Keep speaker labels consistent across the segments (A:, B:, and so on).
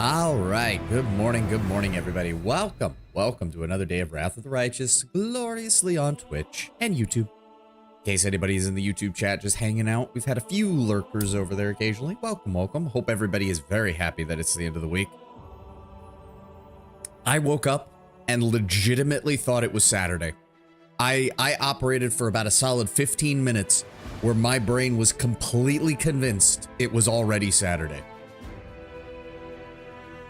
A: All right, good morning, everybody. Welcome to another day of Wrath of the Righteous, gloriously on Twitch and YouTube. In case anybody's in the YouTube chat just hanging out, we've had a few lurkers over there occasionally. Welcome. Hope everybody is very happy that it's the end of the week. I woke up and legitimately thought it was Saturday. I operated for about a solid 15 minutes where my brain was completely convinced it was already Saturday.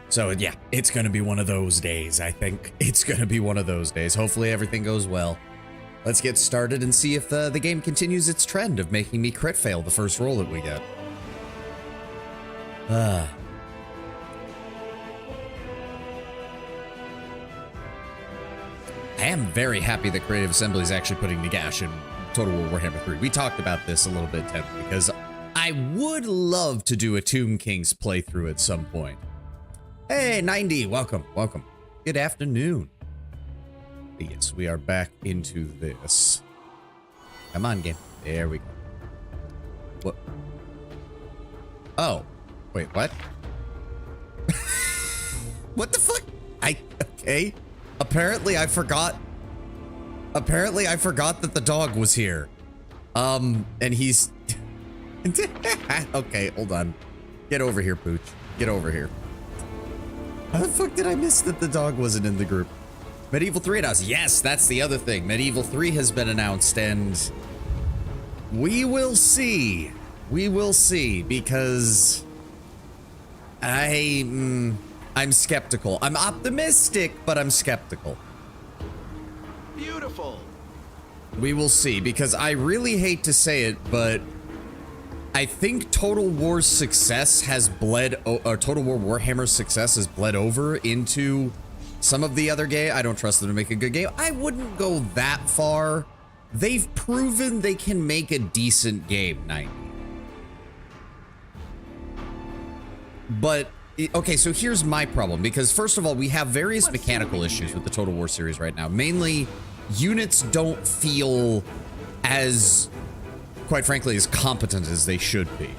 A: So yeah, it's going to be one of those days, I think. It's going to be one of those days. Hopefully everything goes well. Let's get started and see if the game continues its trend of making me crit fail the first roll that we get. I am very happy that Creative Assembly is actually putting Nagash in Total War Warhammer 3. We talked about this a little bit, Ted, because I would love to do a Tomb Kings playthrough at some point. Hey, 90, welcome. Good afternoon. Yes, we are back into this. Come on, game. There we go. What? Oh, wait, what? What the fuck? Okay. Apparently I forgot that the dog was here. And he's... Okay, hold on. Get over here, Pooch. Get over here. How the fuck did I miss that the dog wasn't in the group? Medieval 3 announced. Yes, that's the other thing. Medieval 3 has been announced, and we will see. We will see, because I'm skeptical. I'm optimistic, but I'm skeptical.
B: Beautiful.
A: We will see, because I really hate to say it, but I think Total War's success has bled, or Total War Warhammer's success has bled over into some of the other game. I don't trust them to make a good game. I wouldn't go that far. They've proven they can make a decent game, 90. But, okay, so here's my problem, because first of all, we have various mechanical issues with the Total War series right now. Mainly, units don't feel as... quite frankly, as competent as they should be.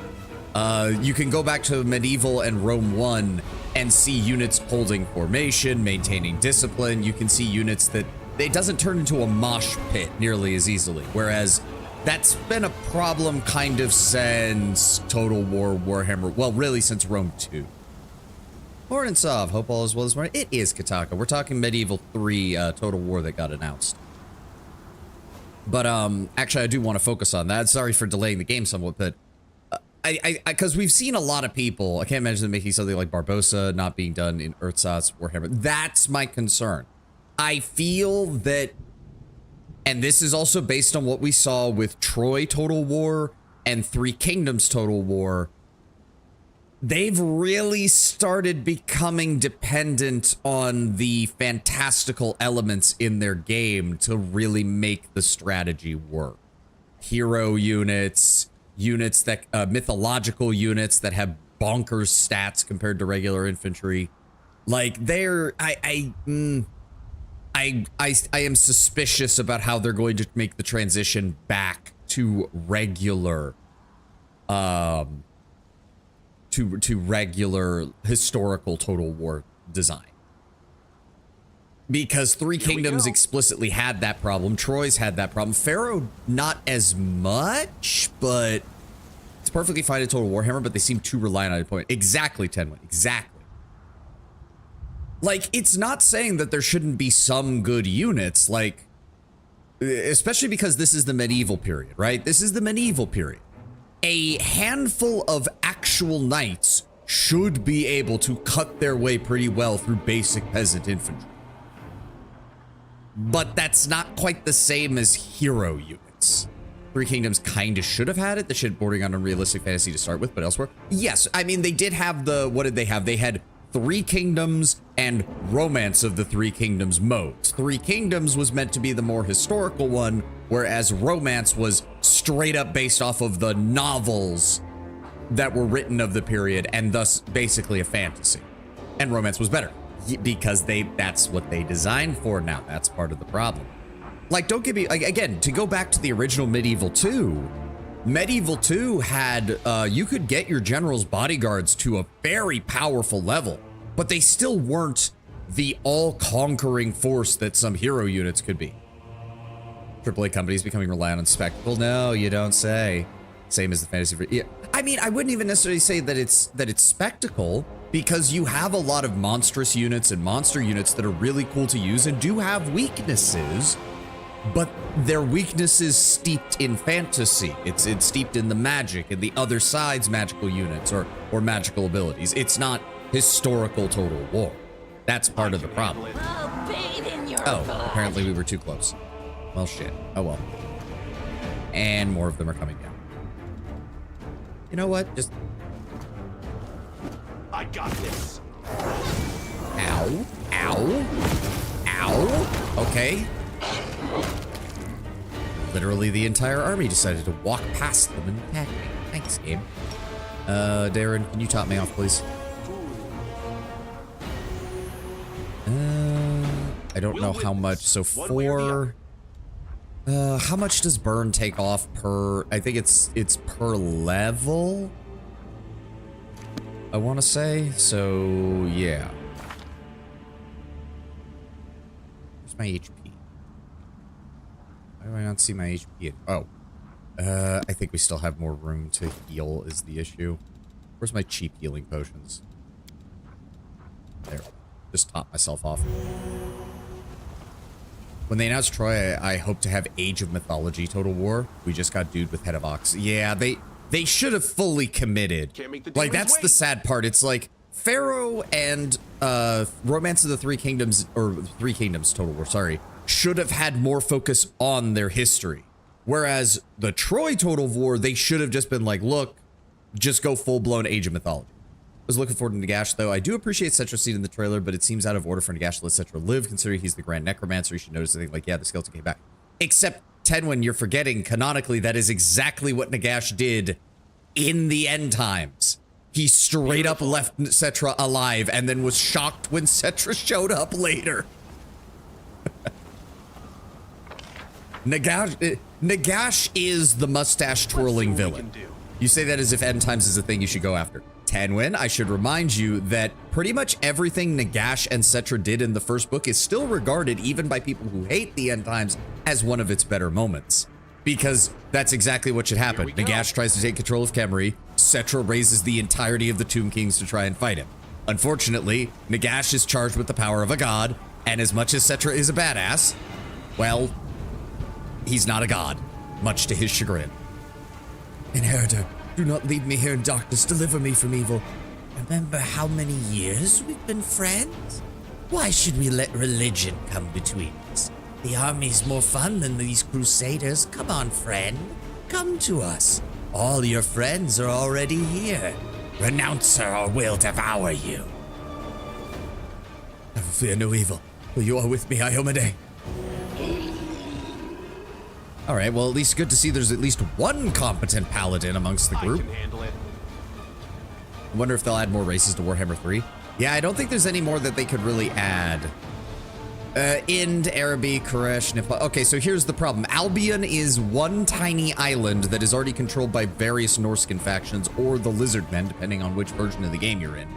A: You can go back to Medieval and Rome 1 and see units holding formation, maintaining discipline. You can see units that it doesn't turn into a mosh pit nearly as easily. Whereas that's been a problem kind of since Total War Warhammer, well, really since Rome 2. Morning, Sov. Hope all is well this morning. It is Kataka. We're talking Medieval 3 Total War that got announced. But actually, I do want to focus on that. Sorry for delaying the game somewhat, but because we've seen a lot of people. I can't imagine them making something like Barbossa not being done in Earthsat's Warhammer. That's my concern. I feel that, and this is also based on what we saw with Troy Total War and Three Kingdoms Total War. They've really started becoming dependent on the fantastical elements in their game to really make the strategy work. Hero units, units that, mythological units that have bonkers stats compared to regular infantry. Like, they're, I am suspicious about how they're going to make the transition back to regular, to regular historical Total War design. Because Three Kingdoms explicitly had that problem. Troy's had that problem. Pharaoh, not as much, but it's perfectly fine in Total Warhammer, but they seem too reliant on it. Point. Exactly, Tenwin. Exactly. Like, it's not saying that there shouldn't be some good units, like, especially because this is the medieval period, right? This is the medieval period. A handful of actual knights should be able to cut their way pretty well through basic peasant infantry. But that's not quite the same as hero units. Three Kingdoms kind of should have had it. The shit bordering on unrealistic fantasy to start with, but elsewhere. Yes, I mean, they did have the, what did they have? They had Three Kingdoms and Romance of the Three Kingdoms modes. Three Kingdoms was meant to be the more historical one, whereas Romance was straight up based off of the novels that were written of the period and thus basically a fantasy. And Romance was better because that's what they designed for now. That's part of the problem. Like, don't get me, like, again, to go back to the original Medieval 2, Medieval 2 had, you could get your general's bodyguards to a very powerful level but they still weren't the all-conquering force that some hero units could be. AAA companies becoming reliant on spectacle. No, you don't say. Same as the fantasy. Yeah. I mean, I wouldn't even necessarily say that it's spectacle, because you have a lot of monstrous units and monster units that are really cool to use and do have weaknesses, but their weaknesses steeped in fantasy. It's steeped in the magic and the other side's magical units or magical abilities. It's not historical Total War. That's part of the problem. Oh, apparently we were too close. Well, shit. Oh, well. And more of them are coming down. You know what? Just...
B: I got this.
A: Ow. Ow. Ow. Okay. Literally the entire army decided to walk past them and attack me. Thanks, game. Darren, can you top me off, please? I don't know how much. So 4... how much does burn take off per... I think it's per level, I want to say. So, yeah. Where's my HP? Why do I not see my HP? Oh. I think we still have more room to heal is the issue. Where's my cheap healing potions? There. Just top myself off. When they announced Troy, I hope to have Age of Mythology Total War. We just got dude with Head of Ox. Yeah, they should have fully committed. Like, that's the sad part. It's like Pharaoh and Romance of the Three Kingdoms, or Three Kingdoms Total War, sorry, should have had more focus on their history. Whereas the Troy Total War, they should have just been like, look, just go full-blown Age of Mythology. I was looking forward to Nagash, though. I do appreciate Cetra's scene in the trailer, but it seems out of order for Nagash to let Cetra live, considering he's the Grand Necromancer. You should notice, I think, like, yeah, the skeleton came back. Except, Tenwin, you're forgetting, canonically, that is exactly what Nagash did in the end times. He straight up left Cetra alive and then was shocked when Cetra showed up later. Nagash is the mustache-twirling villain. You say that as if end times is a thing you should go after. Tenwin, I should remind you that pretty much everything Nagash and Cetra did in the first book is still regarded, even by people who hate the end times, as one of its better moments. Because that's exactly what should happen. Nagash tries to take control of Khemri, Cetra raises the entirety of the Tomb Kings to try and fight him. Unfortunately, Nagash is charged with the power of a god, and as much as Cetra is a badass, well, he's not a god, much to his chagrin. Inheritor, do not leave me here in darkness. Deliver me from evil. Remember how many years we've been friends? Why should we let religion come between us? The army's more fun than these crusaders. Come on, friend. Come to us. All your friends are already here. Renounce her or we'll devour you. I fear no evil, for you are with me, Iomade. All right, well, at least good to see there's at least one competent paladin amongst the group.
B: I can handle it.
A: I wonder if they'll add more races to Warhammer 3. Yeah, I don't think there's any more that they could really add. Ind, Araby, Koresh, Nepal. Okay, so here's the problem. Albion is one tiny island that is already controlled by various Norscan factions or the Lizardmen, depending on which version of the game you're in.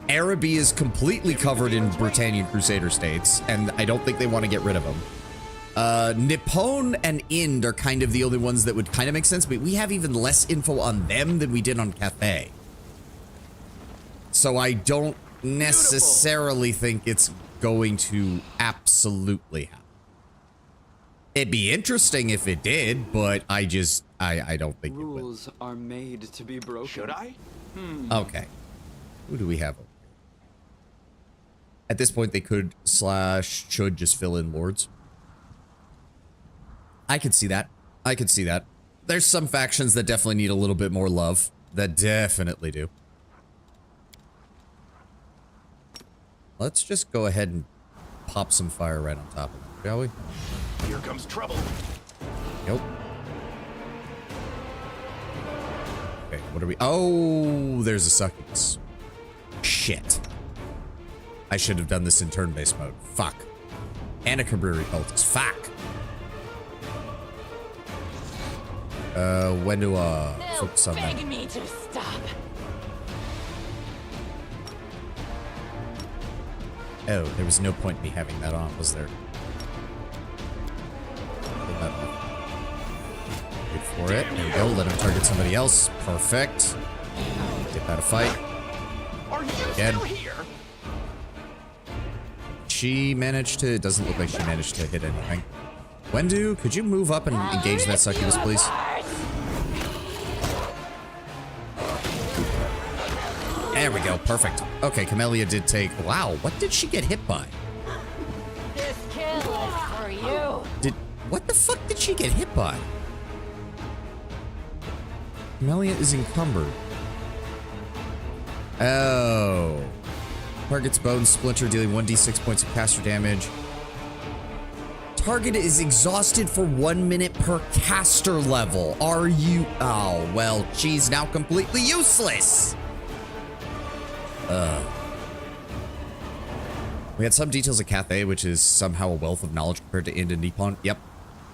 A: Araby is completely covered in Britannian Crusader states, and I don't think they want to get rid of them. Nippon and Ind are kind of the only ones that would kind of make sense, but we have even less info on them than we did on Cathay. So I don't necessarily think it's going to absolutely happen. It'd be interesting if it did, but I don't think it will.
C: Rules are made to be broken.
B: Should I?
A: Okay. Who do we have over here? At this point, they could / should just fill in lords. I could see that. I could see that. There's some factions that definitely need a little bit more love. That definitely do. Let's just go ahead and pop some fire right on top of it, shall we?
B: Here comes trouble.
A: Nope. Okay, what are we? Oh, there's a succubus. Shit. I should have done this in turn-based mode. Fuck. And a Cabriri cultist. Fuck. When do focus on that?
D: Me to stop.
A: Oh, there was no point in me having that on, was there? Pull that off. Wait for it. There we go. Let him target somebody else. Perfect. Get that a fight.
B: Are you
A: Again.
B: still here?
A: She managed to... It doesn't look like she managed to hit anything. Wendu, could you move up and engage that succubus, please? There we go. Perfect. Okay, Camellia did take... Wow, what did she get hit by?
D: This kill is for you.
A: What the fuck did she get hit by? Camellia is encumbered. Oh. Target's bone splinter, dealing 1d6 points of caster damage. Target is exhausted for 1 minute per caster level. Are you... Oh, well, she's now completely useless. We had some details of Cathay, which is somehow a wealth of knowledge compared to Ind and Nippon. Yep.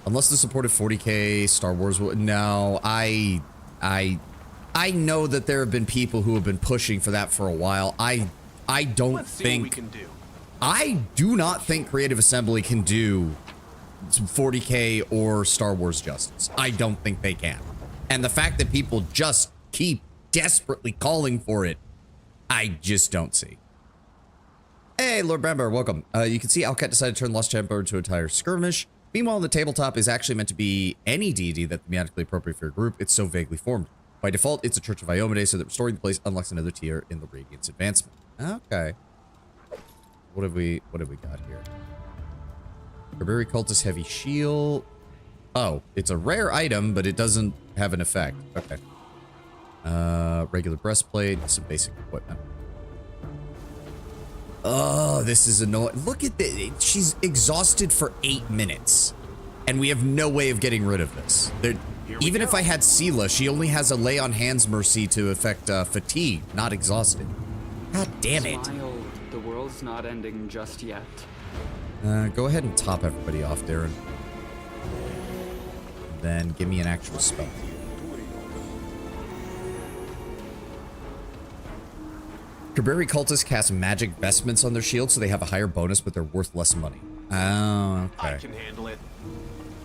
A: Unless the supported 40k Star Wars will... No, I know that there have been people who have been pushing for that for a while. I don't
B: Let's see what we
A: think...
B: can do.
A: I do not think Creative Assembly can do some 40k or Star Wars justice. I don't think they can. And the fact that people just keep desperately calling for it, I just don't see. Hey, Lord Bramber, welcome. You can see Alcat decided to turn Lost Chamber into a entire skirmish. Meanwhile, the tabletop is actually meant to be any deity that's thematically appropriate for your group. It's so vaguely formed. By default, it's a Church of Iomade, so that restoring the place unlocks another tier in the Radiance advancement. Okay. What have we got here? Barbary Cultist Heavy Shield. Oh, it's a rare item, but it doesn't have an effect. Okay. Regular breastplate, some basic equipment. Oh, this is annoying. Look at this. She's exhausted for 8 minutes. And we have no way of getting rid of this. Even if I had Sela, she only has a lay on hands mercy to affect fatigue, not exhausted. God damn it.
C: Smile. The world's not ending just yet.
A: Go ahead and top everybody off, Darren. Then give me an actual spell. Kabari cultists cast magic vestments on their shield, so they have a higher bonus, but they're worth less money. Oh, okay.
B: I can handle it.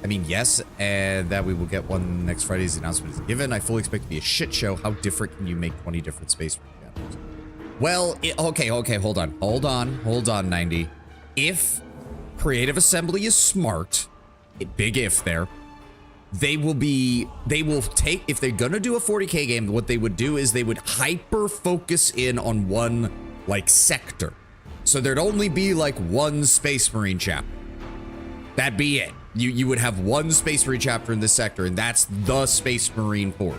A: I mean, yes, and that we will get one next Friday's announcement is given. I fully expect it to be a shit show. How different can you make 20 different space recaps? Well, okay, hold on, 90. If Creative Assembly is smart, big if there, they will take, if they're gonna do a 40k game, what they would do is they would hyper focus in on one, like, sector. So there'd only be, like, one Space Marine chapter. That'd be it. You would have one Space Marine chapter in this sector, and that's the Space Marine Force.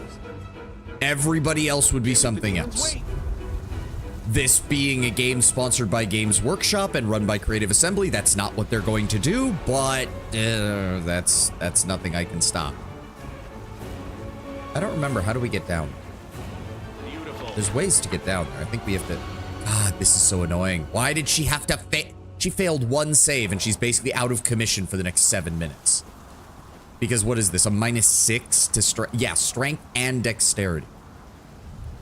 A: Everybody else would be something else. This being a game sponsored by Games Workshop and run by Creative Assembly, that's not what they're going to do, but that's nothing I can stop. I don't remember. How do we get down?
B: Beautiful.
A: There's ways to get down there. I think we have to... God, this is so annoying. Why did she have to She failed one save, and she's basically out of commission for the next 7 minutes. Because what is this? A -6 to strength? Yeah, strength and dexterity.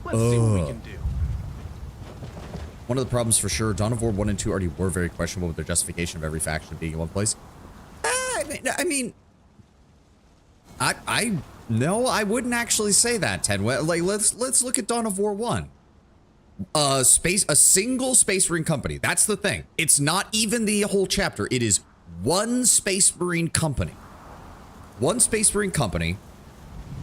B: Let's see what we can do.
A: One of the problems for sure, Dawn of War 1 and 2 already were very questionable with their justification of every faction being in one place. No, I wouldn't actually say that, Ted. Like, let's look at Dawn of War 1. A single Space Marine company. That's the thing. It's not even the whole chapter. It is one Space Marine company. One Space Marine company.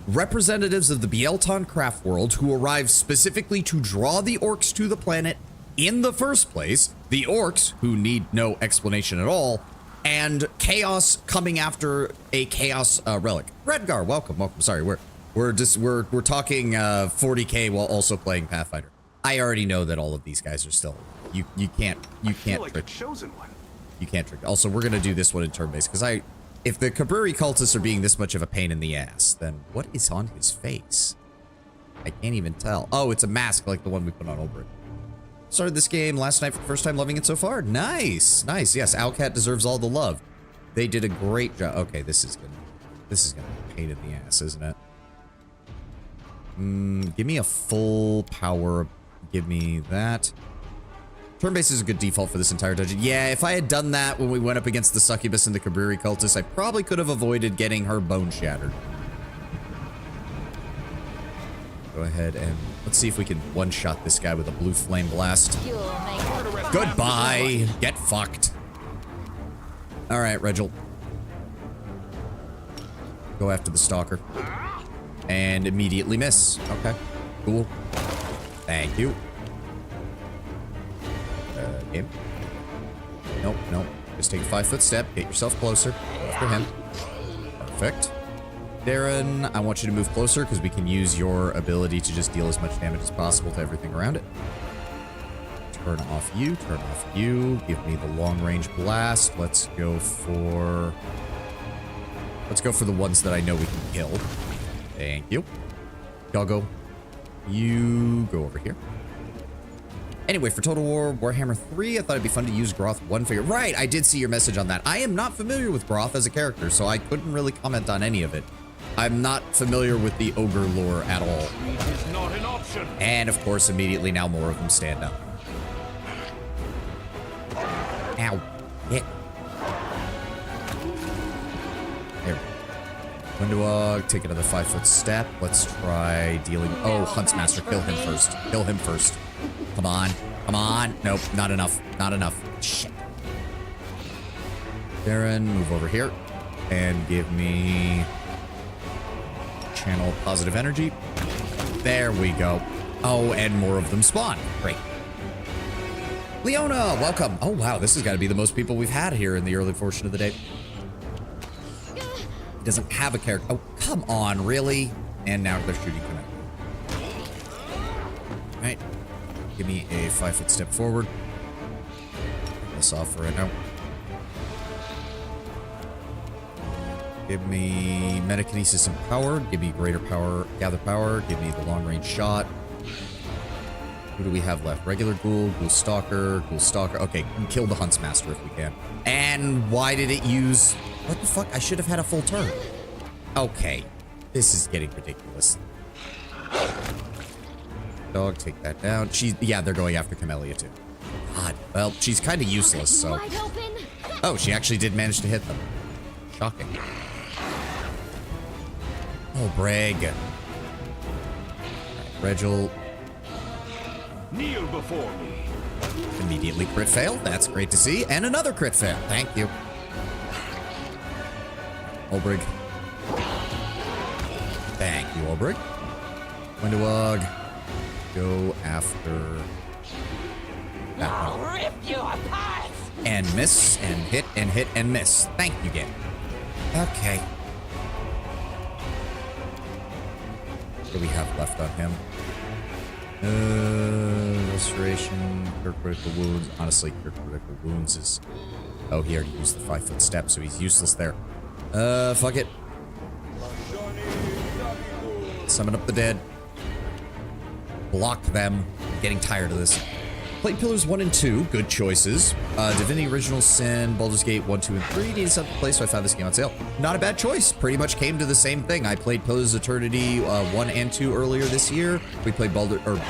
A: Representatives of the Bielton craft world who arrived specifically to draw the orcs to the planet in the first place. The orcs, who need no explanation at all, and Chaos coming after a Chaos relic. Redgar, welcome. Sorry, we're talking 40k while also playing Pathfinder. I already know that all of these guys are still. You can't
B: Like
A: trick.
B: a chosen one.
A: You can't trick. Also, we're gonna do this one in turn based because if the Kaburi cultists are being this much of a pain in the ass, then what is on his face? I can't even tell. Oh, it's a mask like the one we put on Oberyn. Started this game last night for the first time, loving it so far. Nice. Yes, Owlcat deserves all the love. They did a great job. Okay, this is gonna be a pain in the ass, isn't it? Give me a full power. Give me that. Turn-based is a good default for this entire dungeon. Yeah, if I had done that when we went up against the succubus and the Kabiri cultist, I probably could have avoided getting her bone shattered. Go ahead and let's see if we can one-shot this guy with a blue flame blast. Goodbye. Get fucked. All right, Regil. Go after the stalker. And immediately miss. Okay, cool. Thank you. Game. Nope, nope. Just take a 5-foot step. Get yourself closer. After him. Perfect. Darren, I want you to move closer because we can use your ability to just deal as much damage as possible to everything around it. Turn off you. Turn off you. Give me the long-range blast. Let's go for the ones that I know we can kill. Thank you. Doggo. You go over here. Anyway, for Total War Warhammer 3, I thought it'd be fun to use Groth 1 figure. Right, I did see your message on that. I am not familiar with Groth as a character, so I couldn't really comment on any of it. I'm not familiar with the ogre lore at all.
B: It's not an option.
A: And of course, immediately now more of them stand up. Ow. Hit. There. Windowog, take another 5-foot step. Let's try dealing. Oh, Huntsmaster, kill him first. Kill him first. Come on. Come on. Nope, not enough. Not enough. Shit. Darren, move over here. And give me... channel positive energy. There we go. Oh, and more of them spawn. Great. Leona, welcome. Oh, wow. This has got to be the most people we've had here in the early portion of the day. He doesn't have a character. Oh, come on. Really? And now they're shooting him. All right. Give me a 5-foot step forward. Turn this off for right now. Give me Metakinesis and Power. Give me Greater Power, Gather Power. Give me the long-range shot. Who do we have left? Regular Ghoul, Ghoul Stalker, Ghoul Stalker. Okay, kill the Huntsmaster if we can. And why did it use... What the fuck? I should have had a full turn. Okay. This is getting ridiculous. Dog, take that down. Yeah, they're going after Camellia too. God. Well, she's kind of useless, so... Oh, she actually did manage to hit them. Shocking. Oh, brag. Right, Regil.
B: Kneel before me.
A: Immediately crit fail. That's great to see. And another crit fail. Thank you. Olbrig. Thank you, Olbrig. Windowog. Go after that one.
D: Rip you apart!
A: And miss, and hit, and miss. Thank you, game. Okay. What do we have left on him? Restoration, cure critical wounds. Honestly, cure critical wounds is... Oh, he already used the 5-foot step, so he's useless there. Fuck it. Summon up the dead. Block them. I'm getting tired of this. Played Pillars 1 and 2, good choices. Divinity Original Sin, Baldur's Gate 1, 2, and 3 needed something to play, so I found this game on sale. Not a bad choice. Pretty much came to the same thing. I played Pillars of Eternity 1 and 2 earlier this year. We played or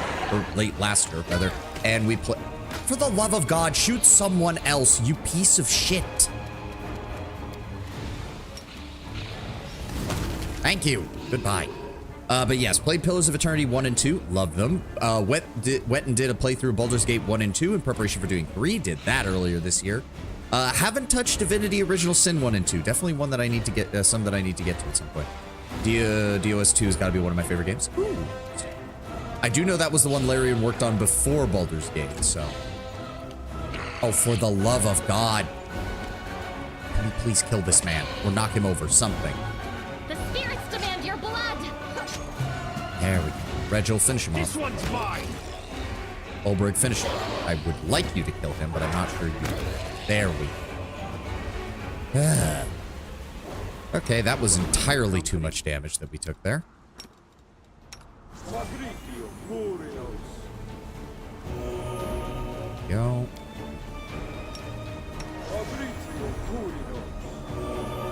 A: late last year, rather. And we played... For the love of God, shoot someone else, you piece of shit. Thank you. Goodbye. But yes, played Pillars of Eternity 1 and 2. Love them. Went and did a playthrough of Baldur's Gate 1 and 2 in preparation for doing 3. Did that earlier this year. Haven't touched Divinity Original Sin 1 and 2. Definitely one that I need to get, some that I need to get to at some point. DOS 2 has got to be one of my favorite games. Ooh. I do know that was the one Larian worked on before Baldur's Gate, so. Oh, for the love of God. Can you please kill this man or knock him over, something.
D: The spirits demand your blood!
A: There we go. Regil, finish him
B: This
A: off.
B: one's mine.
A: Olberg, finish him. I would like you to kill him, but I'm not sure you will. There we go. Okay, that was entirely too much damage that we took there. Go.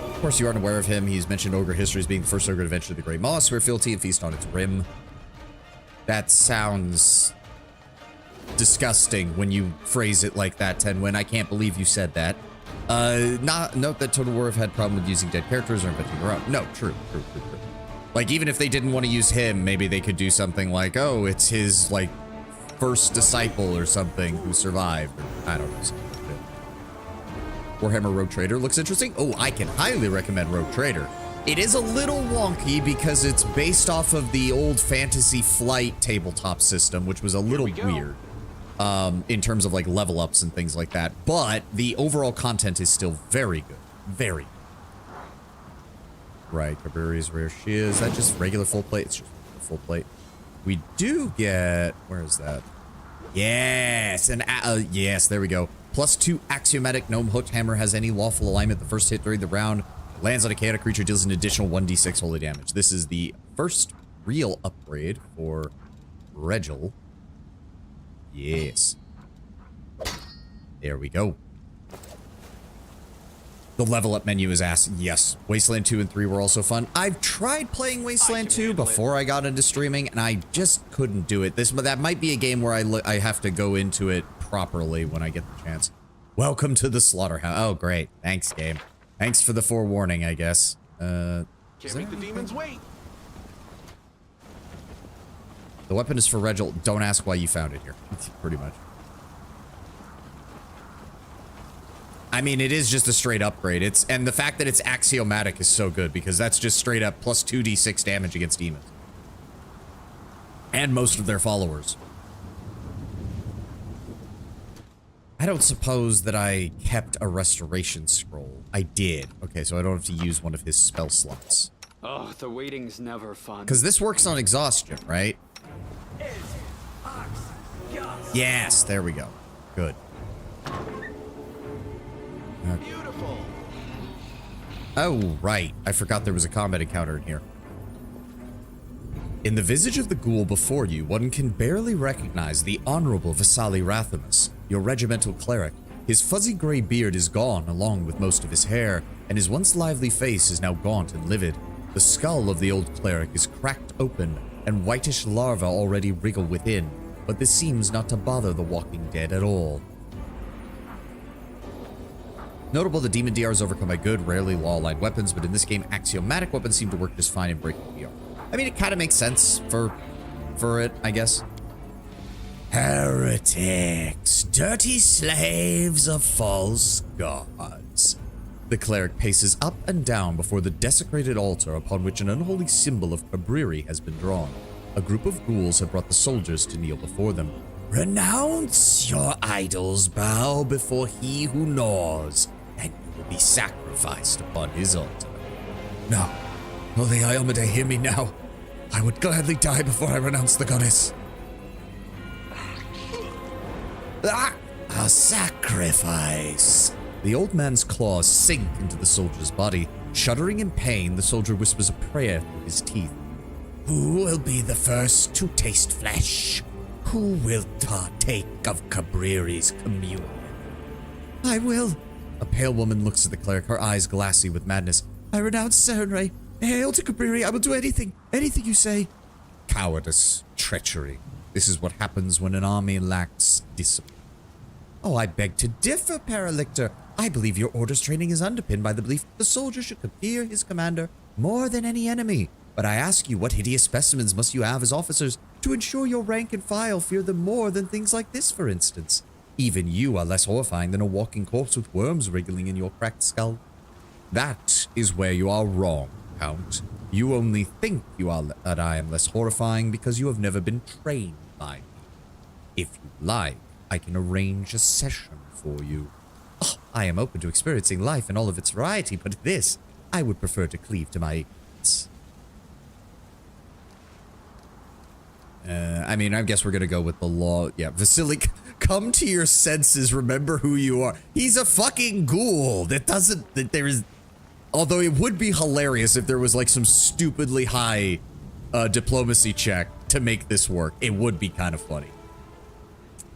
A: Of course, you aren't aware of him. He's mentioned ogre history as being the first ogre to venture the Great Moss, where fealty and feast on its rim. That sounds disgusting when you phrase it like that, Tenwin. I can't believe you said that. Note that Total War have had problem with using dead characters or inventing their own. No, true. Like, even if they didn't want to use him, maybe they could do something like, oh, it's his, like, first disciple or something who survived. Or, I don't know. Warhammer Rogue Trader looks interesting. Oh, I can highly recommend Rogue Trader. It is a little wonky because it's based off of the old Fantasy Flight tabletop system, which was a little weird in terms of like level ups and things like that. But the overall content is still very good. Very good. Right, Cabreri's rare shield. Is that just regular full plate? It's just full plate. We do get, where is that? Yes, yes, there we go. +2 axiomatic gnome hooked hammer has any lawful alignment. The first hit during the round lands on a chaotic creature, deals an additional 1d6 holy damage. This is the first real upgrade for Regil. Yes. There we go. The level up menu is ass. Yes. Wasteland 2 and 3 were also fun. I've tried playing Wasteland 2 before I got into streaming, and I just couldn't do it. That might be a game where I have to go into it properly when I get the chance. Welcome to the slaughterhouse. Oh, great. Thanks, game. Thanks for the forewarning, I guess.
B: Can't make the demons wait.
A: The weapon is for Regil. Don't ask why you found it here. Pretty much. I mean, it is just a straight upgrade. And the fact that it's axiomatic is so good because that's just straight up plus 2d6 damage against demons. And most of their followers. I don't suppose that I kept a restoration scroll. I did. Okay, so I don't have to use one of his spell slots.
C: Oh, the waiting's never fun.
A: Because this works on exhaustion, right? Yes, there we go. Good.
B: Beautiful.
A: Oh, right. I forgot there was a combat encounter in here. In the visage of the ghoul before you, one can barely recognize the Honorable Vasali Rathamus, your regimental cleric. His fuzzy gray beard is gone along with most of his hair, and his once lively face is now gaunt and livid. The skull of the old cleric is cracked open, and whitish larvae already wriggle within, but this seems not to bother the walking dead at all. Notable, the demon DR is overcome by good, rarely law-aligned weapons, but in this game, axiomatic weapons seem to work just fine in breaking DR. I mean, it kind of makes sense for it, I guess. Heretics, dirty slaves of false gods. The cleric paces up and down before the desecrated altar upon which an unholy symbol of Cabreri has been drawn. A group of ghouls have brought the soldiers to kneel before them. Renounce your idols, bow before he who gnaws, and you will be sacrificed upon his altar. Now, Holy Iomade, hear me now. I would gladly die before I renounce the goddess. A sacrifice. The old man's claws sink into the soldier's body. Shuddering in pain, the soldier whispers a prayer through his teeth. Who will be the first to taste flesh? Who will partake of Cabreri's communion? I will. A pale woman looks at the cleric, her eyes glassy with madness. I renounce Sarenrae. Hail to Cabreri. I will do anything. Anything you say. Cowardice. Treachery. This is what happens when an army lacks discipline. Oh, I beg to differ, Paralictor. I believe your order's training is underpinned by the belief that the soldier should fear his commander more than any enemy. But I ask you, what hideous specimens must you have as officers to ensure your rank and file fear them more than things like this, for instance? Even you are less horrifying than a walking corpse with worms wriggling in your cracked skull. That is where you are wrong, Count. You only think that I am less horrifying because you have never been trained by me. If you like, I can arrange a session for you. Oh, I am open to experiencing life in all of its variety, but this, I would prefer to cleave to my ignorance. I mean, I guess we're gonna go with the law. Yeah, Vasily, come to your senses, remember who you are. He's a fucking ghoul. There is... Although it would be hilarious if there was like some stupidly high diplomacy check to make this work. It would be kind of funny.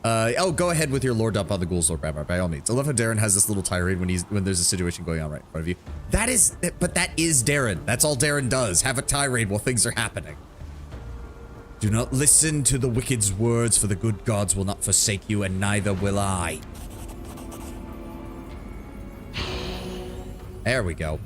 A: Oh, go ahead with your lore dump on the ghouls, Lord Rabbi, by all means. I love how Darren has this little tirade when there's a situation going on right in front of you. That is Darren. That's all Darren does. Have a tirade while things are happening. Do not listen to the wicked's words, for the good gods will not forsake you, and neither will I. There we go.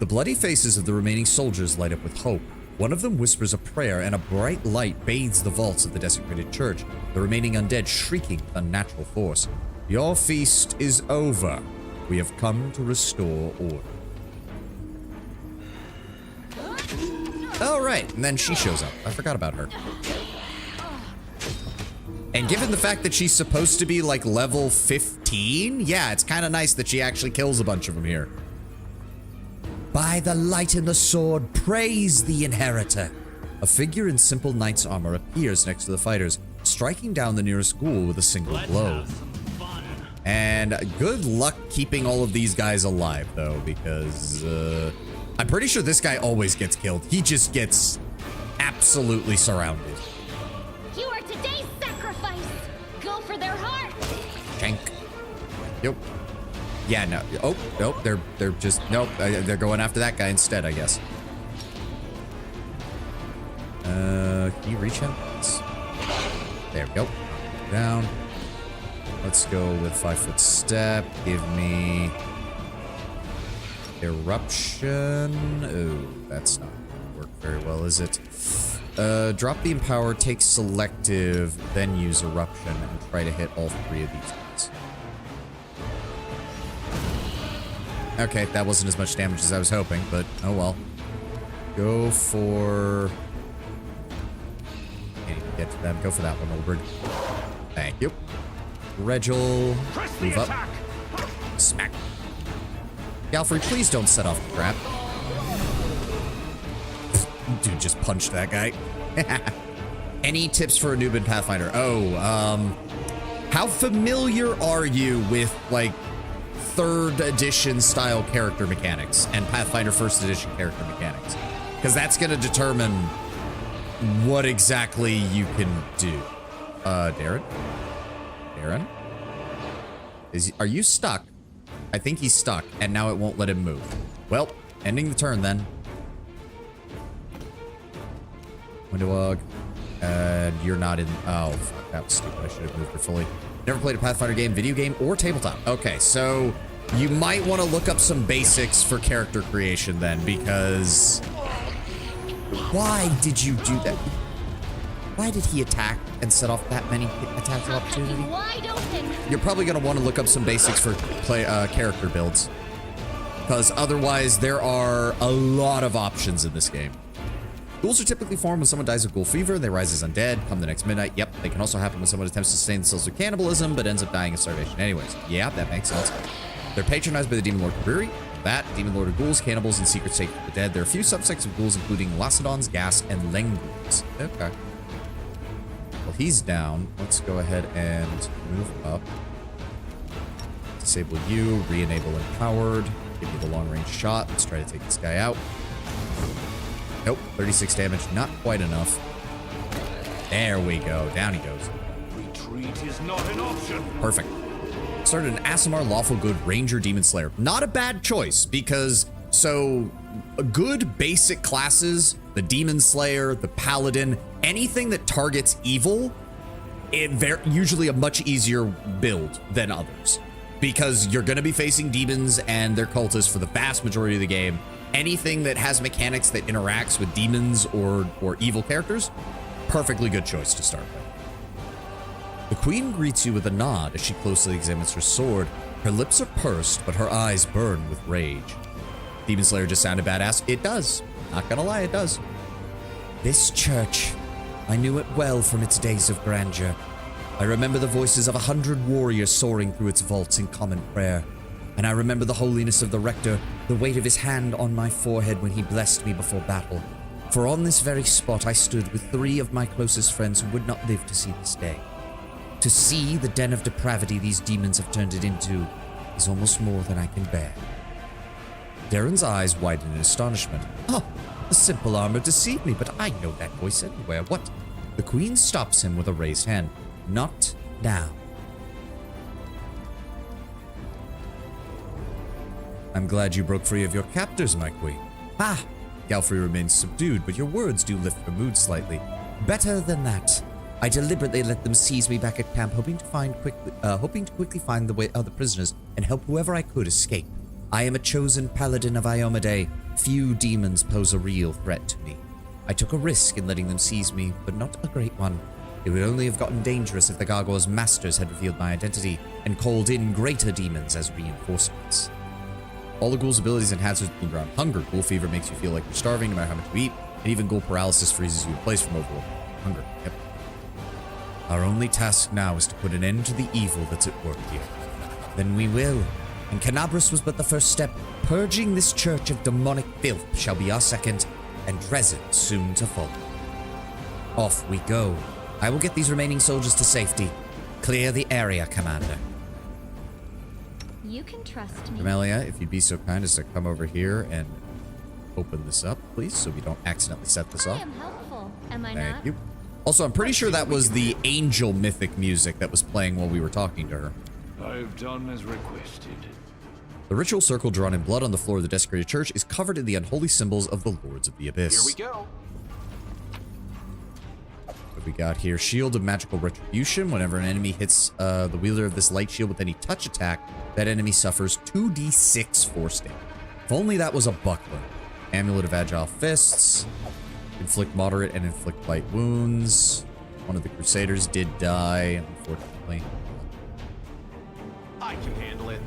A: The bloody faces of the remaining soldiers light up with hope. One of them whispers a prayer, and a bright light bathes the vaults of the desecrated church, the remaining undead shrieking with unnatural force. Your feast is over. We have come to restore order. Oh, right. And then she shows up. I forgot about her. And given the fact that she's supposed to be like level 15, yeah, it's kind of nice that she actually kills a bunch of them here. By the light in the sword, praise the inheritor. A figure in simple knight's armor appears next to the fighters, striking down the nearest ghoul with a single blow. And good luck keeping all of these guys alive, though, because I'm pretty sure this guy always gets killed. He just gets absolutely surrounded.
D: You are today's sacrifice. Go for their heart.
A: Shank. Yep. Yeah, no. Oh, nope. They're just nope. They're going after that guy instead, I guess. Can you reach him? There we go. Down. Let's go with 5-foot step. Give me eruption. Oh, that's not gonna work very well, is it? Drop the empower, take selective, then use eruption and try to hit all 3 of these guys. Okay, that wasn't as much damage as I was hoping, but oh well. Go for... Can't even get to them. Go for that one, Olbert. Thank you. Regil, move up. Smack. Galfrey, please don't set off the trap. Dude just punched that guy. Any tips for a noob in Pathfinder? Oh, how familiar are you with, like, 3rd edition style character mechanics and Pathfinder 1st edition character mechanics? Because that's going to determine what exactly you can do. Darren? Darren? Are you stuck? I think he's stuck, and now it won't let him move. Well, ending the turn then. Windowog. You're not in... Oh, fuck, that was stupid. I should have moved her fully. Never played a Pathfinder game, video game, or tabletop. Okay, so you might want to look up some basics for character creation then, because... Why did you do that? Why did he attack and set off that many attacks of opportunity?
D: Wide open.
A: You're probably going to want to look up some basics for character builds, because otherwise there are a lot of options in this game. Ghouls are typically formed when someone dies of ghoul fever. They rise as undead, come the next midnight. Yep, they can also happen when someone attempts to sustain themselves with cannibalism, but ends up dying of starvation. Anyways, yeah, that makes sense. They're patronized by the Demon Lord Kabiri. That, Demon Lord of Ghouls, cannibals, and secret state of the dead. There are a few subsects of ghouls, including Lacedons, Gas, and Lenghouls. Okay. Well, he's down. Let's go ahead and move up. Disable you, re-enable empowered. Give you the long-range shot. Let's try to take this guy out. Nope, 36 damage, not quite enough. There we go, down he goes.
B: Retreat is not an option.
A: Perfect. Started an Aasimar Lawful Good Ranger Demon Slayer. Not a bad choice, because so good basic classes, the Demon Slayer, the Paladin, anything that targets evil, usually a much easier build than others, because you're going to be facing demons and their cultists for the vast majority of the game. Anything that has mechanics that interacts with demons or evil characters, perfectly good choice to start with. The queen greets you with a nod as she closely examines her sword. Her lips are pursed, but her eyes burn with rage. Demon Slayer just sounded badass. It does. Not gonna lie, it does. This church, I knew it well from its days of grandeur. I remember the voices of 100 warriors soaring through its vaults in common prayer. And I remember the holiness of the rector, the weight of his hand on my forehead when he blessed me before battle. For on this very spot I stood with 3 of my closest friends who would not live to see this day. To see the den of depravity these demons have turned it into is almost more than I can bear. Darren's eyes widen in astonishment. Oh, the simple armor deceived me, but I know that voice anywhere. What? The queen stops him with a raised hand. Not now. I'm glad you broke free of your captors, my queen. Ah! Galfrey remains subdued, but your words do lift her mood slightly. Better than that. I deliberately let them seize me back at camp, hoping to quickly find the other prisoners and help whoever I could escape. I am a chosen paladin of Iomade. Few demons pose a real threat to me. I took a risk in letting them seize me, but not a great one. It would only have gotten dangerous if the Gargoyle's masters had revealed my identity and called in greater demons as reinforcements. All the ghoul's abilities enhance with ground hunger. Ghoul fever makes you feel like you're starving no matter how much you eat, and even ghoul paralysis freezes you in place from overwork hunger. Yep. Our only task now is to put an end to the evil that's at work here. Then we will. And Canabras was but the first step. Purging this church of demonic filth shall be our second, and Dresden soon to follow. Off we go. I will get these remaining soldiers to safety. Clear the area, Commander.
D: You can trust me.
A: Camellia, if you'd be so kind as to come over here and open this up, please, so we don't accidentally set this off.
D: I am helpful, am I
A: Thank
D: not?
A: you. Also, I'm pretty sure that was the angel mythic music that was playing while we were talking to her.
B: I've done as requested.
A: The ritual circle drawn in blood on the floor of the desecrated church is covered in the unholy symbols of the Lords of the Abyss.
E: Here we go.
A: What we got here? Shield of Magical Retribution. Whenever an enemy hits the wielder of this light shield with any touch attack, that enemy suffers 2d6 force damage. If only that was a buckler. Amulet of Agile Fists. Inflict moderate and inflict light wounds. One of the Crusaders did die, unfortunately.
E: I can handle it.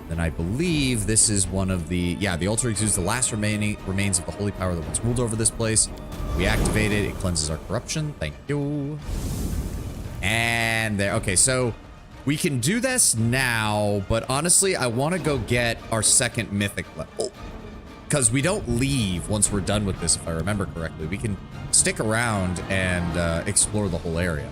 A: Then I believe this is one of the... Yeah, the altar exudes the last remains of the holy power that once ruled over this place. We activate it. It cleanses our corruption. Thank you. And there. Okay, so we can do this now, but honestly, I want to go get our second mythic level. Because we don't leave once we're done with this, if I remember correctly. We can stick around and explore the whole area.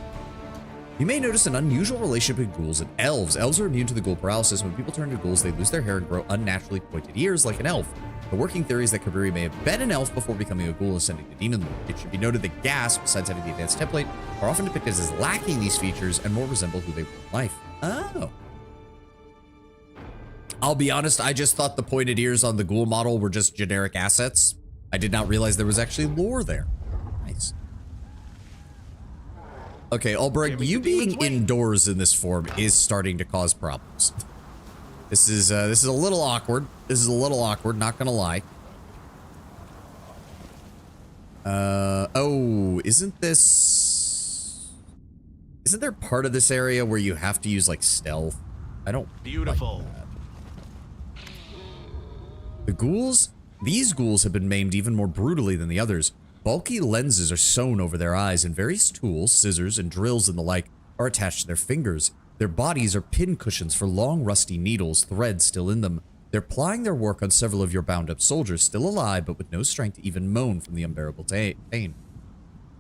A: You may notice an unusual relationship with ghouls and elves. Elves are immune to the ghoul paralysis. When people turn to ghouls, they lose their hair and grow unnaturally pointed ears like an elf. The working theory is that Kabiri may have been an elf before becoming a ghoul and ascending to demon lord. It should be noted that Ghast, besides having the advanced template, are often depicted as lacking these features and more resemble who they were in life. Oh. I'll be honest, I just thought the pointed ears on the ghoul model were just generic assets. I did not realize there was actually lore there. Nice. Okay, Ulbrich, you being indoors in this form is starting to cause problems. This is a little awkward. This is a little awkward, not gonna lie. Oh, isn't there part of this area where you have to use like stealth? I don't
E: Beautiful.
A: like that. The ghouls? These ghouls have been maimed even more brutally than the others. Bulky lenses are sewn over their eyes, and various tools, scissors, and drills and the like are attached to their fingers. Their bodies are pin cushions for long, rusty needles, threads still in them. They're plying their work on several of your bound-up soldiers, still alive, but with no strength to even moan from the unbearable pain.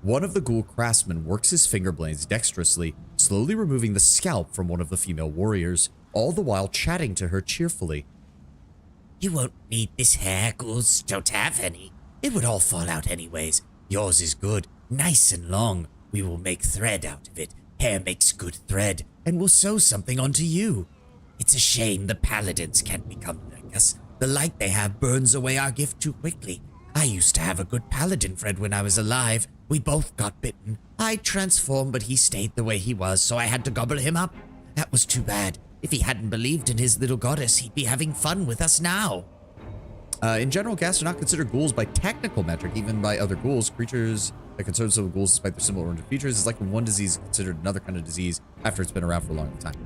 A: One of the ghoul craftsmen works his finger blades dexterously, slowly removing the scalp from one of the female warriors, all the while chatting to her cheerfully.
F: You won't need this hair, ghouls don't have any. It would all fall out anyways. Yours is good, nice and long. We will make thread out of it. Hair makes good thread, and we'll sew something onto you. It's a shame the paladins can't become like us. The light they have burns away our gift too quickly. I used to have a good paladin friend when I was alive. We both got bitten. I transformed, but he stayed the way he was, so I had to gobble him up. That was too bad. If he hadn't believed in his little goddess, he'd be having fun with us now.
A: In general, ghasts are not considered ghouls by technical metric, even by other ghouls. Creatures that concern themselves with ghouls despite their similar range of features is like when one disease is considered another kind of disease after it's been around for a long time.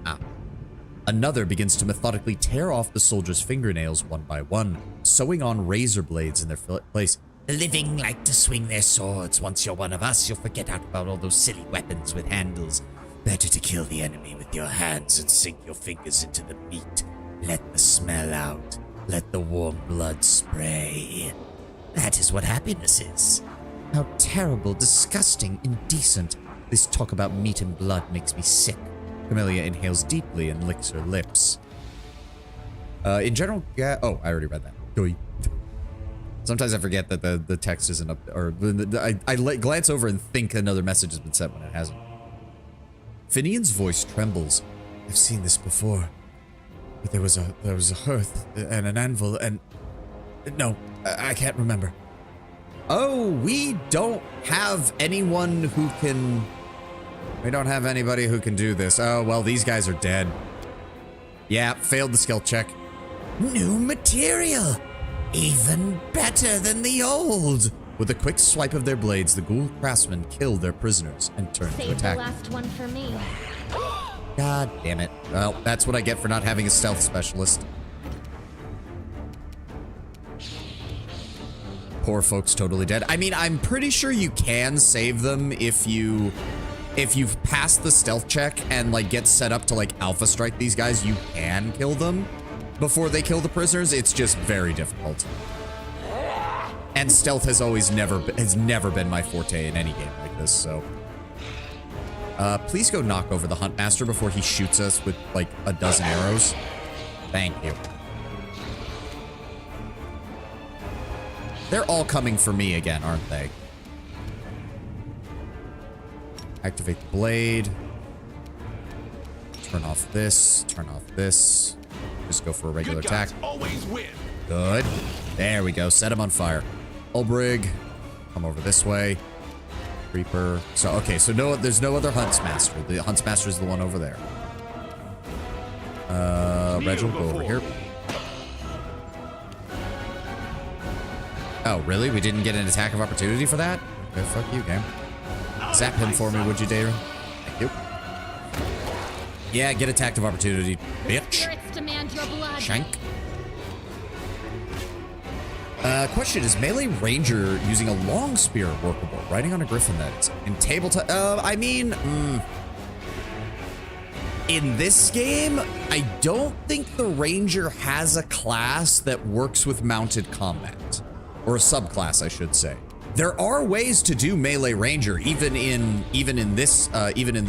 A: Another begins to methodically tear off the soldier's fingernails one by one, sewing on razor blades in their place.
F: The living like to swing their swords. Once you're one of us, you'll forget out about all those silly weapons with handles. Better to kill the enemy with your hands and sink your fingers into the meat. Let the smell out. Let the warm blood spray. That is what happiness is.
A: How terrible, disgusting, indecent. This talk about meat and blood makes me sick. Camellia inhales deeply and licks her lips. In general, oh, I already read that. Doi. Sometimes I forget that the text isn't up, or I glance over and think another message has been sent when it hasn't. Finian's voice trembles. I've seen this before. But there was a hearth and an anvil and... No, I can't remember. Oh, we don't have anyone who can... We don't have anybody who can do this. Oh, well, these guys are dead. Yeah, failed the skill check.
F: New material. Even better than the old.
A: With a quick swipe of their blades, the ghoul craftsmen killed their prisoners and turned to
D: Save the
A: attack.
D: last one for me.
A: God damn it. Well, that's what I get for not having a stealth specialist. Poor folks totally dead. I mean, I'm pretty sure you can save them if you've passed the stealth check and like get set up to like alpha strike these guys. You can kill them before they kill the prisoners. It's just very difficult. And stealth has never been my forte in any game like this. So, please go knock over the Huntmaster before he shoots us with like a dozen arrows. Thank you. They're all coming for me again, aren't they? Activate the blade. Turn off this. Turn off this. Just go for a regular attack.
B: Always win.
A: Good. There we go. Set him on fire. Ulbrig, come over this way. Reaper. So, okay, so there's no other Huntsmaster. The Huntsmaster is the one over there. Reginald, go over here. Oh, really? We didn't get an attack of opportunity for that? Okay, fuck you, game. Zap him for me, would you, Darren? Thank you. Yeah, get attack of opportunity, bitch.
D: Spirits demand your blood.
A: Shank. Question, is melee ranger using a long spear workable? Riding on a griffin that's in tabletop. I mean, in this game, I don't think the ranger has a class that works with mounted combat, or a subclass, I should say. There are ways to do melee ranger, even in the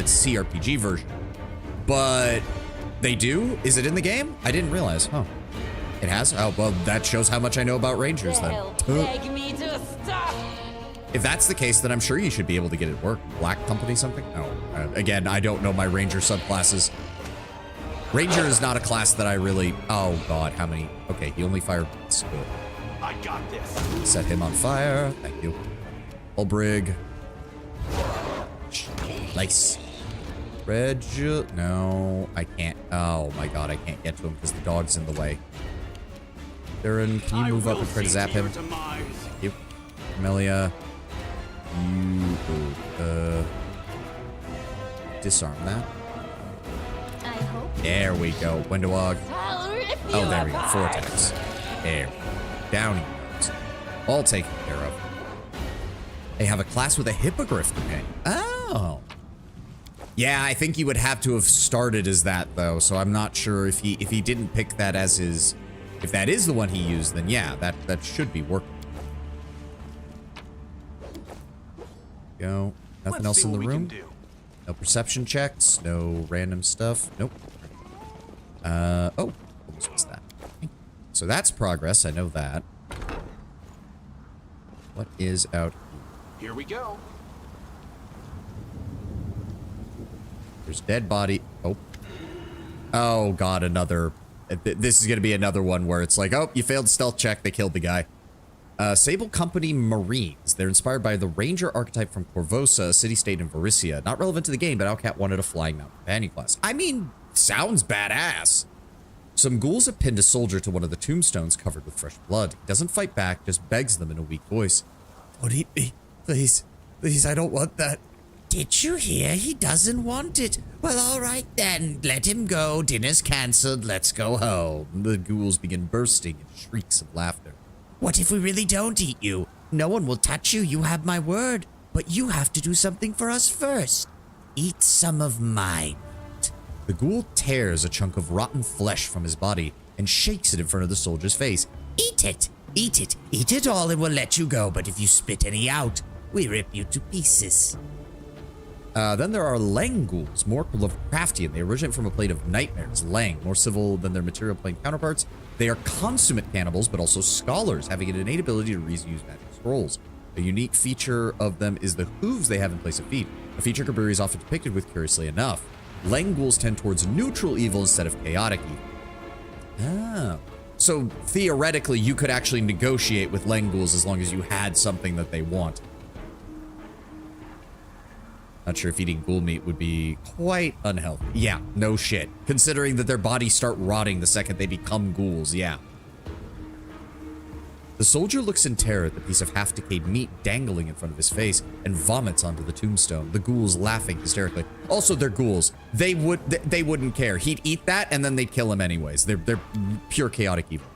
A: CRPG version, but they do. Is it in the game? I didn't realize. Huh. It has? Oh, well, that shows how much I know about rangers then.
E: Beg me to stop.
A: If that's the case, then I'm sure you should be able to get it work. Black Company something? No. Again, I don't know my ranger subclasses. Ranger is not a class that I really... Oh, God, how many? Okay, he only fired once. Good.
B: I got this.
A: Set him on fire. Thank you. Ulbrig. Nice. No, I can't. Oh, my God, I can't get to him because the dog's in the way. Darren, can you move up and try to zap him? Thank you. Amelia, you disarm that.
D: I hope.
A: There we go. Windowog. Oh, there we go. 4 attacks. There. Down he goes. All taken care of. They have a class with a hippogriff companion. Oh. Yeah, I think you would have to have started as that though, so I'm not sure if he didn't pick that as his. If that is the one he used, then yeah, that should be working. Go. Nothing else in the room? No perception checks, no random stuff. Nope. Oh, almost missed that. So that's progress, I know that. What is out here?
B: Here we go.
A: There's dead body. Oh. Oh, God, another. This is going to be another one where it's like, oh, you failed stealth check. They killed the guy. Sable Company Marines. They're inspired by the Ranger archetype from Corvosa, a city-state in Varissia. Not relevant to the game, but Outcat wanted a flying mount companion class. I mean, sounds badass. Some ghouls have pinned a soldier to one of the tombstones covered with fresh blood. He doesn't fight back, just begs them in a weak voice. Don't eat me. Please. Please, I don't want that.
F: Did you hear? He doesn't want it. Well, all right then. Let him go. Dinner's cancelled. Let's go home.
A: The ghouls begin bursting in shrieks of laughter.
F: What if we really don't eat you? No one will touch you. You have my word. But you have to do something for us first. Eat some of mine.
A: The ghoul tears a chunk of rotten flesh from his body and shakes it in front of the soldier's face.
F: Eat it. Eat it. Eat it all and we'll let you go. But if you spit any out, we rip you to pieces.
A: Then there are Lang ghouls, more Lovecraftian. They originate from a plate of nightmares. Lang, more civil than their material plane counterparts. They are consummate cannibals, but also scholars, having an innate ability to reason use magic scrolls. A unique feature of them is the hooves they have in place of feet, a feature Kaburi is often depicted with, curiously enough. Lang ghouls tend towards neutral evil instead of chaotic evil. Oh. So theoretically, you could actually negotiate with Lenghouls as long as you had something that they want. Not sure if eating ghoul meat would be quite unhealthy. Yeah, no shit. Considering that their bodies start rotting the second they become ghouls, yeah. The soldier looks in terror at the piece of half-decayed meat dangling in front of his face and vomits onto the tombstone, the ghouls laughing hysterically. Also, they're ghouls. They wouldn't care. He'd eat that and then they'd kill him anyways. They're pure chaotic evil.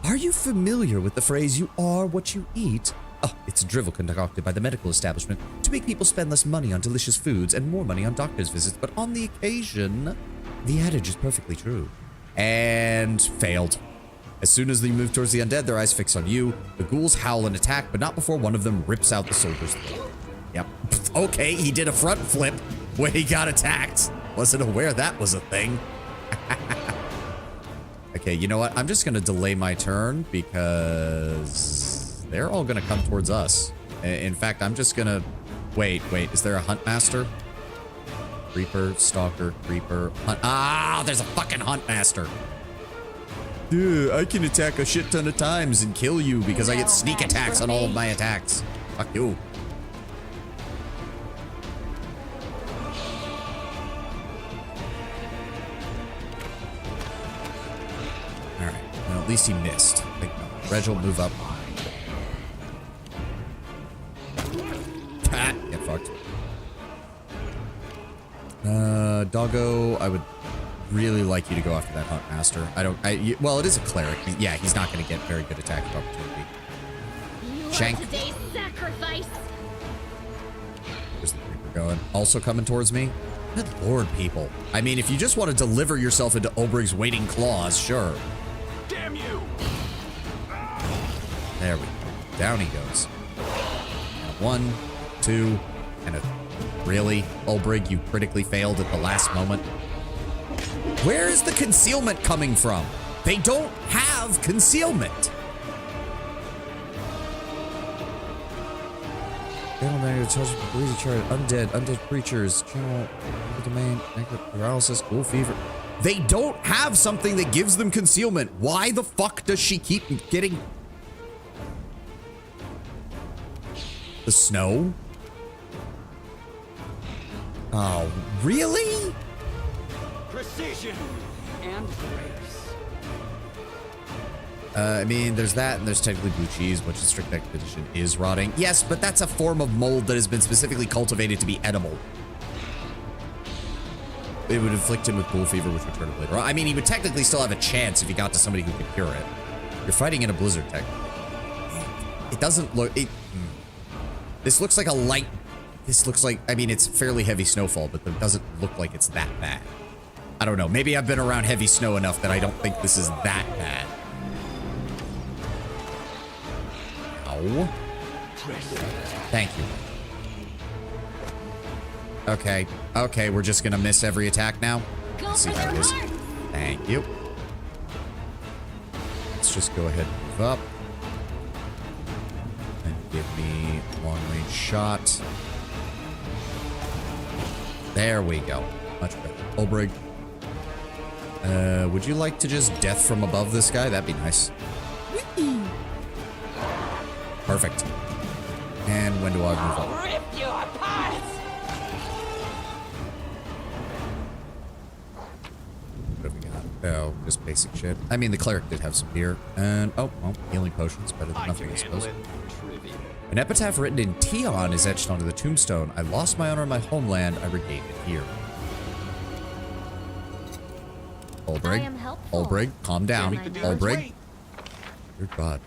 A: Are you familiar with the phrase, "you are what you eat"? Oh, it's a drivel concocted by the medical establishment to make people spend less money on delicious foods and more money on doctor's visits, but on the occasion, the adage is perfectly true. And failed. As soon as they move towards the undead, their eyes fix on you. The ghouls howl and attack, but not before one of them rips out the soldier's throat. Yep. Okay, he did a front flip when he got attacked. Wasn't aware that was a thing. Okay, you know what? I'm just going to delay my turn because they're all going to come towards us. In fact, I'm just going to... Wait. Is there a hunt master? Creeper, stalker, creeper, hunt... Ah, there's a fucking hunt master. Dude, I can attack a shit ton of times and kill you because I get sneak attacks on all of my attacks. Fuck you. Alright, well, at least he missed. Reg will move up. Ah, get fucked. Doggo, I would really like you to go after that hunt master. Well, it is a cleric. Yeah, he's not going to get very good attack opportunity. Shank.
D: Today's sacrifice.
A: Where's the creeper going? Also coming towards me? Good lord, people. I mean, if you just want to deliver yourself into Obrig's waiting claws, sure.
B: Damn you!
A: There we go. Down he goes. One, two, and a... Really? Obrig, you critically failed at the last moment? Where is the concealment coming from? They don't have concealment. Undead creatures, channel, domain, paralysis, ghoul fever. They don't have something that gives them concealment. Why the fuck does she keep getting the snow? Oh, really?
B: Precision
C: And grace.
A: I mean, there's that, and there's technically blue cheese, which in strict expedition is rotting. Yes, but that's a form of mold that has been specifically cultivated to be edible. It would inflict him with ghoul fever, which would turn him later on. I mean, he would technically still have a chance if he got to somebody who could cure it. You're fighting in a blizzard, technically. It doesn't look... This looks like a light... This looks like... I mean, it's fairly heavy snowfall, but it doesn't look like it's that bad. I don't know. Maybe I've been around heavy snow enough that I don't think this is that bad. Ow. Thank you. Okay. Okay, we're just gonna miss every attack now. Let's see how it is. Thank you. Let's just go ahead and move up. And give me a long-range shot. There we go. Much better. Obrig. Would you like to just death from above this guy? That'd be nice. Perfect. And when do I move up?
E: Rip you apart!
A: What have we got? Oh, just basic shit. I mean, the cleric did have some beer. And, oh, well, healing potions. Better than nothing, I suppose.
C: Trivia.
A: An epitaph written in Tion is etched onto the tombstone. I lost my honor in my homeland. I regained it here. Olbrig. Olbrig, calm down. Olbrig. Dear God.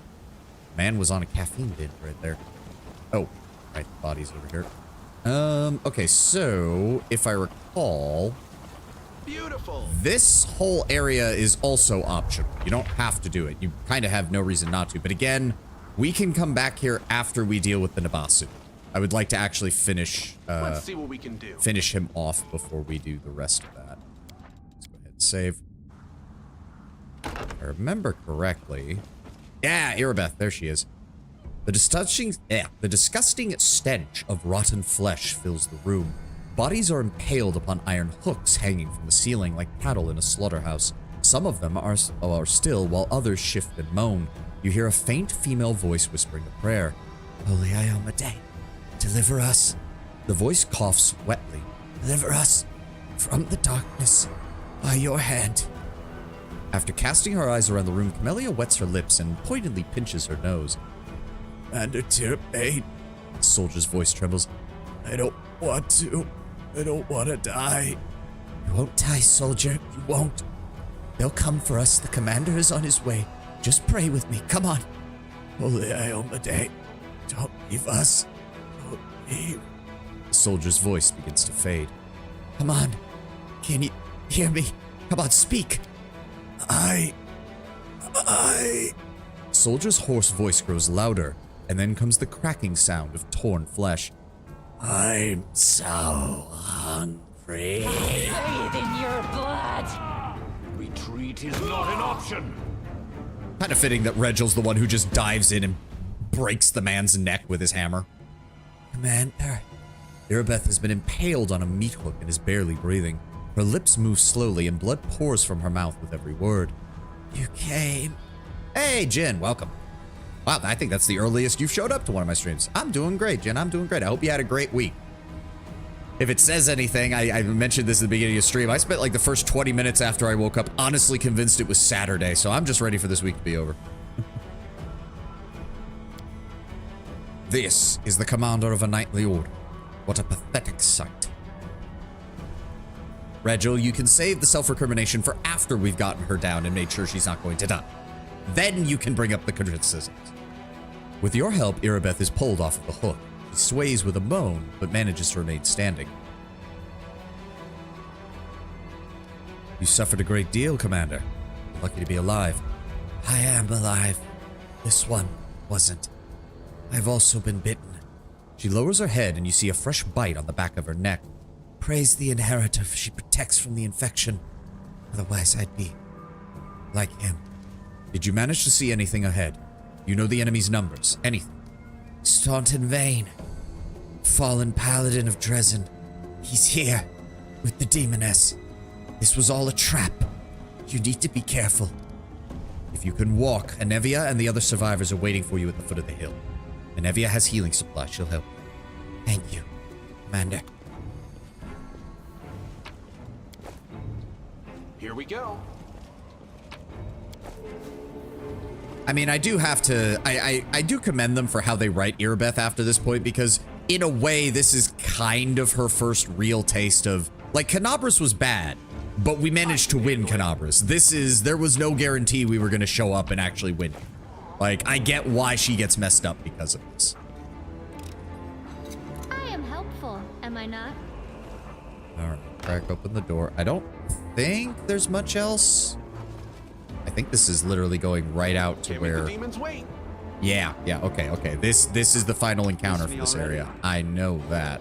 A: Man was on a caffeine binge right there. Oh, right, body's over here. Okay, so if I recall,
B: beautiful.
A: this whole area is also optional. You don't have to do it. You kind of have no reason not to. But again, we can come back here after we deal with the Nabasu. I would like to actually finish
B: Let's see what we can do.
A: finish him off before we do the rest of that. Let's go ahead and save. If I remember correctly. Yeah, Irabeth, there she is. The disgusting stench of rotten flesh fills the room. Bodies are impaled upon iron hooks hanging from the ceiling like cattle in a slaughterhouse. Some of them are still, while others shift and moan. You hear a faint female voice whispering a prayer.
F: Holy Iomedae, deliver us.
A: The voice coughs wetly.
F: Deliver us from the darkness by your hand.
A: After casting her eyes around the room, Camellia wets her lips and pointedly pinches her nose.
F: Commander Tirpain,
A: The soldier's voice trembles.
F: I don't want to. I don't want to die. You won't die, soldier. You won't. They'll come for us. The commander is on his way. Just pray with me. Come on. Holy Iomedae, don't leave us. Don't leave.
A: The soldier's voice begins to fade.
F: Come on. Can you hear me? Come on, speak. I.
A: The soldier's hoarse voice grows louder, and then comes the cracking sound of torn flesh.
F: I'm so hungry.
E: Bathe in your blood.
B: Retreat is not an option.
A: Kind of fitting that Regel's the one who just dives in and breaks the man's neck with his hammer.
F: Commander.
A: Irabeth has been impaled on a meat hook and is barely breathing. Her lips move slowly and blood pours from her mouth with every word.
F: You came.
A: Hey, Jin, welcome. Wow, I think that's the earliest you've showed up to one of my streams. I'm doing great, Jin. I'm doing great. I hope you had a great week. If it says anything, I mentioned this at the beginning of the stream. I spent like the first 20 minutes after I woke up honestly convinced it was Saturday, so I'm just ready for this week to be over. This is the commander of a knightly order. What a pathetic sight. Regil, you can save the self-recrimination for after we've gotten her down and made sure she's not going to die. Then you can bring up the criticisms. With your help, Irabeth is pulled off of the hook. She sways with a moan, but manages to remain standing. You suffered a great deal, Commander. You're lucky to be alive.
F: I am alive. This one wasn't. I've also been bitten.
A: She lowers her head and you see a fresh bite on the back of her neck.
F: Praise the Inheritor, for she protects from the infection. Otherwise, I'd be like him.
A: Did you manage to see anything ahead? You know the enemy's numbers. Anything?
F: Staunton Vane. Fallen Paladin of Dresden. He's here. With the Demoness. This was all a trap. You need to be careful.
A: If you can walk, Anevia and the other survivors are waiting for you at the foot of the hill. Anevia has healing supplies. She'll help you.
F: Thank you, Commander.
B: Here we go.
A: I mean, I do have to... I do commend them for how they write Irabeth after this point, because in a way, this is kind of her first real taste of... Like, Canabras was bad, but we managed to win Canabras. This is... There was no guarantee we were going to show up and actually win. Like, I get why she gets messed up because of this.
D: I am helpful, am I not?
A: Alright, crack open the door. I don't think there's much else. I think this is literally going right out to
B: Can't make
A: where...
B: the demons wait.
A: Yeah, okay. This is the final encounter for this area. I know that.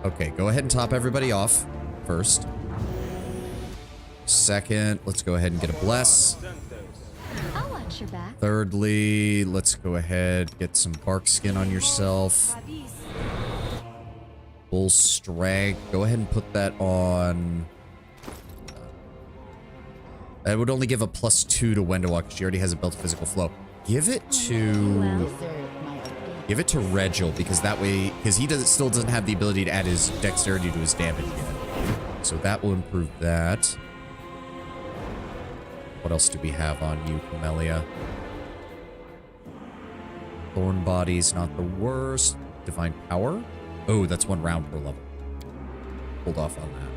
A: Okay, go ahead and top everybody off first. Second, let's go ahead and get a bless.
D: I'll watch your back.
A: Thirdly, let's go ahead, get some bark skin on yourself. Full strength. Go ahead and put that on. That would only give a +2 to Wendawak because she already has a built physical flow. Give it to Regil, because that way, because he still doesn't have the ability to add his dexterity to his damage yet. So that will improve that. What else do we have on you, Camellia? Thorn Body's not the worst. Divine Power? Oh, that's 1 round per level. Hold off on that.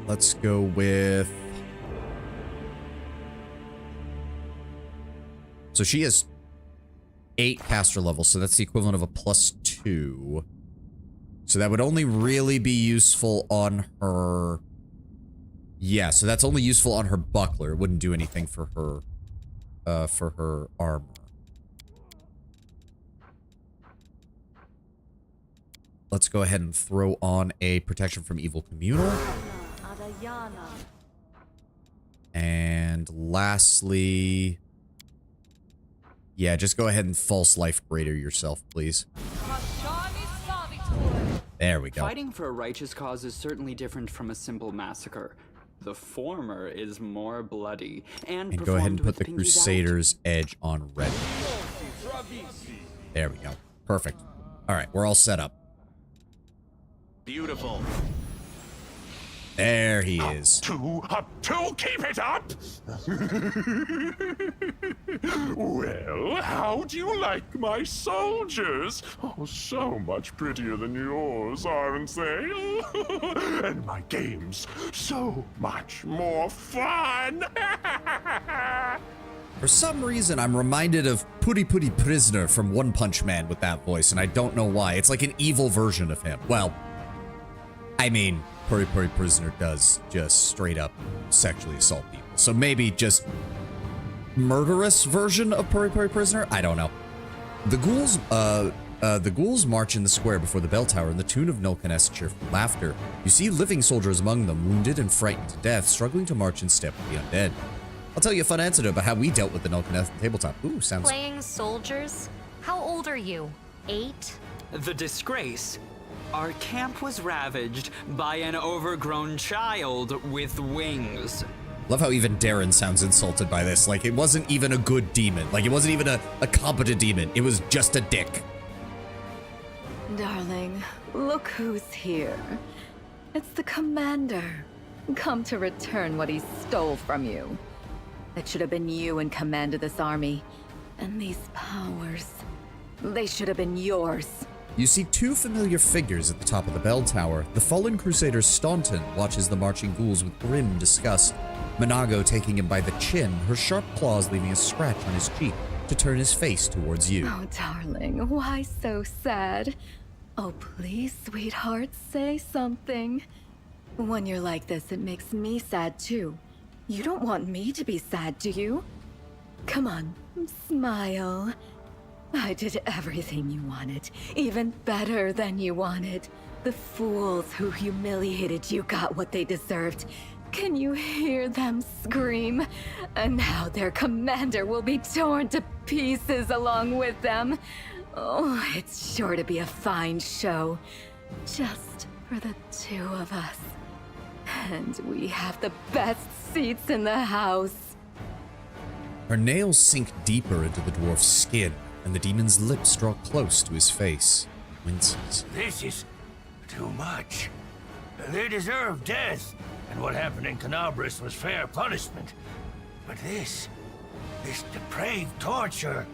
A: Let's go with... So she has 8 caster levels, so that's the equivalent of a +2. So that would only really be useful on her... Yeah, so that's only useful on her buckler. It wouldn't do anything for her armor. Let's go ahead and throw on a protection from evil communal. And lastly... Yeah, just go ahead and false life greater yourself, please. There we go.
C: Fighting for a righteous cause is certainly different from a simple massacre. The former is more bloody and
A: And go ahead and
C: performed
A: put the
C: with pinkies out.
A: Crusader's Edge on ready. There we go. Perfect. All right, we're all set up.
B: Beautiful.
A: There he is.
G: Up two, keep it up! Well, how do you like my soldiers? Oh, so much prettier than yours, aren't they? And my games, so much more fun!
A: For some reason, I'm reminded of Puri Puri Prisoner from One Punch Man with that voice, and I don't know why. It's like an evil version of him. Well, I mean, Puri Puri Prisoner does just straight up sexually assault people. So maybe just murderous version of Puri Puri Prisoner? I don't know. The ghouls march in the square before the bell tower in the tune of Nulkaneth's cheerful laughter. You see living soldiers among them, wounded and frightened to death, struggling to march in step with the undead. I'll tell you a fun anecdote about how we dealt with the Nulkaneth tabletop. Ooh, sounds...
H: Playing soldiers? How old are you? 8?
C: The disgrace. Our camp was ravaged by an overgrown child with wings.
A: Love how even Darren sounds insulted by this. Like, it wasn't even a good demon. Like, it wasn't even a competent demon. It was just a dick.
E: Darling, look who's here. It's the commander, come to return what he stole from you. It should have been you in command of this army. And these powers, they should have been yours.
A: You see two familiar figures at the top of the bell tower. The fallen crusader Staunton watches the marching ghouls with grim disgust. Minago taking him by the chin, her sharp claws leaving a scratch on his cheek to turn his face towards you.
E: Oh, darling, why so sad? Oh, please, sweetheart, say something. When you're like this, it makes me sad too. You don't want me to be sad, do you? Come on, smile. I did everything you wanted, even better than you wanted. The fools who humiliated you got what they deserved. Can you hear them scream? And now their commander will be torn to pieces along with them. Oh, it's sure to be a fine show. Just for the two of us. And we have the best seats in the house.
A: Her nails sink deeper into the dwarf's skin, and the demon's lips draw close to his face. He winces.
I: This is too much. They deserve death, and what happened in Canabris was fair punishment. But this depraved torture.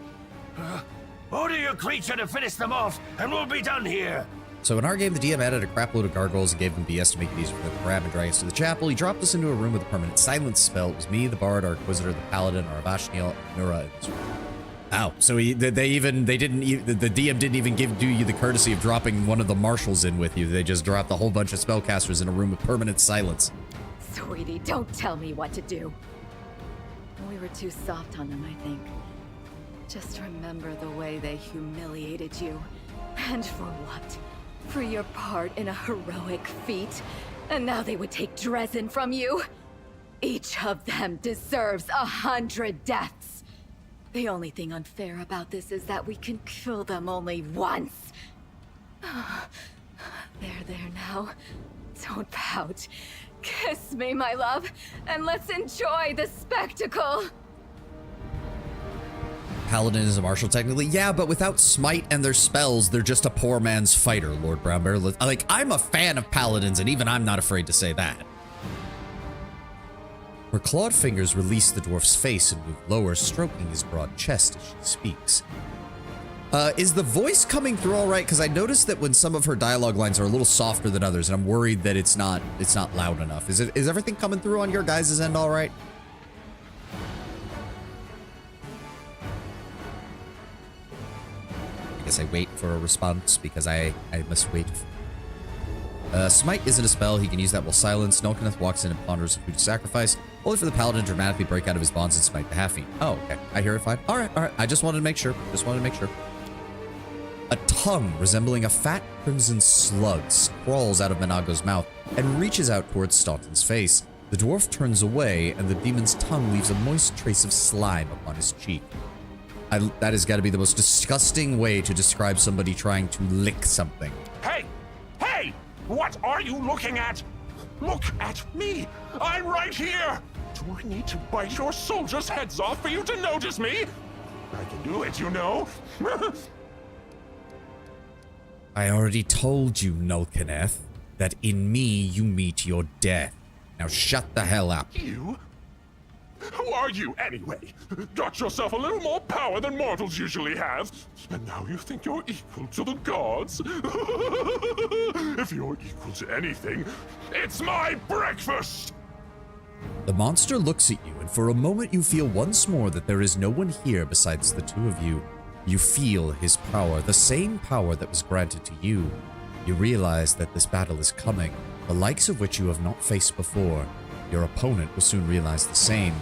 I: Order your creature to finish them off, and we'll be done here.
A: So in our game, the DM added a crapload of gargoyles and gave them BS to make it easier for them to grab and drag us to the chapel. He dropped us into a room with a permanent silence spell. It was me, the bard, our inquisitor, the paladin, our Avashniel, Nura, and Israel. Ow. So the DM didn't even do you the courtesy of dropping one of the marshals in with you. They just dropped a whole bunch of spellcasters in a room with permanent silence.
E: Sweetie, don't tell me what to do. We were too soft on them, I think. Just remember the way they humiliated you. And for what? For your part in a heroic feat? And now they would take Dresden from you? Each of them deserves 100 deaths. The only thing unfair about this is that we can kill them only once. There now. Don't pout. Kiss me, my love, and let's enjoy the spectacle.
A: Paladin is a marshal, technically. Yeah, but without smite and their spells, they're just a poor man's fighter, Lord Brownbear. Like, I'm a fan of paladins, and even I'm not afraid to say that. Her clawed fingers release the dwarf's face and move lower, stroking his broad chest as she speaks. Is the voice coming through all right? Because I noticed that when some of her dialogue lines are a little softer than others, and I'm worried that it's not loud enough. Is everything coming through on your guys' end all right? I guess I wait for a response because I must wait. Smite isn't a spell. He can use that while silenced. Nulkaneth walks in and ponders a food to sacrifice, only for the paladin to dramatically break out of his bonds and smite the half-fiend. Oh, okay. I hear it fine. All right. I just wanted to make sure. A tongue resembling a fat crimson slug crawls out of Minago's mouth and reaches out towards Staunton's face. The dwarf turns away, and the demon's tongue leaves a moist trace of slime upon his cheek. That has got to be the most disgusting way to describe somebody trying to lick something.
G: Hey! Hey! What are you looking at? Look at me! I'm right here! Do I need to bite your soldiers' heads off for you to notice me? I can do it, you know.
A: I already told you, Nulkaneth, that in me you meet your death. Now shut the hell up.
G: You? Who are you, anyway? Got yourself a little more power than mortals usually have, and now you think you're equal to the gods? If you're equal to anything, it's my breakfast!
A: The monster looks at you, and for a moment you feel once more that there is no one here besides the two of you. You feel his power, the same power that was granted to you. You realize that this battle is coming, the likes of which you have not faced before. Your opponent will soon realize the same.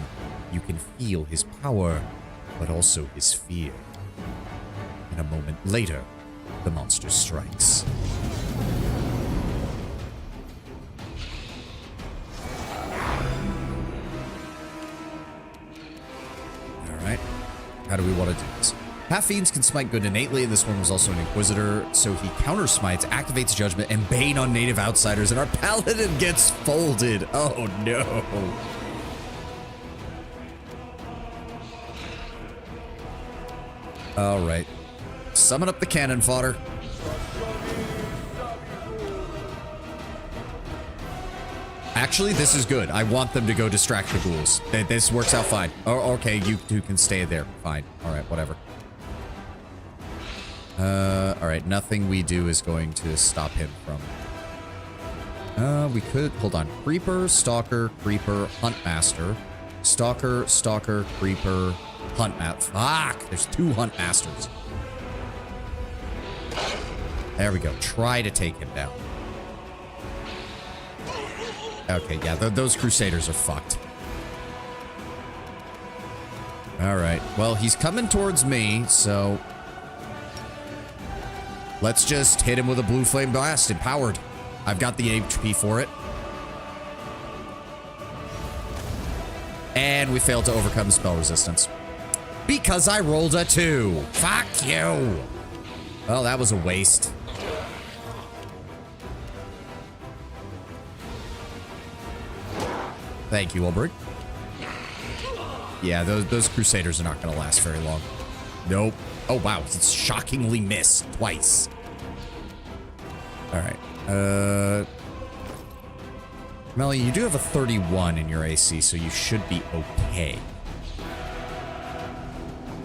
A: You can feel his power, but also his fear. And a moment later, the monster strikes. Alright, how do we want to do this? Half-fiends can smite good innately, and this one was also an Inquisitor, so he counter-smites, activates Judgment, and Bane on native outsiders, and our Paladin gets folded. Oh no. Alright. Summon up the cannon fodder. Actually, this is good. I want them to go distract the ghouls. This works out fine. Oh, okay, you two can stay there. Fine. Alright, whatever. Alright, nothing we do is going to stop him from... we could... Hold on. Creeper, Stalker, Creeper, Huntmaster. Stalker, Stalker, Creeper, Huntmaster. Fuck! There's 2 Huntmasters. There we go. Try to take him down. Okay, yeah, those Crusaders are fucked. Alright, well, he's coming towards me, so... Let's just hit him with a blue flame blast, empowered. I've got the HP for it. And we failed to overcome spell resistance. Because I rolled a 2. Fuck you. Well, that was a waste. Thank you, Ulbrich. Yeah, those Crusaders are not going to last very long. Nope. Oh, wow. It's shockingly missed twice. All right. Melly, you do have a 31 in your AC, so you should be okay.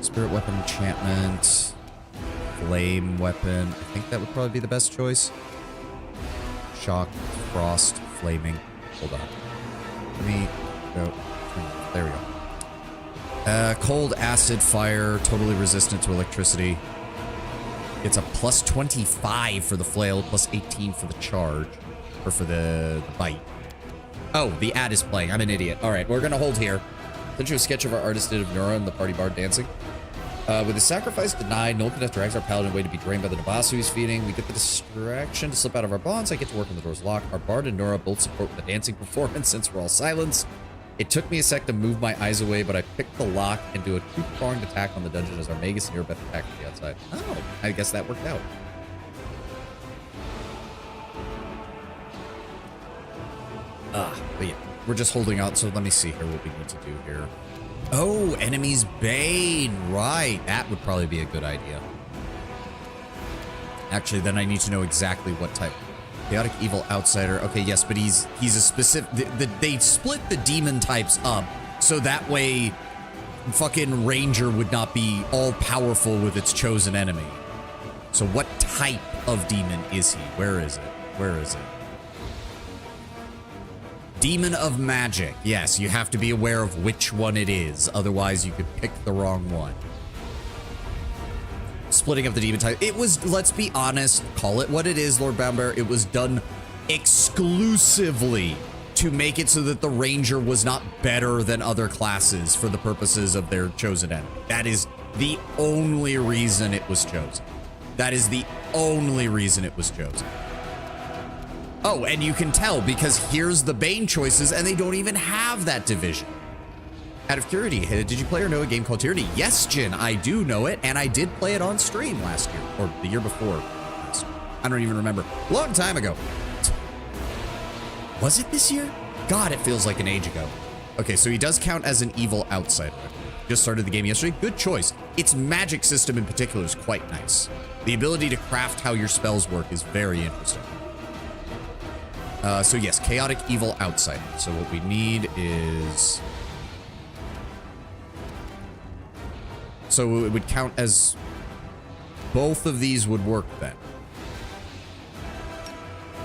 A: Spirit weapon enchantment. Flame weapon. I think that would probably be the best choice. Shock, frost, flaming. Hold on. Let me go. There we go. Cold, acid, fire, totally resistant to electricity. It's a plus 25 for the flail, plus 18 for the charge, or for the bite. Oh, the ad is playing. I'm an idiot. All right, we're gonna hold here. Sent you a sketch of our artist did of Nora and the party bard dancing. With the sacrifice denied, Nulkaneth drags our paladin away to be drained by the Nabasu he's feeding. We get the distraction to slip out of our bonds. I get to work on the door's lock. Our bard and Nora both support with the dancing performance since we're all silenced. It took me a sec to move my eyes away, but I picked the lock and do a 2-pronged attack on the dungeon as our Magus and Erebeth attack from the outside. Oh, I guess that worked out. But yeah, we're just holding out, so let me see here what we need to do here. Oh, enemy's Bane, right. That would probably be a good idea. Actually, then I need to know exactly what type. Chaotic Evil Outsider. Okay, yes, but he's a specific... They split the demon types up, so that way fucking Ranger would not be all-powerful with its chosen enemy. So what type of demon is he? Where is it? Where is it? Demon of Magic. Yes, you have to be aware of which one it is. Otherwise, you could pick the wrong one. Splitting up the demon type. It was, let's be honest, call it what it is, Lord Boundbear. It was done exclusively to make it so that the Ranger was not better than other classes for the purposes of their chosen enemy. That is the only reason it was chosen. That is the only reason it was chosen. Oh, and you can tell because here's the Bane choices and they don't even have that division. Out of curiosity, did you play or know a game called Tyranny? Yes, Jin, I do know it, and I did play it on stream last year, or the year before. I don't even remember. Long time ago. Was it this year? God, it feels like an age ago. Okay, so he does count as an evil outsider. Just started the game yesterday. Good choice. Its magic system in particular is quite nice. The ability to craft how your spells work is very interesting. So yes, chaotic evil outsider. So what we need is... So it would count as... Both of these would work then.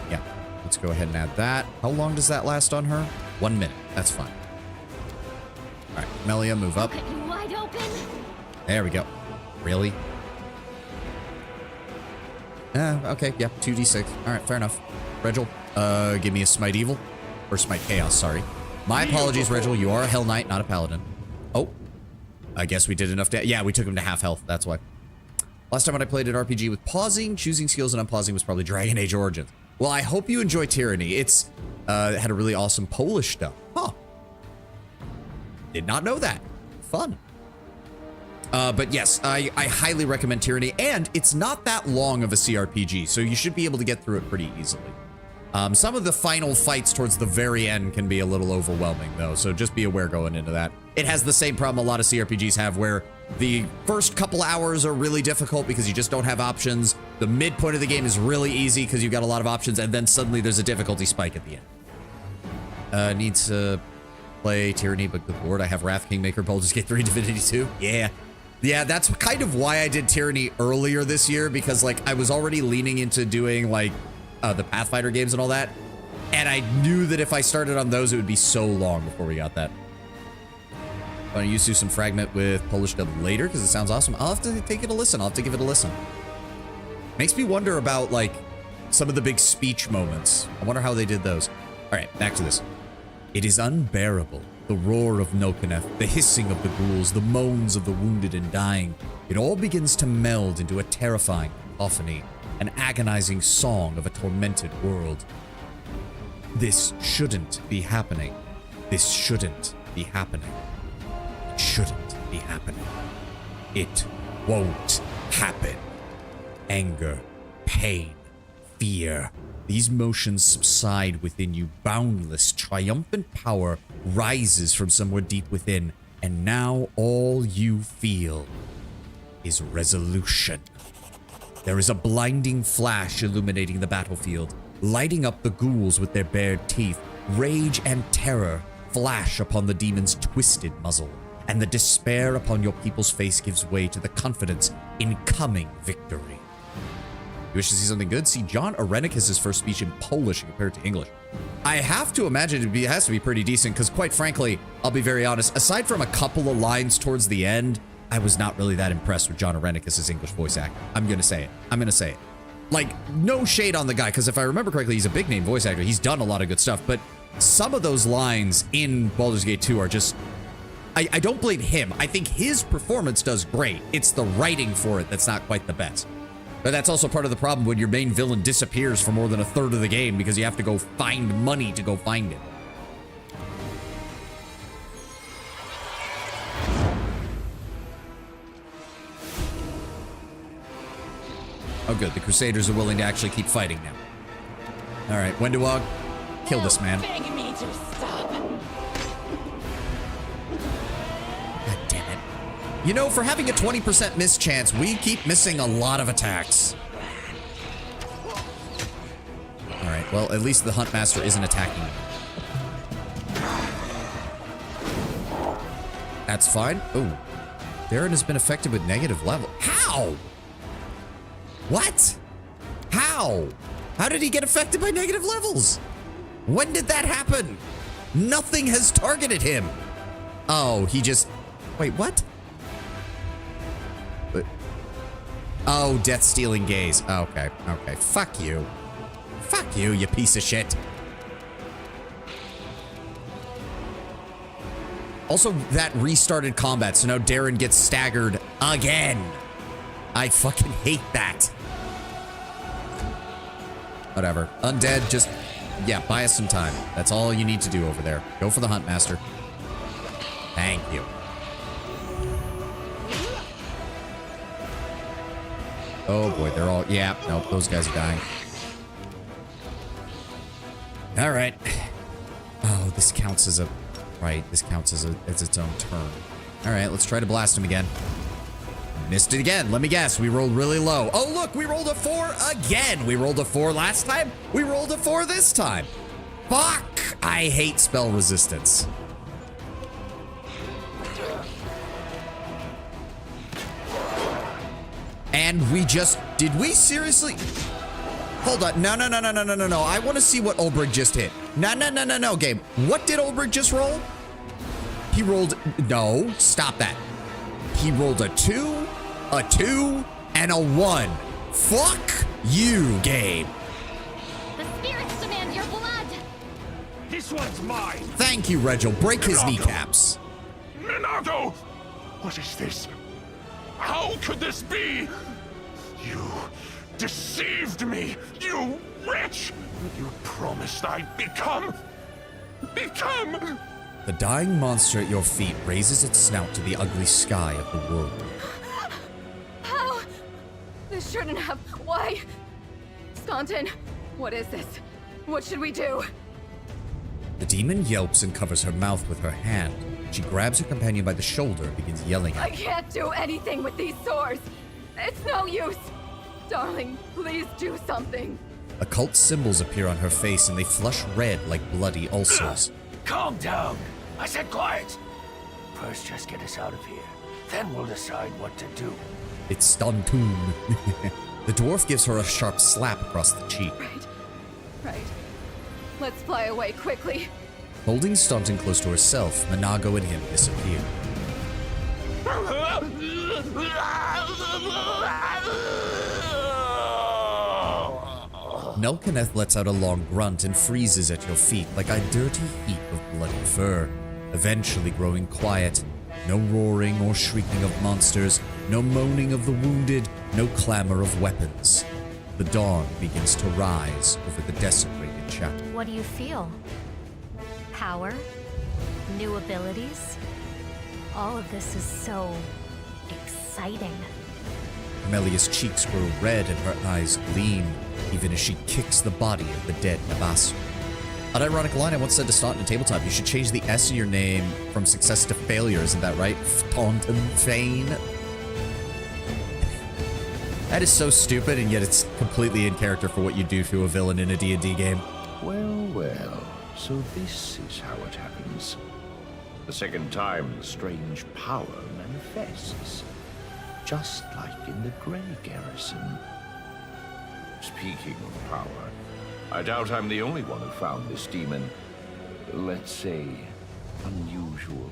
A: Yeah, let's go ahead and add that. How long does that last on her? 1 minute. That's fine. All right, Melia, move up.
D: Cut you wide open.
A: There we go. Really? Okay, yeah, 2d6. All right, fair enough. Regil, give me a Smite Evil. Or Smite Chaos, sorry. My apologies, Regil. You are a Hell Knight, not a Paladin. Oh. I guess we did enough damage. Yeah, we took him to half health. That's why. Last time when I played an RPG with pausing, choosing skills, and unpausing was probably Dragon Age Origins. Well, I hope you enjoy Tyranny. It's had a really awesome Polish stuff. Huh. Did not know that. Fun. But yes, I highly recommend Tyranny, and it's not that long of a CRPG, so you should be able to get through it pretty easily. Some of the final fights towards the very end can be a little overwhelming, though, so just be aware going into that. It has the same problem a lot of CRPGs have, where the first couple hours are really difficult because you just don't have options. The midpoint of the game is really easy because you've got a lot of options, and then suddenly there's a difficulty spike at the end. Need to play Tyranny, but good lord, I have Wrath Kingmaker, Baldur's Gate 3, Divinity 2. Yeah. Yeah, that's kind of why I did Tyranny earlier this year, because, like, I was already leaning into doing, like, the Pathfinder games and all that, and I knew that if I started on those, it would be so long before we got that. I'm going to use some fragment with Polish dub later, because it sounds awesome. I'll have to take it a listen. I'll have to give it a listen. Makes me wonder about, like, some of the big speech moments. I wonder how they did those. All right, back to this. It is unbearable. The roar of Nolkeneth, the hissing of the ghouls, the moans of the wounded and dying. It all begins to meld into a terrifying cacophony, an agonizing song of a tormented world. This shouldn't be happening. This shouldn't be happening. It shouldn't be happening. It won't happen. Anger, pain, fear. These motions subside within you. Boundless, triumphant power rises from somewhere deep within, and now all you feel is resolution. There is a blinding flash illuminating the battlefield, lighting up the ghouls with their bared teeth. Rage and terror flash upon the demon's twisted muzzle, and the despair upon your people's face gives way to the confidence in coming victory. You wish to see something good? See John Arenicus' first speech in Polish compared to English. I have to imagine it has to be pretty decent, because quite frankly, I'll be very honest, aside from a couple of lines towards the end, I was not really that impressed with John Arenicus' English voice acting. I'm going to say it. I'm going to say it. Like, no shade on the guy, because if I remember correctly, he's a big name voice actor. He's done a lot of good stuff, but some of those lines in Baldur's Gate 2 are just... I don't blame him. I think his performance does great. It's the writing for it that's not quite the best. But that's also part of the problem when your main villain disappears for more than a third of the game because you have to go find money to go find him. Oh good, the Crusaders are willing to actually keep fighting now. Alright, Wendiwog, kill this man.
D: Begging me to stop.
A: God damn it. You know, for having a 20% miss chance, we keep missing a lot of attacks. Alright, well, at least the Huntmaster isn't attacking me. That's fine. Oh, Darren has been affected with negative level. How? What? How? How did he get affected by negative levels? When did that happen? Nothing has targeted him. Oh, he just... Wait, what? Oh, death-stealing gaze. Okay, okay. Fuck you. Fuck you, you piece of shit. Also, that restarted combat, so now Darren gets staggered again. I fucking hate that. Whatever. Undead, just... Yeah, buy us some time. That's all you need to do over there. Go for the Huntmaster. Thank you. Oh boy, they're all... Yeah, nope, those guys are dying. All right. This counts as a... Right, this counts as its own turn. All right, let's try to blast him again. Missed it again. Let me guess. We rolled really low. Oh, look, we rolled a 4 again. We rolled a 4 last time. We rolled a 4 this time. Fuck! I hate spell resistance. And we just... Did we seriously... Hold on. No. I want to see what Ulbrich just hit. No, game. What did Ulbrich just roll? He rolled... No, stop that. He rolled a 2, a 2, and a 1. Fuck you, game.
D: The spirits demand your blood.
B: This one's mine.
A: Thank you, Regil. Break his kneecaps.
G: Minato! What is this? How could this be? You deceived me, you wretch! You promised I'd become...
A: The dying monster at your feet raises its snout to the ugly sky of the world.
E: How? This shouldn't have. Why? Staunton, what is this? What should we do?
A: The demon yelps and covers her mouth with her hand. She grabs her companion by the shoulder and begins yelling at
E: I
A: her.
E: can't do anything with these sores. It's no use. Darling, please do something.
A: Occult symbols appear on her face and they flush red like bloody ulcers.
I: Calm down. I said quiet. First, just get us out of here. Then we'll decide what to do.
A: It's Staunton. The dwarf gives her a sharp slap across the cheek.
E: Right. Let's fly away quickly.
A: Holding Staunton close to herself, Minago and him disappear. Nelkeneth lets out a long grunt and freezes at your feet like a dirty heap of bloody fur, eventually growing quiet. No roaring or shrieking of monsters, no moaning of the wounded, no clamor of weapons. The dawn begins to rise over the desecrated chapel.
H: What do you feel? Power? New abilities? All of this is so exciting.
A: Amelia's cheeks grow red and her eyes gleam, even as she kicks the body of the dead Nabasu. An ironic line I once said to Staunton in tabletop, you should change the S in your name from success to failure, isn't that right? Staunton Fane. That is so stupid, and yet it's completely in character for what you do to a villain in a D&D game.
J: Well, so this is how it happens. The second time the strange power manifests. Just like in the Grey Garrison. Speaking of power, I doubt I'm the only one who found this demon, let's say, unusual.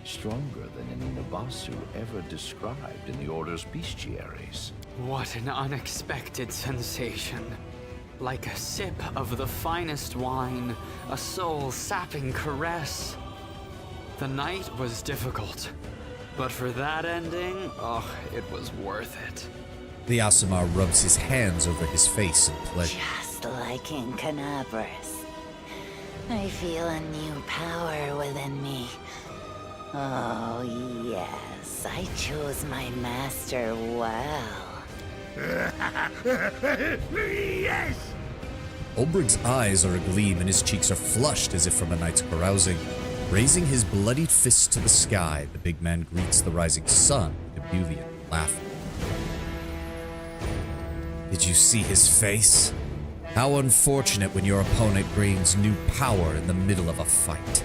J: Stronger than any Nabasu ever described in the Order's bestiaries.
C: What an unexpected sensation. Like a sip of the finest wine, a soul-sapping caress. The night was difficult, but for that ending, oh, it was worth it.
A: The Aasimar rubs his hands over his face in pleasure.
K: Just like in Canabras. I feel a new power within me. Oh, yes, I chose my master well.
G: Yes!
A: Ulbrich's eyes are agleam and his cheeks are flushed as if from a night's carousing. Raising his bloodied fist to the sky, the big man greets the rising sun with ebullient laughter. Did you see his face? How unfortunate when your opponent gains new power in the middle of a fight.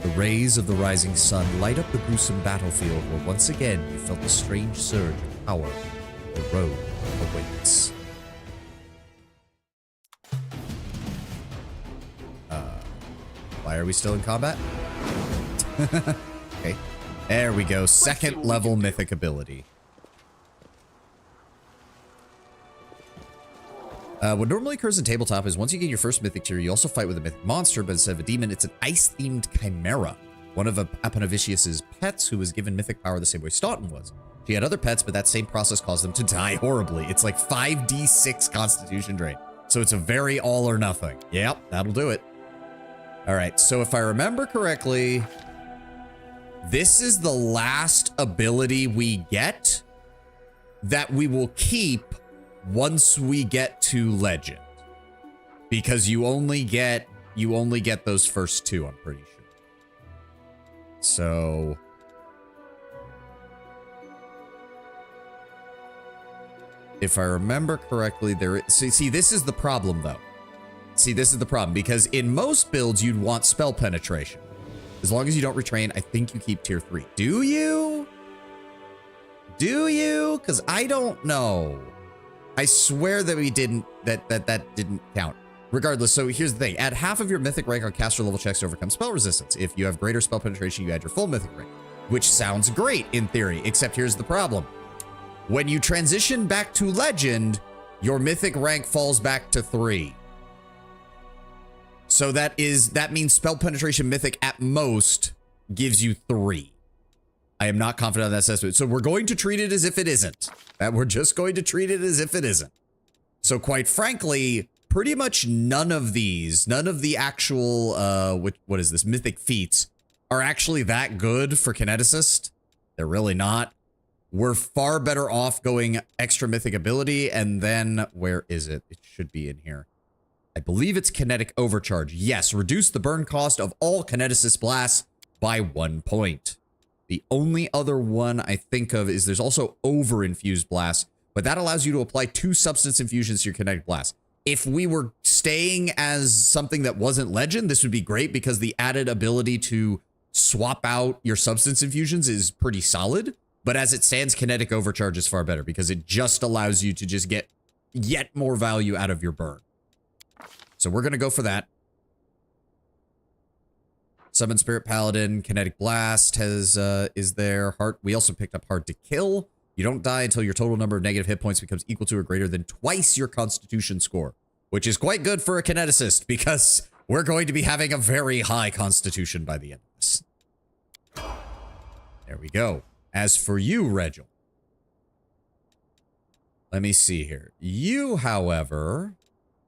A: The rays of the rising sun light up the gruesome battlefield where once again you felt the strange surge of power. The road awaits. Why are we still in combat? Okay. There we go. Second level mythic ability. What normally occurs in tabletop is once you get your first mythic tier, you also fight with a mythic monster, but instead of a demon, it's an ice-themed chimera. One of Aponavicius's pets who was given mythic power the same way Staunton was. She had other pets, but that same process caused them to die horribly. It's like 5d6 constitution drain. So it's a very all or nothing. Yep, that'll do it. All right, so if I remember correctly, this is the last ability we get that we will keep once we get to legend. Because you only get you only get those first two, I'm pretty sure. So... if I remember correctly, there is... See, this is the problem, though. See, this is the problem, because in most builds, you'd want spell penetration. As long as you don't retrain, I think you keep tier 3. Do you? Do you? Because I don't know. I swear that we didn't, that didn't count. Regardless, so here's the thing. Add half of your mythic rank on caster level checks to overcome spell resistance. If you have greater spell penetration, you add your full mythic rank. Which sounds great in theory, except here's the problem. When you transition back to legend, your mythic rank falls back to 3. So that means spell penetration mythic at most gives you 3. I am not confident on that assessment. So we're going to treat it as if it isn't. We're just going to treat it as if it isn't. So quite frankly, pretty much none of these, none of the actual, what is this, mythic feats are actually that good for kineticist. They're really not. We're far better off going extra mythic ability, and then, where is it? It should be in here. I believe it's kinetic overcharge. Yes, reduce the burn cost of all kineticist blasts by 1 point. The only other one I think of is there's also over-infused blast, but that allows you to apply 2 substance infusions to your kinetic blast. If we were staying as something that wasn't legend, this would be great because the added ability to swap out your substance infusions is pretty solid. But as it stands, kinetic overcharge is far better because it just allows you to just get yet more value out of your burn. So we're going to go for that. Summon Spirit Paladin, Kinetic Blast is there. Heart. We also picked up Hard to Kill. You don't die until your total number of negative hit points becomes equal to or greater than twice your Constitution score, which is quite good for a kineticist because we're going to be having a very high Constitution by the end of this. There we go. As for you, Regil, let me see here. You, however,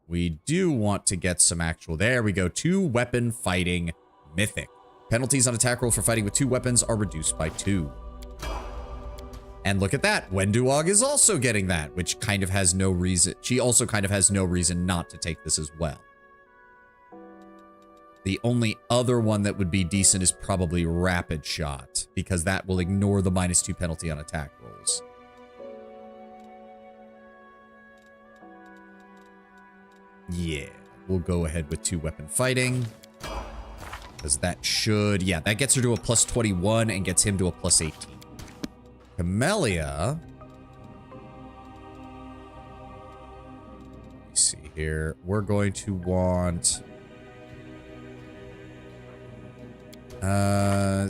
A: we do want to get some actual... There we go. 2 weapon fighting mythic. Penalties on attack roll for fighting with 2 weapons are reduced by 2. And look at that. Wenduog is also getting that, which kind of has no reason... She also kind of has no reason not to take this as well. The only other one that would be decent is probably Rapid Shot, because that will ignore the -2 penalty on attack rolls. Yeah, we'll go ahead with 2 weapon fighting. Because that should... Yeah, that gets her to a +21 and gets him to a +18. Camellia... Let me see here. We're going to want...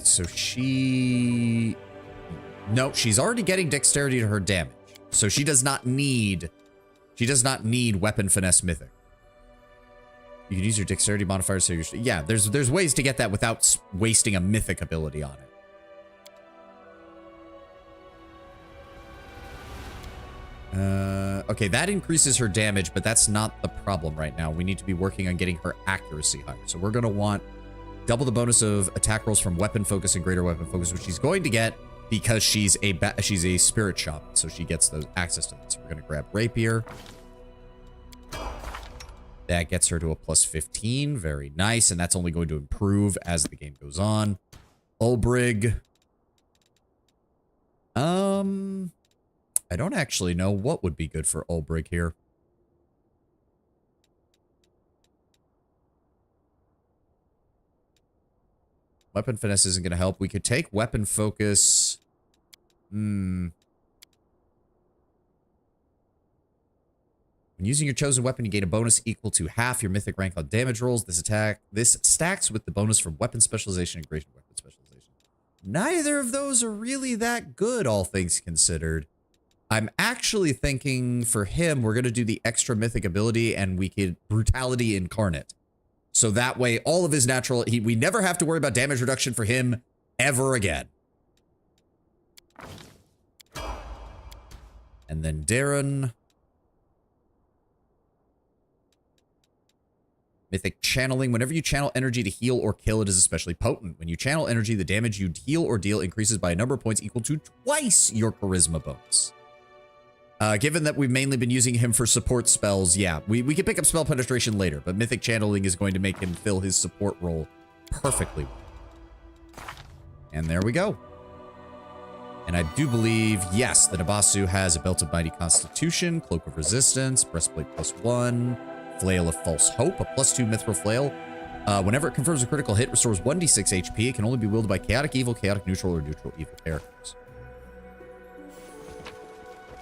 A: so she... No, she's already getting dexterity to her damage. So she does not need... She does not need weapon finesse mythic. You can use your dexterity modifier so you're... Yeah, there's ways to get that without wasting a mythic ability on it. Okay, that increases her damage, but that's not the problem right now. We need to be working on getting her accuracy higher. So we're going to want... double the bonus of attack rolls from weapon focus and greater weapon focus, which she's going to get because she's a spirit shaman, so she gets those access to that. So we're gonna grab rapier. That gets her to a +15, very nice, and that's only going to improve as the game goes on. Ulbrig. I don't actually know what would be good for Ulbrig here. Weapon finesse isn't going to help. We could take weapon focus. When using your chosen weapon, you gain a bonus equal to half your mythic rank on damage rolls. This stacks with the bonus from weapon specialization and greater weapon specialization. Neither of those are really that good, all things considered. I'm actually thinking for him, we're going to do the extra mythic ability and we could Brutality Incarnate. So that way, all of his natural... we never have to worry about damage reduction for him ever again. And then Darren... Mythic Channeling. Whenever you channel energy to heal or kill, it is especially potent. When you channel energy, the damage you heal or deal increases by a number of points equal to twice your charisma bonus. Given that we've mainly been using him for support spells, yeah, we can pick up spell penetration later, but Mythic Channeling is going to make him fill his support role perfectly. And there we go. And I do believe, yes, that Abasu has a Belt of Mighty Constitution, Cloak of Resistance, Breastplate +1, Flail of False Hope, a +2 Mithril Flail. Whenever it confirms a critical hit, restores 1d6 HP. It can only be wielded by Chaotic Evil, Chaotic Neutral, or Neutral Evil characters.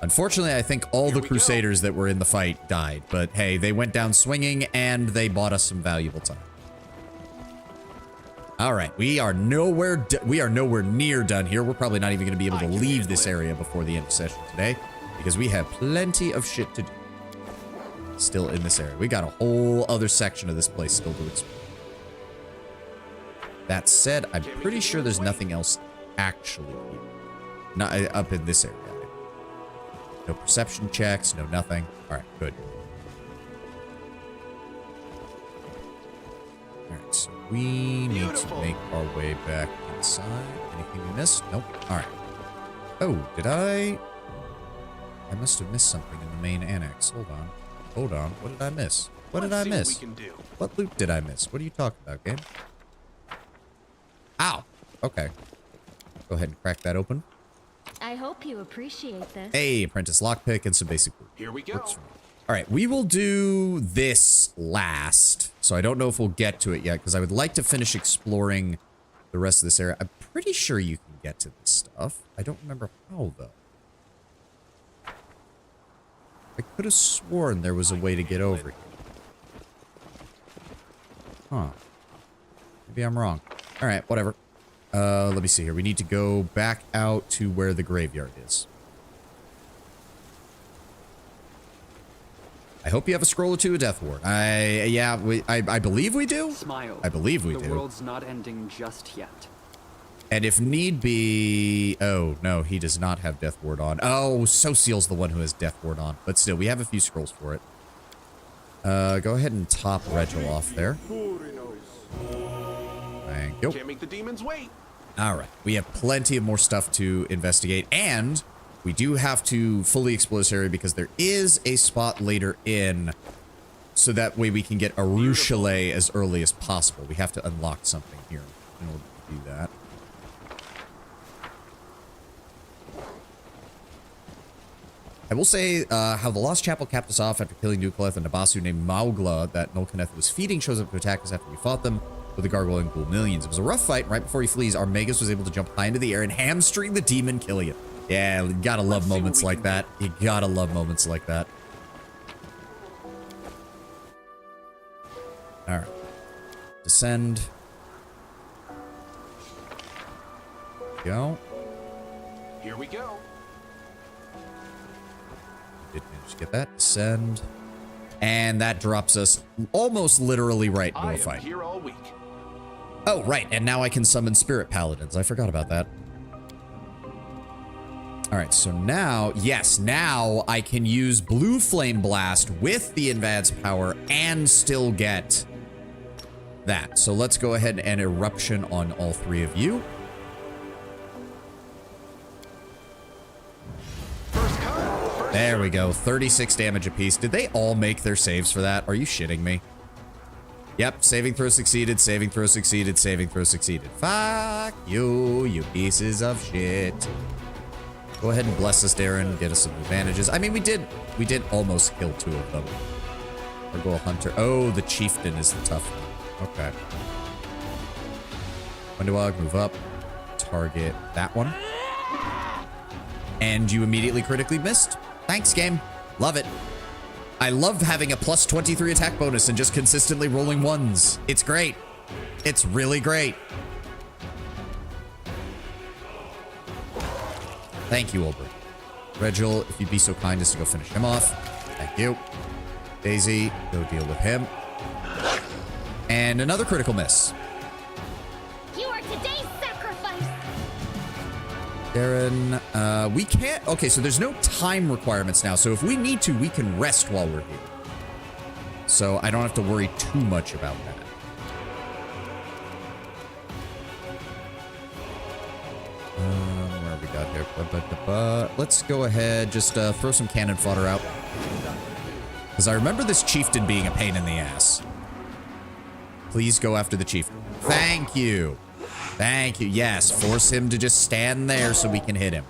A: Unfortunately, I think all the Crusaders that were in the fight died, but hey, they went down swinging and they bought us some valuable time. All right, we are nowhere near done here. We're probably not even going to be able to leave this area before the end of session today because we have plenty of shit to do still in this area. We got a whole other section of this place still to explore. That said, I'm pretty sure there's nothing else actually here. Not up in this area. No perception checks, no nothing. All right, good. All right, so we need to make our way back inside. Anything we missed? Nope. All right. Oh, did I must have missed something in the main annex. Hold on. Hold on. What did I miss? What did I miss? What loot did I miss? What are you talking about, game? Ow. Okay. Go ahead and crack that open.
D: I hope you appreciate this.
A: Hey, apprentice lockpick and some basic loot.
B: Here we go.
A: All right, we will do this last. So I don't know if we'll get to it yet because I would like to finish exploring the rest of this area. I'm pretty sure you can get to this stuff. I don't remember how, though. I could have sworn there was a way to get over here. Huh. Maybe I'm wrong. All right, whatever. Let me see here. We need to go back out to where the graveyard is. I hope you have a scroll or two of Death Ward. I believe we do.
C: Smile.
A: I believe we do.
C: The world's not ending just yet.
A: And if need be... Oh, no, he does not have Death Ward on. Oh, Social's the one who has Death Ward on. But still, we have a few scrolls for it. Go ahead and top Regil off there. Thank you.
B: Can't make the demons wait.
A: All right. We have plenty of more stuff to investigate. And we do have to fully explore this area because there is a spot later in. So that way we can get a Ruchelet as early as possible. We have to unlock something here in order to do that. I will say how the Lost Chapel capped us off after killing Nukaleth and a Abasu named Maugla that Nulkaneth was feeding shows up to attack us after we fought them with the Gargoyle and Ghoul Millions. It was a rough fight, and right before he flees, our Magus was able to jump high into the air and hamstring the demon, killing it. Yeah, you gotta love moments like that. You gotta love moments like that. Alright. Descend. Go.
B: Here we go.
A: Did manage to get that. Descend. And that drops us almost literally right into a fight.
B: Here all week.
A: Oh, right. And now I can summon Spirit Paladins. I forgot about that. All right. So now, yes, now I can use Blue Flame Blast with the advanced power and still get that. So let's go ahead and Eruption on all three of you. There we go. 36 damage apiece. Did they all make their saves for that? Are you shitting me? Yep. Saving throw succeeded. Saving throw succeeded. Saving throw succeeded. Fuck you, you pieces of shit. Go ahead and bless us, Darren. Get us some advantages. I mean, we did almost kill 2 of them. Gargoyle Hunter. Oh, the Chieftain is the tough one. Okay. Wendewog, move up. Target that one. And you immediately critically missed. Thanks, game. Love it. I love having a plus 23 attack bonus and just consistently rolling 1s. It's great. It's really great. Thank you, Olbert. Regil, if you'd be so kind as to go finish him off. Thank you. Daisy, go deal with him. And another critical miss.
D: You are today's sacrifice.
A: Darren, we can't... Okay, so there's no time requirements now. So if we need to, we can rest while we're here. So I don't have to worry too much about that. Where are we got here? Let's go ahead, just throw some cannon fodder out. Because I remember this chieftain being a pain in the ass. Please go after the chieftain. Thank you. Thank you. Yes, force him to just stand there so we can hit him.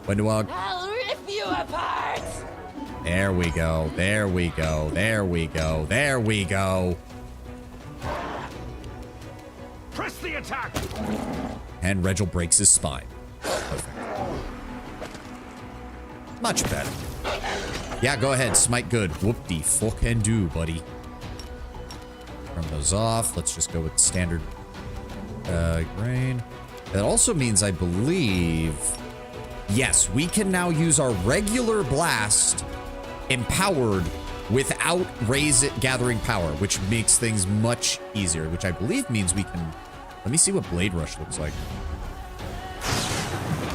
A: Windwalk.
K: I'll rip you apart!
A: There we go. There we go. There we go. There we go.
I: Press the attack!
A: And Regil breaks his spine. Perfect. Much better. Yeah, go ahead. Smite good. Whoop-de fucking do, buddy. Turn those off. Let's just go with standard grain. That also means, I believe... Yes, we can now use our regular blast empowered without raise it gathering power, which makes things much easier, which I believe means we can... Let me see what Blade Rush looks like.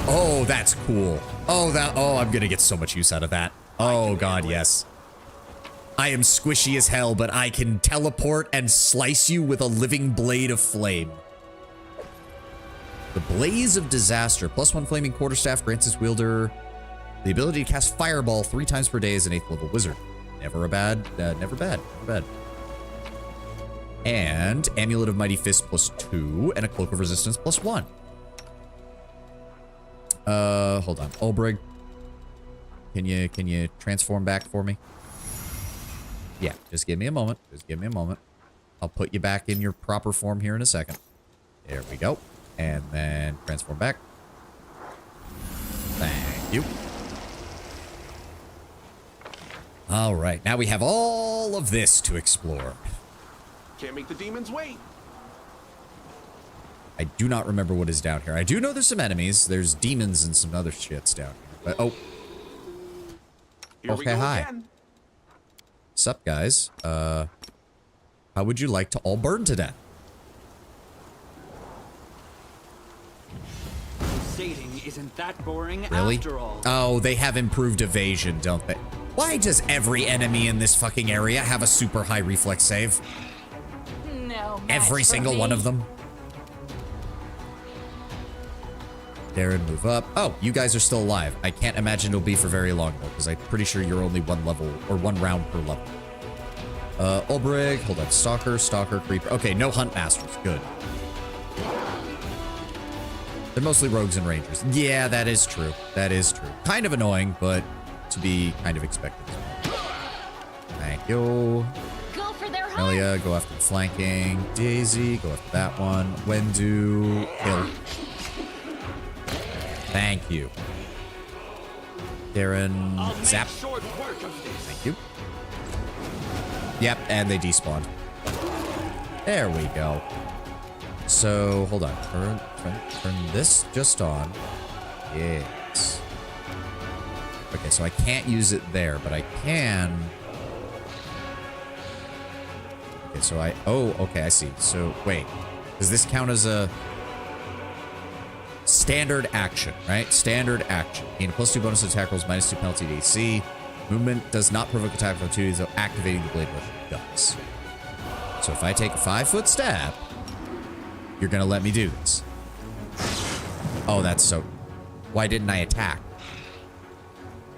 A: Oh, that's cool. Oh, I'm gonna get so much use out of that. Oh, God, yes. I am squishy as hell, but I can teleport and slice you with a living blade of flame. The Blaze of Disaster. +1 flaming quarterstaff grants its wielder the ability to cast Fireball 3 times per day as an 8th level wizard. Never bad. And Amulet of Mighty Fist +2 and a Cloak of Resistance +1. Hold on. Ulbrig. Can you transform back for me? Yeah, just give me a moment. Just give me a moment. I'll put you back in your proper form here in a second. There we go. And then transform back. Thank you. All right, now we have all of this to explore.
B: Can't make the demons wait.
A: I do not remember what is down here. I do know there's some enemies. There's demons and some other shits down here. But, oh.
B: Here we go again.
A: Sup, guys? How would you like to all burn to death?
C: Sating isn't that boring
A: Really?
C: after all.
A: Oh, they have improved evasion, don't they? Why does every enemy in this fucking area have a super high reflex save?
K: No match
A: Every
K: for
A: single
K: me.
A: one of them. Darren, move up. Oh, you guys are still alive. I can't imagine it'll be for very long, though, because I'm pretty sure you're only one level, or one round per level. Ulbrig, hold on. Stalker, Creeper. Okay, no Hunt Masters. Good. They're mostly rogues and rangers. Yeah, that is true. That is true. Kind of annoying, but to be kind of expected. Thank you.
D: Go for their heart.
A: Melia, go after the flanking. Daisy, go after that one. Wendu, kill. Thank you. Darren, zap. Thank you. Yep, and they despawned. There we go. So, hold on. Turn this just on. Yes. Okay, so I can't use it there, but I can... Okay, so oh, okay, I see. So, wait. Does this count as a... Standard action, right? Standard action. Gain a +2 bonus attack rolls, -2 penalty to AC. Movement does not provoke attack opportunities, though activating the Blade Rush does. So if I take a 5-foot step, you're gonna let me do this. Oh, that's so... Why didn't I attack?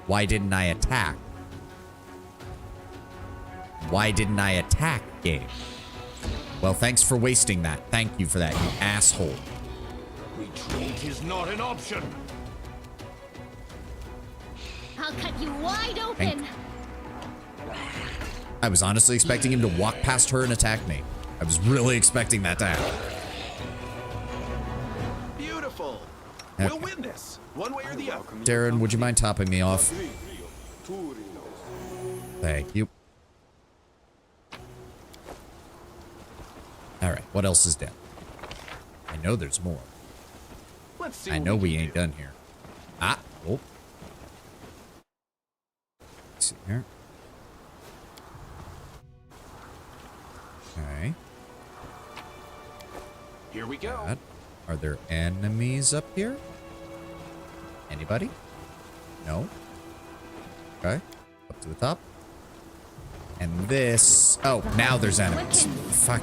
A: Why didn't I attack? Why didn't I attack, game? Well, thanks for wasting that. Thank you for that, you asshole.
I: Retreat is not an option.
D: I'll cut you wide open.
A: I was honestly expecting him to walk past her and attack me. I was really expecting that to happen.
B: Beautiful.
A: Okay.
B: We'll win this, one way or the other.
A: Darren, would you mind topping me off? Thank you. Alright, what else is dead? I know there's more.
B: Let's see
A: I
B: what
A: know we
B: can
A: ain't
B: do.
A: done here. Ah, oh. Let's see here. Okay.
B: Here we go.
A: That. Are there enemies up here? Anybody? No? Okay. Up to the top. And this... Oh, now there's enemies. Fuck.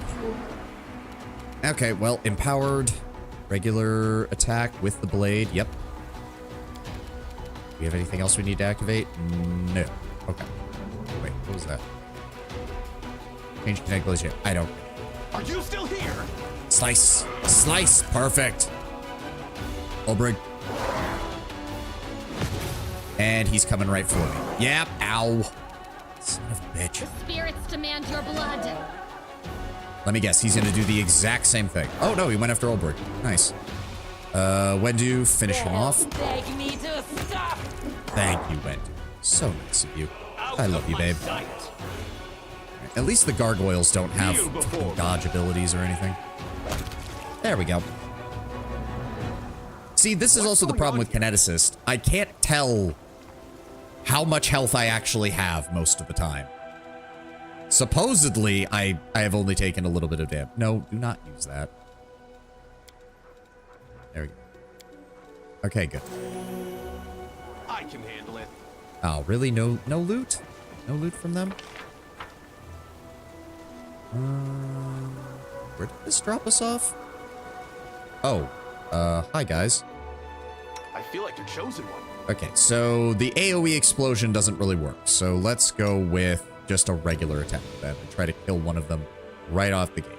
A: Okay, well, empowered. Regular attack with the blade. Yep. we have anything else we need to activate? No. Okay. Wait, what was that? Change connect collision. I don't.
B: Are you still here?
A: Slice. Slice. Perfect. Olbrig. And he's coming right for me. Yep. Ow. Son of a bitch.
D: The spirits demand your blood.
A: Let me guess. He's going to do the exact same thing. Oh, no. He went after Olbrig. Nice. Wendu, finish him off.
D: Beg me to stop.
A: Thank you, Wendu. So nice of you. I love you, babe. At least the gargoyles don't have fucking dodge abilities or anything. There we go. See, this is also the problem with Kineticist. I can't tell how much health I actually have most of the time. Supposedly, I have only taken a little bit of damage. No, do not use that. There we go. Okay, good.
B: I can handle it.
A: Oh, really? No loot? No loot from them? Where did this drop us off? Oh, hi guys.
B: I feel like the chosen one.
A: Okay, so the AoE explosion doesn't really work. So let's go with just a regular attack then and try to kill one of them right off the gate.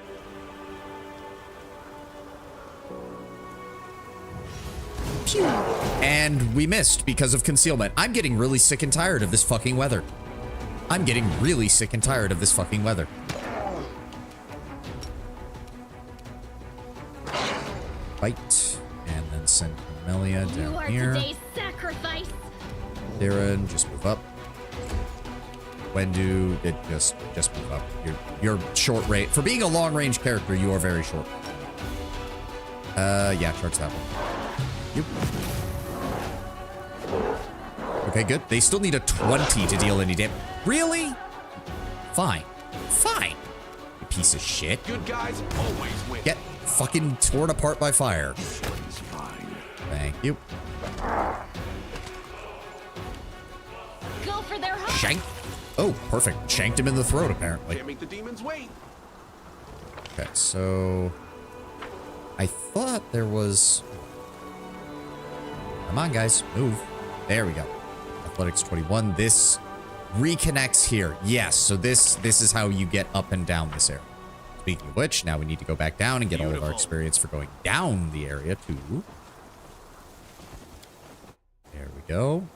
A: Pew! And we missed because of concealment. I'm getting really sick and tired of this fucking weather. I'm getting really sick and tired of this fucking weather. Fight. And then send Camellia down here.
D: Today's sacrifice.
A: Darren, just move up. Wendu, it just move up. You're short range. For being a long range character, you are very short. Yeah, charge that one. Yep. Okay, good. They still need a 20 to deal any damage. Really? Fine. Fine. You piece of shit.
B: Good guys always win.
A: Get fucking torn apart by fire. Thank you.
D: Go for their heart.
A: Shank. Oh, perfect. Shanked him in the throat, apparently.
B: Can't make the demons wait.
A: Okay, so I thought there was... Come on, guys. Move. There we go. Athletics 21. This reconnects here. Yes, so this is how you get up and down this area. Speaking of which, now we need to go back down and get all of our experience for going down the area, too. There we go.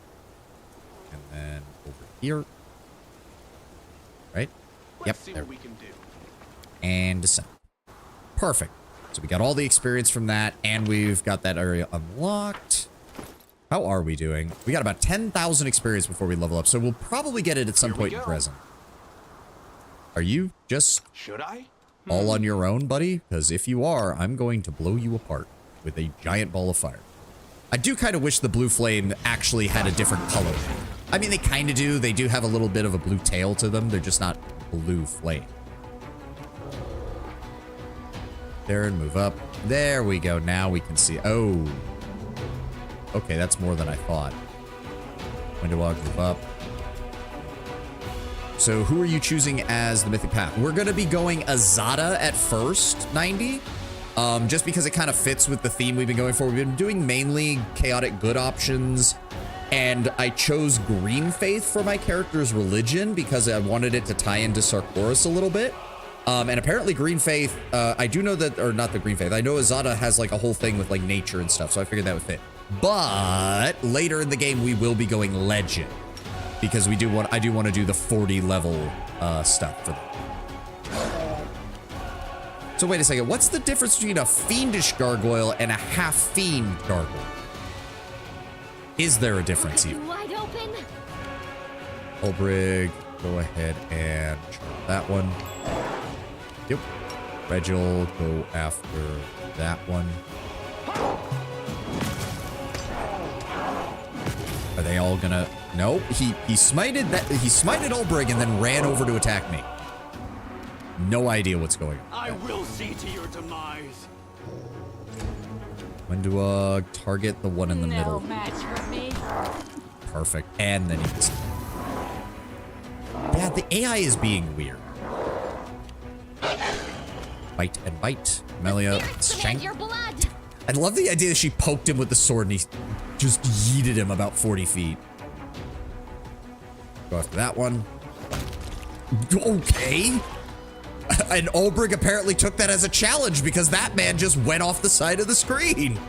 A: And then over here. Right?
B: Let's
A: Yep.
B: see
A: There.
B: what we can do.
A: And descend. Perfect. So we got all the experience from that, and we've got that area unlocked. How are we doing? We got about 10,000 experience before we level up, so we'll probably get it at some point in present. Are you just
B: Should I?
A: all on your own, buddy? Because if you are, I'm going to blow you apart with a giant ball of fire. I do kind of wish the blue flame actually had a different color. I mean, they kind of do. They do have a little bit of a blue tail to them. They're just not blue flame. There, and move up. There we go. Now we can see. Oh. Okay, that's more than I thought. Window walk, move up. So who are you choosing as the Mythic Path? We're going to be going Azada at first, 90. Just because it kind of fits with the theme we've been going for. We've been doing mainly chaotic good options. And I chose Green Faith for my character's religion because I wanted it to tie into Sarkoris a little bit. And apparently Green Faith, I do know that, or not the Green Faith, I know Azada has like a whole thing with like nature and stuff, so I figured that would fit. But later in the game, we will be going Legend because I do want to do the 40 level stuff for them. So wait a second, what's the difference between a fiendish gargoyle and a half-fiend gargoyle? Is there a difference even?
D: Wide open.
A: Olbrig, go ahead and charge that one. Yep. Regil, go after that one. Are they all gonna... No, he smited that. He smited Olbrig and then ran over to attack me. No idea what's going on.
C: I will see to your demise.
A: Wendu, target the one in the middle.
D: Match for me.
A: Perfect. And then he... Yeah, the AI is being weird. Bite and bite. Melia, shank.
D: Your blood.
A: I love the idea that she poked him with the sword and he Just yeeted him about 40 feet. Go after that one. Okay. And Olbrich apparently took that as a challenge because that man just went off the side of the screen.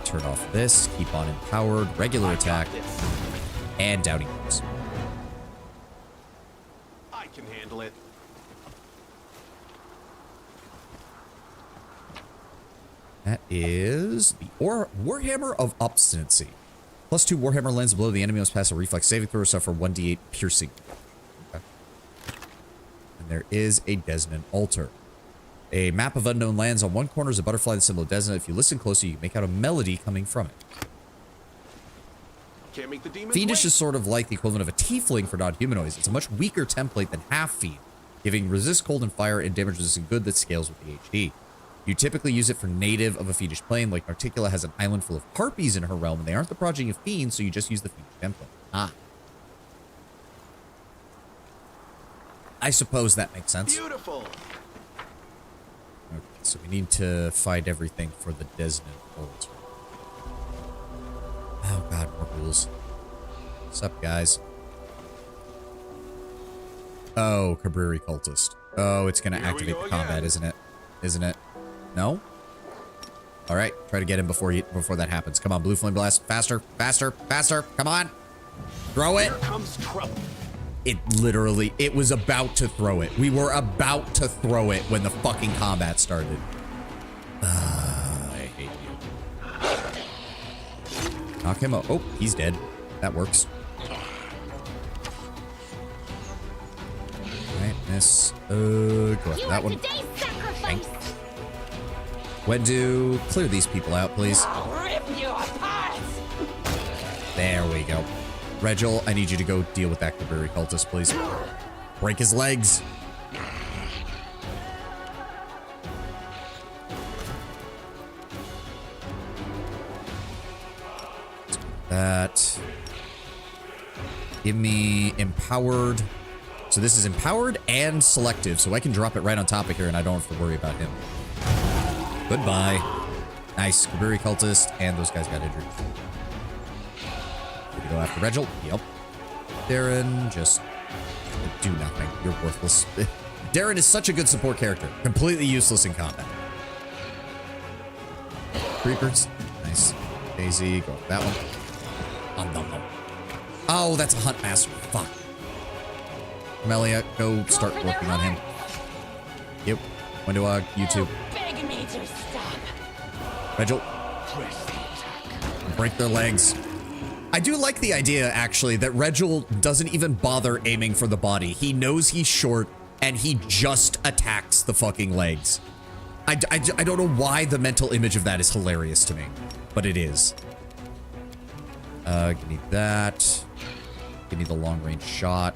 A: Turn off this. Keep on empowered. Regular attack. And downing moves.
B: I can handle it.
A: That is the Warhammer of Obstinacy. +2 Warhammer lands below the enemy must pass a reflex saving throw or suffer 1d8 piercing. Okay. And there is a Desnan altar. A map of unknown lands. On one corner is a butterfly, the symbol of Desna. If you listen closely, you can make out a melody coming from it.
B: Can't make the demons
A: Fiendish
B: wait.
A: is sort of like the equivalent of a tiefling for non-humanoids. It's a much weaker template than half-fiend, giving resist cold and fire and damage resistant good that scales with the HD. You typically use it for native of a fiendish plane, like Narticula has an island full of harpies in her realm, and they aren't the progeny of fiends, so you just use the fiendish template. Ah. I suppose that makes sense.
B: Beautiful.
A: Okay, so we need to find everything for the Desnan altar. Oh god, more ghouls. What's up, guys? Oh, Cabriri cultist. Oh, it's gonna activate the combat, isn't it? Isn't it? No? Alright, try to get him before that happens. Come on, blue flame blast. Faster, faster, faster. Come on. Throw it.
B: Here comes trouble.
A: It was about to throw it. We were about to throw it when the fucking combat started. I hate you. Knock him out. Oh, he's dead. That works. Alright, miss. Go after that one. Thank. Wendu, clear these people out, please. There we go. Regil, I need you to go deal with that Cabriri cultist, please. Break his legs. That. Give me empowered. So this is empowered and selective, so I can drop it right on top of here and I don't have to worry about him. Goodbye. Nice. Cabriri cultist, and those guys got injured. Did we go after Regil? Yep. Darren, just do nothing. You're worthless. Darren is such a good support character. Completely useless in combat. Creepers. Nice. Daisy, go with that one. Oh, that's a hunt master. Fuck. Melia, go start working on him. Yep. Wendu, you too.
K: Beg me to stop.
A: Regil. Break their legs. I do like the idea, actually, that Regil doesn't even bother aiming for the body. He knows he's short, and he just attacks the fucking legs. I don't know why the mental image of that is hilarious to me, but it is. Give me that. Give me the long-range shot.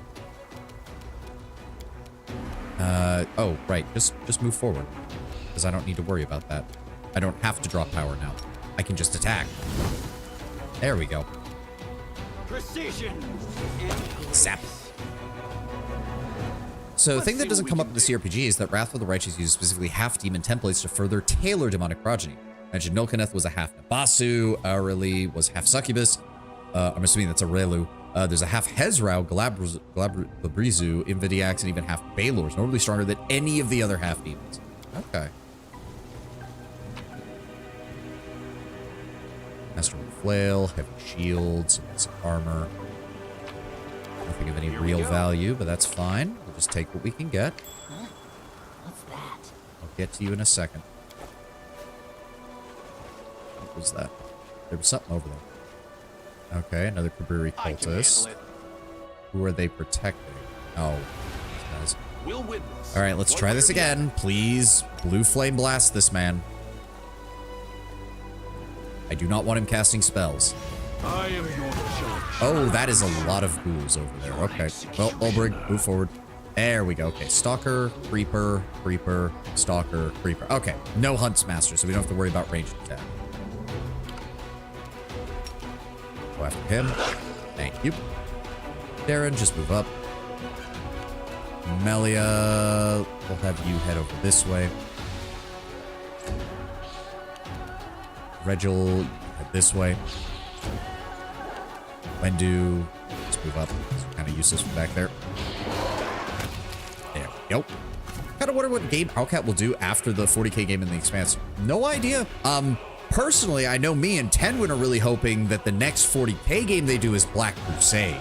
A: Oh, right. Just move forward, because I don't need to worry about that. I don't have to drop power now. I can just attack. There we go.
C: Precision.
A: Zap. So the thing that doesn't come up in the CRPG is that Wrath of the Righteous uses specifically half-demon templates to further tailor demonic progeny. I mentioned Nilkaneth was a half Nabasu, Aureli was half Succubus. I'm assuming that's a Relu. There's a half Hezrau, Glabrizu, Invidiax, and even half Balors, notably stronger than any of the other half-demons. Okay. Master with Flail, heavy shields, some armor. Nothing of any real value, but that's fine. We'll just take what we can get.
K: Huh? What's that?
A: I'll get to you in a second. What was that? There was something over there. Okay, another Cabriri cultist. Who are they protecting? Oh, these guys.
B: We'll win this.
A: All right, let's try this again. Please, blue flame blast this man. I do not want him casting spells.
B: I am your judge.
A: Oh, that is a lot of ghouls over there. Okay. Well, Olbrich, move forward. There we go. Okay. Stalker, Creeper, Creeper, Stalker, Creeper. Okay. No Hunts Master, so we don't have to worry about ranged attack. Go after him. Thank you. Darren, just move up. Melia, we'll have you head over this way. Regil, head this way. Wendu, let's move up. It's kind of useless from back there. There we go. Kind of wonder what game Owlcat will do after the 40k game in the Expanse. No idea. Personally, I know me and Tenwin are really hoping that the next 40k game they do is Black Crusade.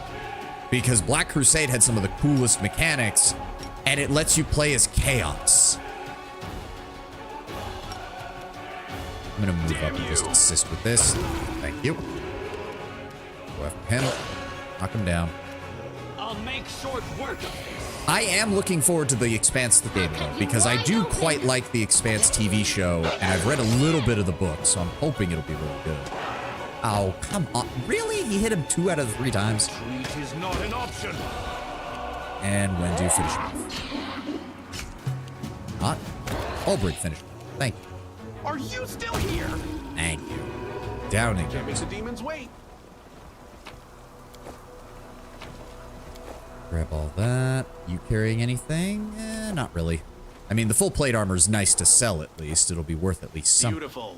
A: Because Black Crusade had some of the coolest mechanics, and it lets you play as Chaos. I'm gonna move up and just assist with this. Thank you. Go after him. Knock him down.
B: I'll make short work of this.
A: I am looking forward to the Expanse of the game, though, because I do quite like the Expanse TV show, and I've read a little bit of the book, so I'm hoping it'll be really good. Oh, come on. Really? He hit him 2 out of 3 times?
B: Retreat is not an option.
A: And Wendu finish him off. Not. Ulbrich finished him. Thank you.
B: Are you still here?
A: Thank you. Downing.
B: Can't make the demons wait.
A: Grab all that. You carrying anything? Not really. I mean, the full plate armor is nice to sell at least. It'll be worth at least something.
B: Beautiful.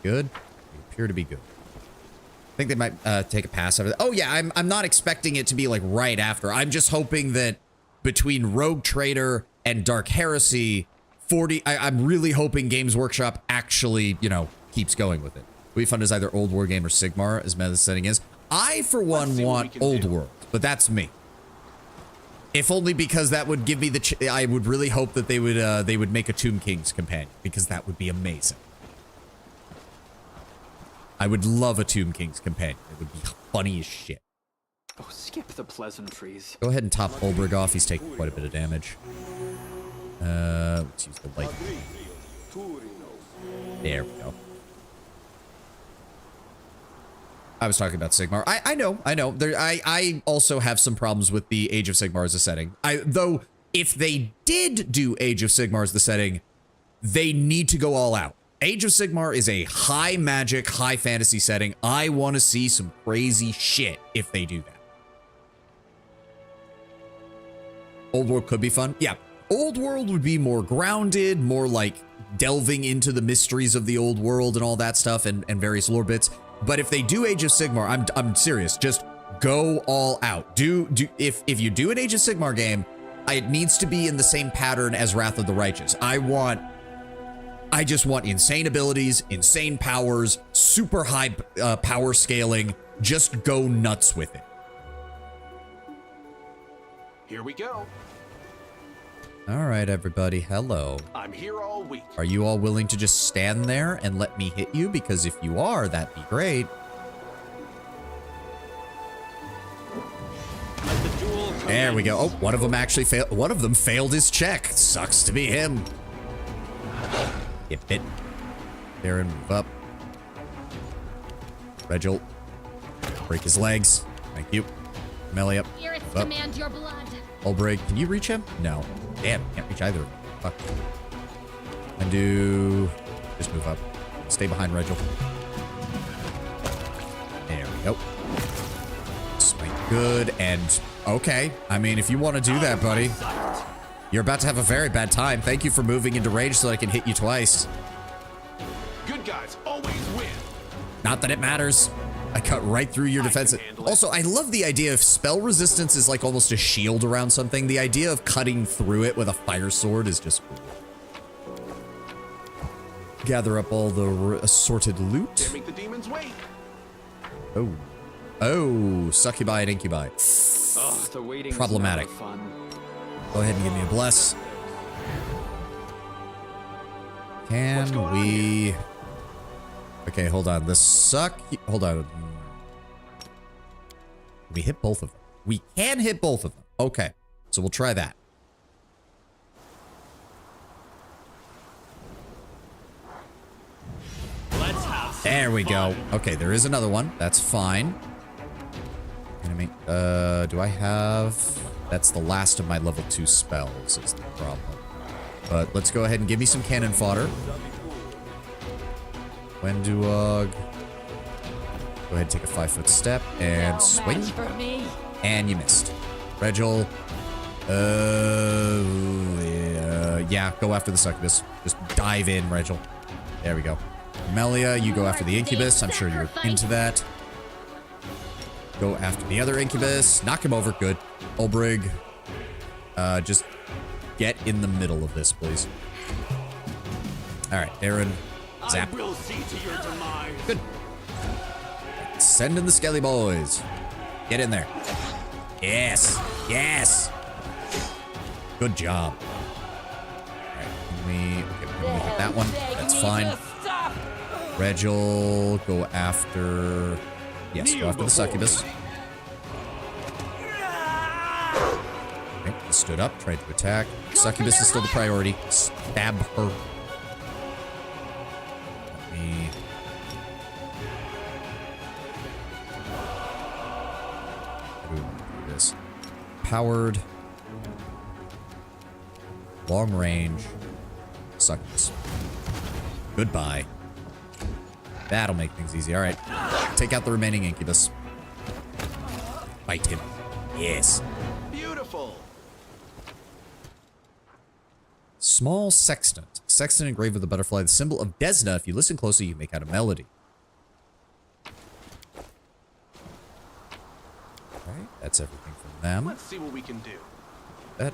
A: Good? You appear to be good. I think they might take a pass after that. Oh yeah, I'm not expecting it to be like right after. I'm just hoping that between Rogue Trader and Dark Heresy, I'm really hoping Games Workshop actually, you know, keeps going with it. We fund as either Old War Game or Sigmar, as meta setting is. I, for one, want Old World, but that's me. If only because that would give me the. I would really hope that they would make a Tomb King's companion, because that would be amazing. I would love a Tomb King's companion. It would be funny as shit.
C: Oh, skip the pleasantries.
A: Go ahead and top Ulbrich off. He's taking quite a bit of damage. Let's use the light. There we go. I was talking about Sigmar. I know. I also have some problems with the Age of Sigmar as a setting. Though, if they did do Age of Sigmar as the setting, they need to go all out. Age of Sigmar is a high magic, high fantasy setting. I want to see some crazy shit if they do that. Old World could be fun. Yeah. Old World would be more grounded, more like delving into the mysteries of the old world and all that stuff and various lore bits. But if they do Age of Sigmar, I'm serious. Just go all out. If you do an Age of Sigmar game, it needs to be in the same pattern as Wrath of the Righteous. I just want insane abilities, insane powers, super high power scaling. Just go nuts with it.
B: Here we go.
A: All right, everybody. Hello.
B: I'm here all week.
A: Are you all willing to just stand there and let me hit you? Because if you are, that'd be great. There we go. Oh, one of them actually failed. One of them failed his check. Sucks to be him. Get bit. Baron, move up. Regil. Break his legs. Thank you. Melee up.
D: Spirits
A: Up.
D: demand your blood.
A: Ulbrich, can you reach him? No. Damn, can't reach either. Fuck. Undo. Just move up. Stay behind Regil. There we go. Smite good and okay. I mean, if you want to do that, buddy, you're about to have a very bad time. Thank you for moving into range so that I can hit you twice.
B: Good guys always win.
A: Not that it matters. I cut right through your defense. Also, I love the idea of spell resistance is like almost a shield around something. The idea of cutting through it with a fire sword is just cool. Gather up all the assorted loot.
B: Can't make the demons wait.
A: Oh. Oh, succubi and incubi.
C: Oh, the waiting
A: Problematic.
C: is never fun.
A: Go ahead and give me a bless. Can we... Okay, hold on. Hold on. We hit both of them. We can hit both of them. Okay, so we'll try that.
C: Let's have some
A: There we
C: fun.
A: go. Okay, there is another one. That's fine. Enemy. Do I have... That's the last of my level 2 spells is the problem. But let's go ahead and give me some cannon fodder. Wenduog. Go ahead and take a 5-foot step and swing. And you missed. Regil. Yeah, go after the succubus. Just dive in, Regil. There we go. Melia, you go after the Incubus. I'm sure you're into that. Go after the other Incubus. Knock him over. Good. Ulbrig. Just get in the middle of this, please. All right, Aaron. Zap.
B: I will see to your demise.
A: Good. Send in the Skelly boys. Get in there. Yes. Yes. Good job. All right, can we... Okay, we're gonna hit that one. That's fine. Regil, go after... Yes, go after the Succubus. Okay, he stood up, tried to attack. Succubus is still the priority. Stab her. Let me... How do we want to do this? Powered. Long range. Succubus. Goodbye. That'll make things easy. All right. Take out the remaining Incubus. Fight him. Yes.
B: Beautiful.
A: Small sextant. Sextant engraved with a butterfly. The symbol of Desna. If you listen closely, you make out a melody. Alright, that's everything from them.
B: Let's see what we can do.
A: That...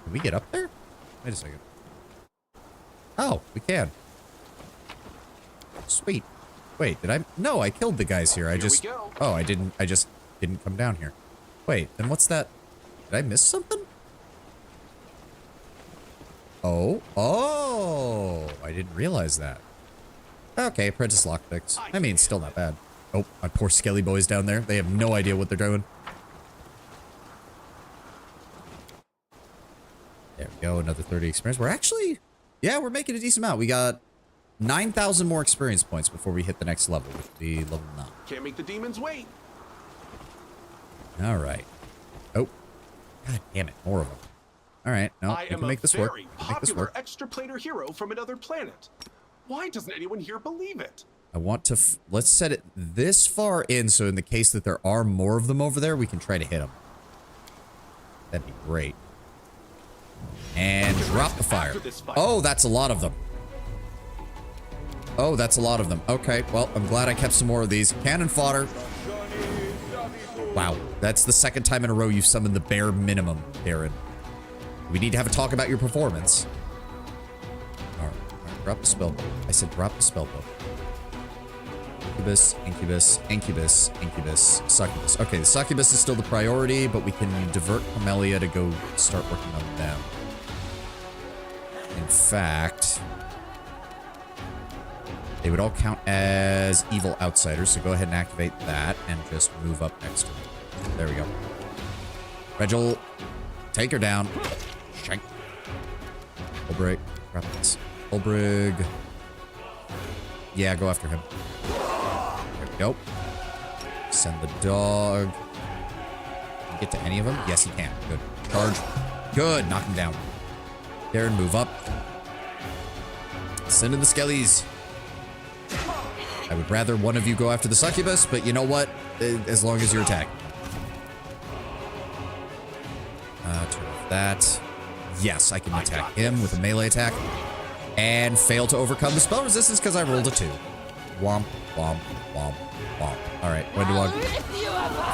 A: Can we get up there? Wait a second. Oh, we can. Sweet. Wait, did I... No, I killed the guys here. I just... Oh, I didn't... I just didn't come down here. Wait, then what's that? Did I miss something? Oh. Oh! I didn't realize that. Okay, apprentice lockpicks. I mean, still not bad. Oh, my poor Skelly boys down there. They have no idea what they're doing. There we go, another 30 experience. We're actually... Yeah, we're making a decent amount. We got 9,000 more experience points before we hit the next level, which will be level 9.
B: Can't make the demons wait.
A: All right. Oh. God damn it, more of them. All right, no, we can make this work. We can make this work.
B: Extra planar hero from another planet. Why doesn't anyone here believe it?
A: I want to... Let's set it this far in, so in the case that there are more of them over there, we can try to hit them. That'd be great. And drop the fire. Oh, that's a lot of them. Oh, that's a lot of them. Okay, well, I'm glad I kept some more of these. Cannon fodder. Wow, that's the second time in a row you've summoned the bare minimum, Aaron. We need to have a talk about your performance. All right, drop the spell book. I said drop the spell book. Incubus, Incubus, Incubus, Incubus, Succubus. Okay, the Succubus is still the priority, but we can divert Camellia to go start working on them. In fact, they would all count as evil outsiders, so go ahead and activate that and just move up next to them. There we go. Regil, take her down. Shank. Ulbrig, grab this. Ulbrig. Yeah, go after him. There we go. Send the dog. Can you get to any of them? Yes, he can. Good. Charge. Good. Knock him down. Darren, move up. Send in the Skellies. I would rather one of you go after the Succubus, but you know what? As long as you're attacking. Turn off that. Yes, I can attack him with a melee attack. And fail to overcome the spell resistance because I rolled a 2. Womp, womp, womp, womp. Alright, Wendewog.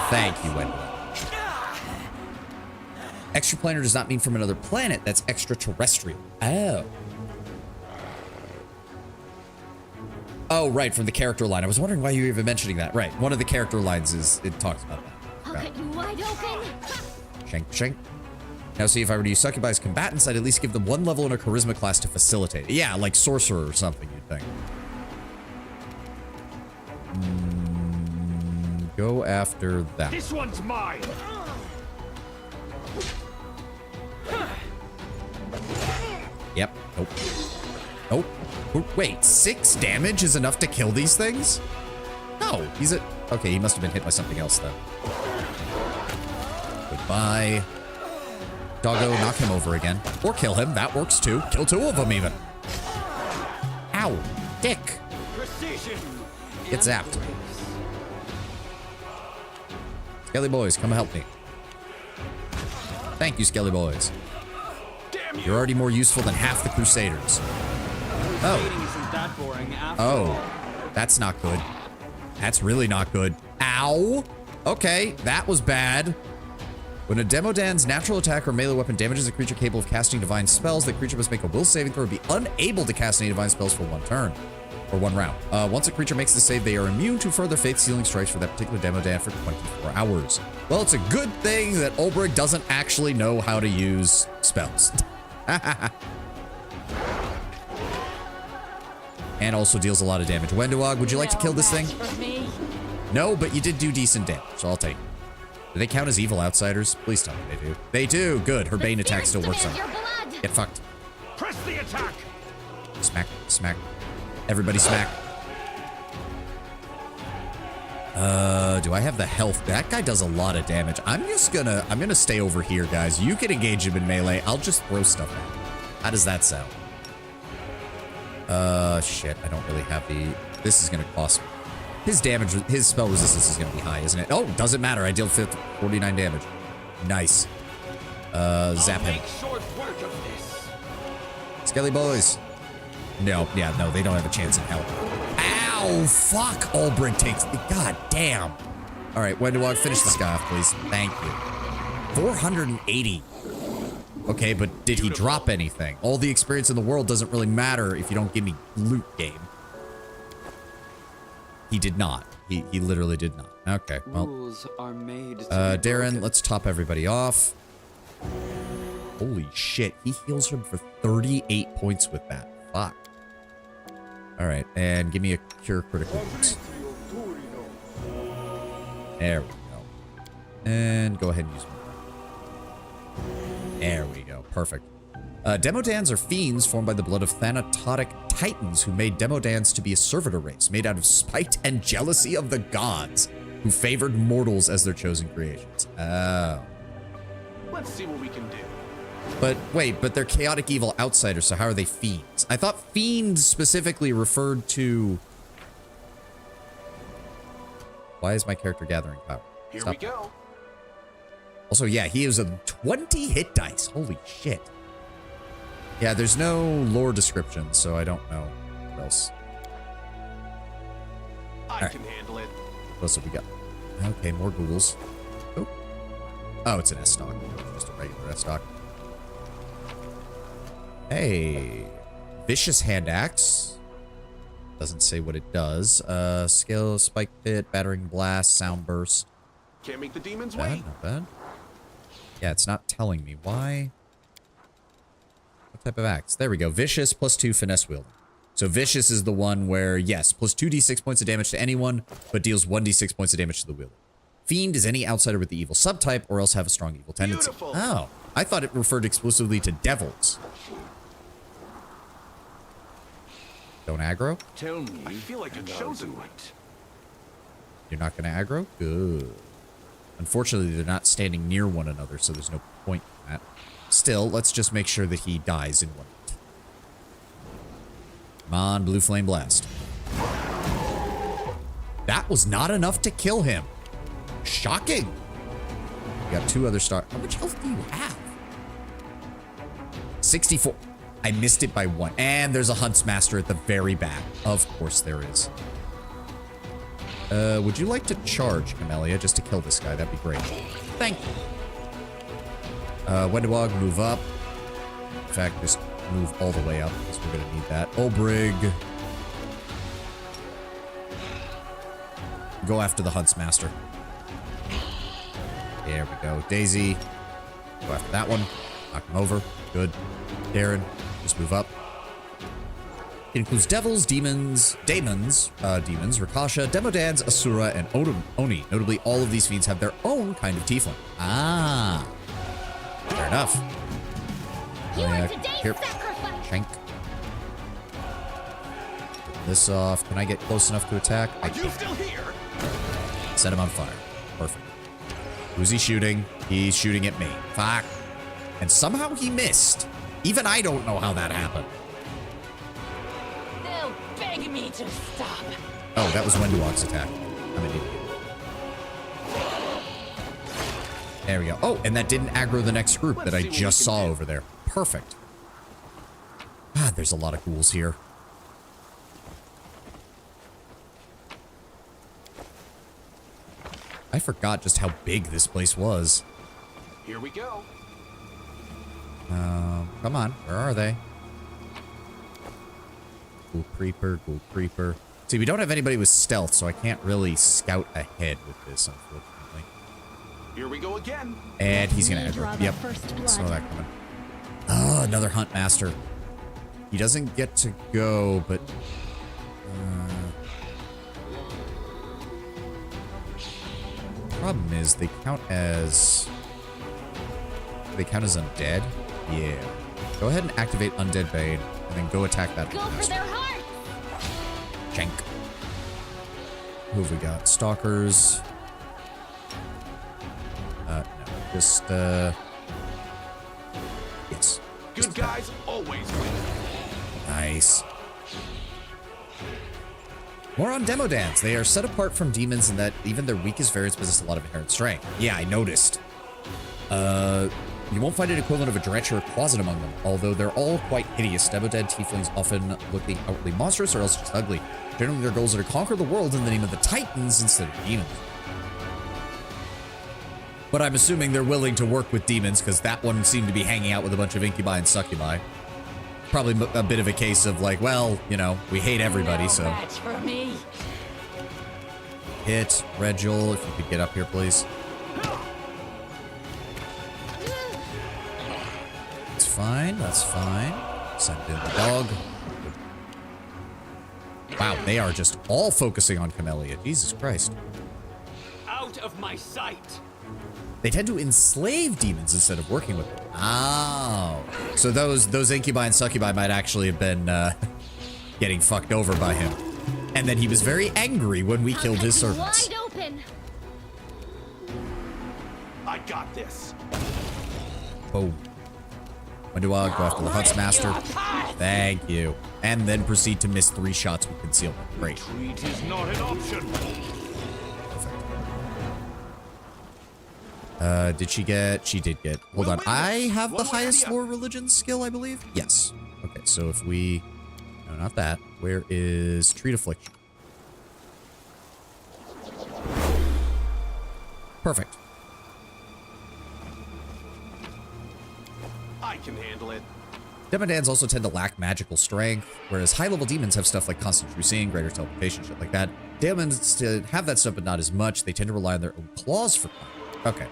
A: Thank you, Wendewog. Extraplanar does not mean from another planet. That's extraterrestrial. Oh. Oh, right, from the character line. I was wondering why you were even mentioning that. Right, one of the character lines is, it talks about that.
D: I'll cut you wide open.
A: Shank, shank. Now, see, if I were to use Succubi as combatants, I'd at least give them 1 level in a charisma class to facilitate it. Yeah, like sorcerer or something, you'd think. Go after that.
I: This one's mine.
A: Yep. Nope. Nope. Wait, 6 damage is enough to kill these things? No, he's a... Okay, he must have been hit by something else, then. Goodbye. Doggo, knock him over again. Or kill him, that works too. Kill 2 of them, even. Ow. Dick.
I: Precision.
A: Get zapped. Skelly boys, come help me. Thank you, Skelly boys. You're already more useful than half the Crusaders. Oh.
C: that boring after
A: Oh,
C: all.
A: that's not good. That's really not good. Ow. Okay, that was bad. When a Demodan's natural attack or melee weapon damages a creature capable of casting divine spells, the creature must make a will saving throw and be unable to cast any divine spells for one turn. Or one round. Once a creature makes the save, they are immune to further faith-sealing strikes for that particular Demodan for 24 hours. Well, it's a good thing that Ulbrich doesn't actually know how to use spells. And also deals a lot of damage. Wenduog, would you like to kill this thing? No, but you did do decent damage, so I'll take it. Do they count as evil outsiders? Please tell me they do. They do. Good. Her Bane attack still works on her. Get fucked.
I: Press the attack.
A: Smack. Smack. Everybody smack. Do I have the health? That guy does a lot of damage. I'm gonna stay over here, guys. You can engage him in melee. I'll just throw stuff at him. How does that sound? Shit. I don't really have the... This is gonna cost me. His damage, his spell resistance is gonna be high, isn't it? Oh, doesn't matter. I deal 49 damage. Nice. Zap him. Skelly boys. No, yeah, no, they don't have a chance in hell. Ow, fuck. Ulbrich takes the... God damn. All right, Wenduog, finish this guy off, please. Thank you. 480. Okay, but did he drop anything? All the experience in the world doesn't really matter if you don't give me loot game. He did not. He literally did not. Okay, well.
C: Rules are made to be
A: Darren,
C: broken.
A: let's top everybody off. Holy shit, he heals him for 38 points with that. Fuck. All right, and give me a cure critical wounds. There we go. And go ahead and use one. There we go. Perfect. Demodans are fiends formed by the blood of Thanatotic Titans who made Demodans to be a servitor race made out of spite and jealousy of the gods who favored mortals as their chosen creations. Oh.
B: Let's see what we can do.
A: But wait, but they're chaotic evil outsiders, so how are they fiends? I thought fiend specifically referred to... Why is my character gathering power?
B: Here
A: Stop.
B: we go.
A: Also, yeah, he is a 20 hit dice. Holy shit. Yeah, there's no lore description, so I don't know what else.
B: I can handle it.
A: What else have we got? Okay, more ghouls. Oh. Oh, it's an S-stock. Just a regular S-stock. Hey. Vicious Hand Axe. Doesn't say what it does. Skill, Spike Pit, Battering Blast, Sound Burst.
B: Can't make the demons
A: Not bad,
B: wait.
A: not bad. Yeah, it's not telling me. Why? What type of axe? There we go. Vicious +2 finesse wielding. So Vicious is the one where, yes, +2d6 points of damage to anyone, but deals 1d6 points of damage to the wielder. Fiend is any outsider with the evil subtype or else have a strong evil tendency.
B: Beautiful.
A: Oh, I thought it referred exclusively to devils. Don't aggro?
I: Tell me.
B: I feel like a chosen one.
A: You're not going to aggro? Good. Unfortunately, they're not standing near one another, so there's no point in that. Still, let's just make sure that he dies in one hit. Come on, Blue Flame Blast. That was not enough to kill him. Shocking. You got 2 other stars. How much health do you have? 64. I missed it by 1. And there's a Huntsmaster at the very back. Of course there is. Would you like to charge, Camellia, just to kill this guy? That'd be great. Thank you. Wenduog, move up. In fact, just move all the way up, because we're going to need that. Ulbrich. Go after the Huntsmaster. There we go. Daisy. Go after that one. Knock him over. Good. Darren, just move up. It includes devils, demons, Rakasha, Demodans, Asura, and Oni. Notably, all of these fiends have their own kind of tiefling. Ah. Fair enough.
D: You are today's sacrifice.
A: Shank. Get this off. Can I get close enough to attack? I
B: Are you still here?
A: Set him on fire. Perfect. Who's he shooting? He's shooting at me. Fuck. And somehow he missed. Even I don't know how that happened.
D: They'll beg me to stop.
A: Oh, that was Wenduog's attack. I'm an idiot. There we go. Oh, and that didn't aggro the next group that I just saw over there. Perfect. God, there's a lot of ghouls here. I forgot just how big this place was.
B: Here we go.
A: Come on. Where are they? Ghoul creeper, ghoul creeper. See, we don't have anybody with stealth, so I can't really scout ahead with this, unfortunately.
B: Here we go again.
A: And he's gonna
D: Draw
A: aggro.
D: the
A: Yep.
D: first blood.
A: Saw that coming. Oh, another hunt master. He doesn't get to go, but problem is they count as undead. Yeah. Go ahead and activate Undead Bane, and then go attack that
D: Go
A: hunt
D: for
A: master.
D: their hearts!
A: Jank. Who have we got? Stalkers. No, just yes.
B: Good guys always win.
A: Nice. More on Demo Dance. They are set apart from demons in that even their weakest variants possess a lot of inherent strength. Yeah, I noticed. You won't find an equivalent of a Drencher or Closet among them, although they're all quite hideous. Demo-dead tieflings often looking outwardly monstrous or else just ugly. Generally, their goals are to conquer the world in the name of the Titans instead of demons. But I'm assuming they're willing to work with demons, because that one seemed to be hanging out with a bunch of incubi and succubi. Probably a bit of a case of like, well, you know, we hate everybody, so.
K: Match for me.
A: Hit, Regil, if you could get up here, please. That's fine, that's fine. Send in the dog. Wow, they are just all focusing on Camellia. Jesus Christ.
C: Out of my sight!
A: They tend to enslave demons instead of working with them. Oh. So those incubi and succubi might actually have been getting fucked over by him. And then he was very angry when we killed his servants.
D: Wide open.
B: I got this.
A: Boom. When do I go after the Hunt's Master? Thank you. And then proceed to miss 3 shots with concealment. Great.
I: Retreat is not an option.
A: Did she get? She did get. Hold on. I have the
B: One way or
A: highest
B: the
A: lore religion skill, I believe. Yes. Okay, so if we... No, not that. Where is Treat Affliction? Perfect.
B: I can handle it.
A: Demodans also tend to lack magical strength, whereas high-level demons have stuff like constant true seeing, greater teleportation, shit like that. Demons have that stuff, but not as much. They tend to rely on their own claws for combat. Okay.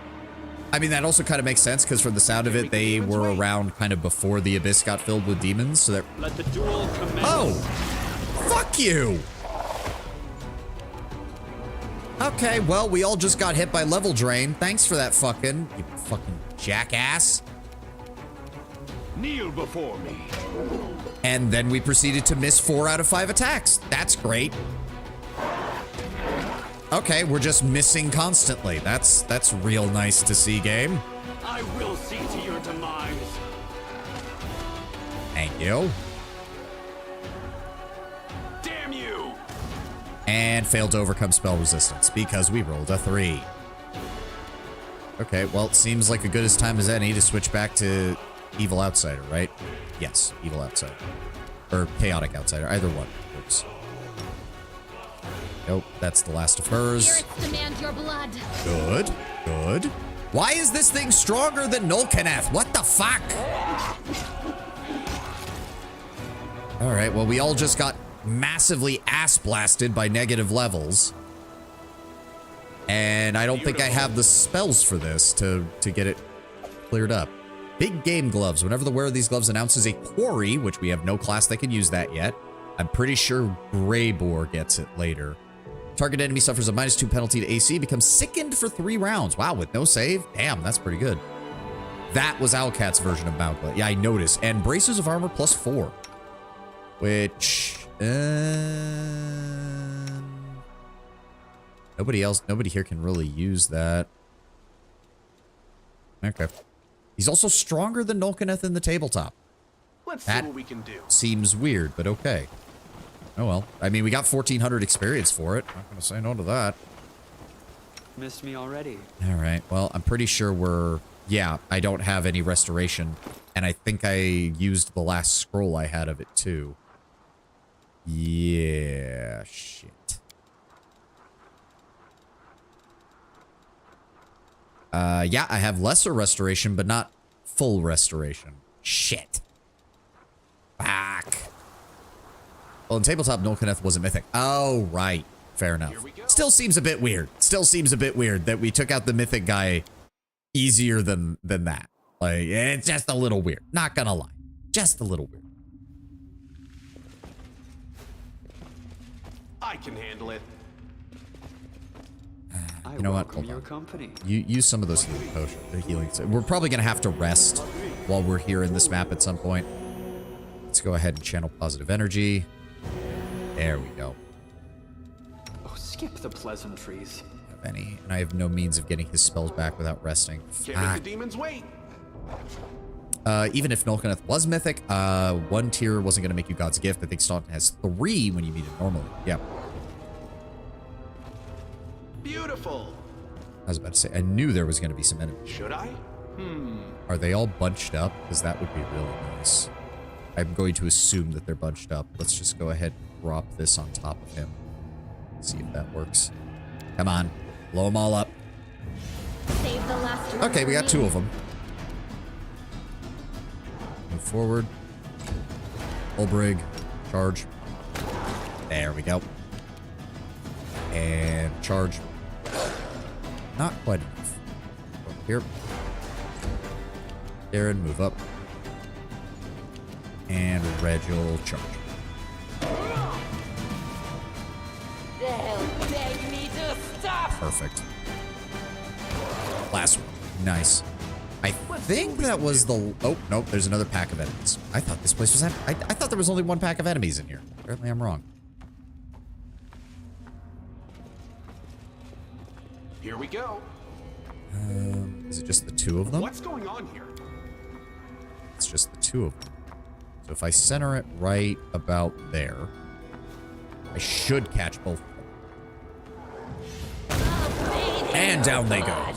A: I mean, that also kind of makes sense, because from the sound of it, they were around kind of before the Abyss got filled with demons, so that...
C: Let the duel commence.
A: Oh! Fuck you! Okay, well, we all just got hit by level drain. Thanks for that fucking... You fucking jackass.
I: Kneel before me.
A: And then we proceeded to miss 4 out of 5 attacks. That's great. Okay, we're just missing constantly. That's real nice to see, game.
C: I will see to your demise.
A: Thank you.
B: Damn you!
A: And failed to overcome spell resistance because we rolled a 3. Okay, well, it seems like a good as time as any to switch back to Evil Outsider, right? Yes, Evil Outsider. Or Chaotic Outsider, either one. Oops. Nope, that's the last of hers.
D: Spirits demand your blood.
A: Good, good. Why is this thing stronger than Nolkaneth? What the fuck? All right, well, we all just got massively ass blasted by negative levels. And I don't think I have the spells for this to get it cleared up. Big game gloves. Whenever the wearer of these gloves announces a quarry, which we have no class that can use that yet, I'm pretty sure Greybore gets it later. Target enemy suffers a -2 penalty to AC, becomes sickened for 3 rounds. Wow, with no save? Damn, that's pretty good. That was Owlcat's version of Mountlet. Yeah, I noticed. And braces of armor +4. Which... Nobody here can really use that. Okay. He's also stronger than Nolkaneth in the tabletop.
B: Let's see what we can do.
A: Seems weird, but okay. Oh well. I mean, we got 1,400 experience for it. Not gonna say no to that.
C: Missed me already.
A: All right. Well, I'm pretty sure we're... Yeah, I don't have any restoration. And I think I used the last scroll I had of it, too. Yeah, shit. Yeah, I have lesser restoration, but not full restoration. Shit. Fuck. Well, in tabletop, Nolkaneth wasn't mythic. Oh, right. Fair enough. Still seems a bit weird. Still seems a bit weird that we took out the mythic guy easier than that. Like, it's just a little weird. Not gonna lie. Just a little weird.
B: I can handle it.
A: You know what? Hold on. You use some of those healing potions. The healing. We're probably gonna have to rest while we're here in this map at some point. Let's go ahead and channel positive energy. There we go.
C: Oh, skip the pleasantries.
A: Have any? And I have no means of getting his spells back without resting.
B: Can't make the demons wait.
A: Even if Nolkaneth was mythic, 1 tier wasn't gonna make you God's Gift. I think Staunton has 3 when you meet it normally. Yeah.
B: Beautiful.
A: I was about to say, I knew there was going to be some enemies.
B: Should I?
A: Are they all bunched up? Because that would be really nice. I'm going to assume that they're bunched up. Let's just go ahead and drop this on top of him. See if that works. Come on. Blow them all up.
D: Save the last one
A: Okay, we got
D: for
A: 2
D: me.
A: of them. Move forward. Ulbrig. Charge. There we go. And charge. Not quite enough. Over here. Darren, move up. And Regil, charge.
K: They'll beg me to stop.
A: Perfect. Last one. Nice. I think that was the... Oh, nope. There's another pack of enemies. I thought this place was... I thought there was only 1 pack of enemies in here. Apparently I'm wrong.
B: Here we go.
A: Is it just the 2 of them?
B: What's going on here?
A: It's just the 2 of them. So if I center it right about there, I should catch both of them. And down they go.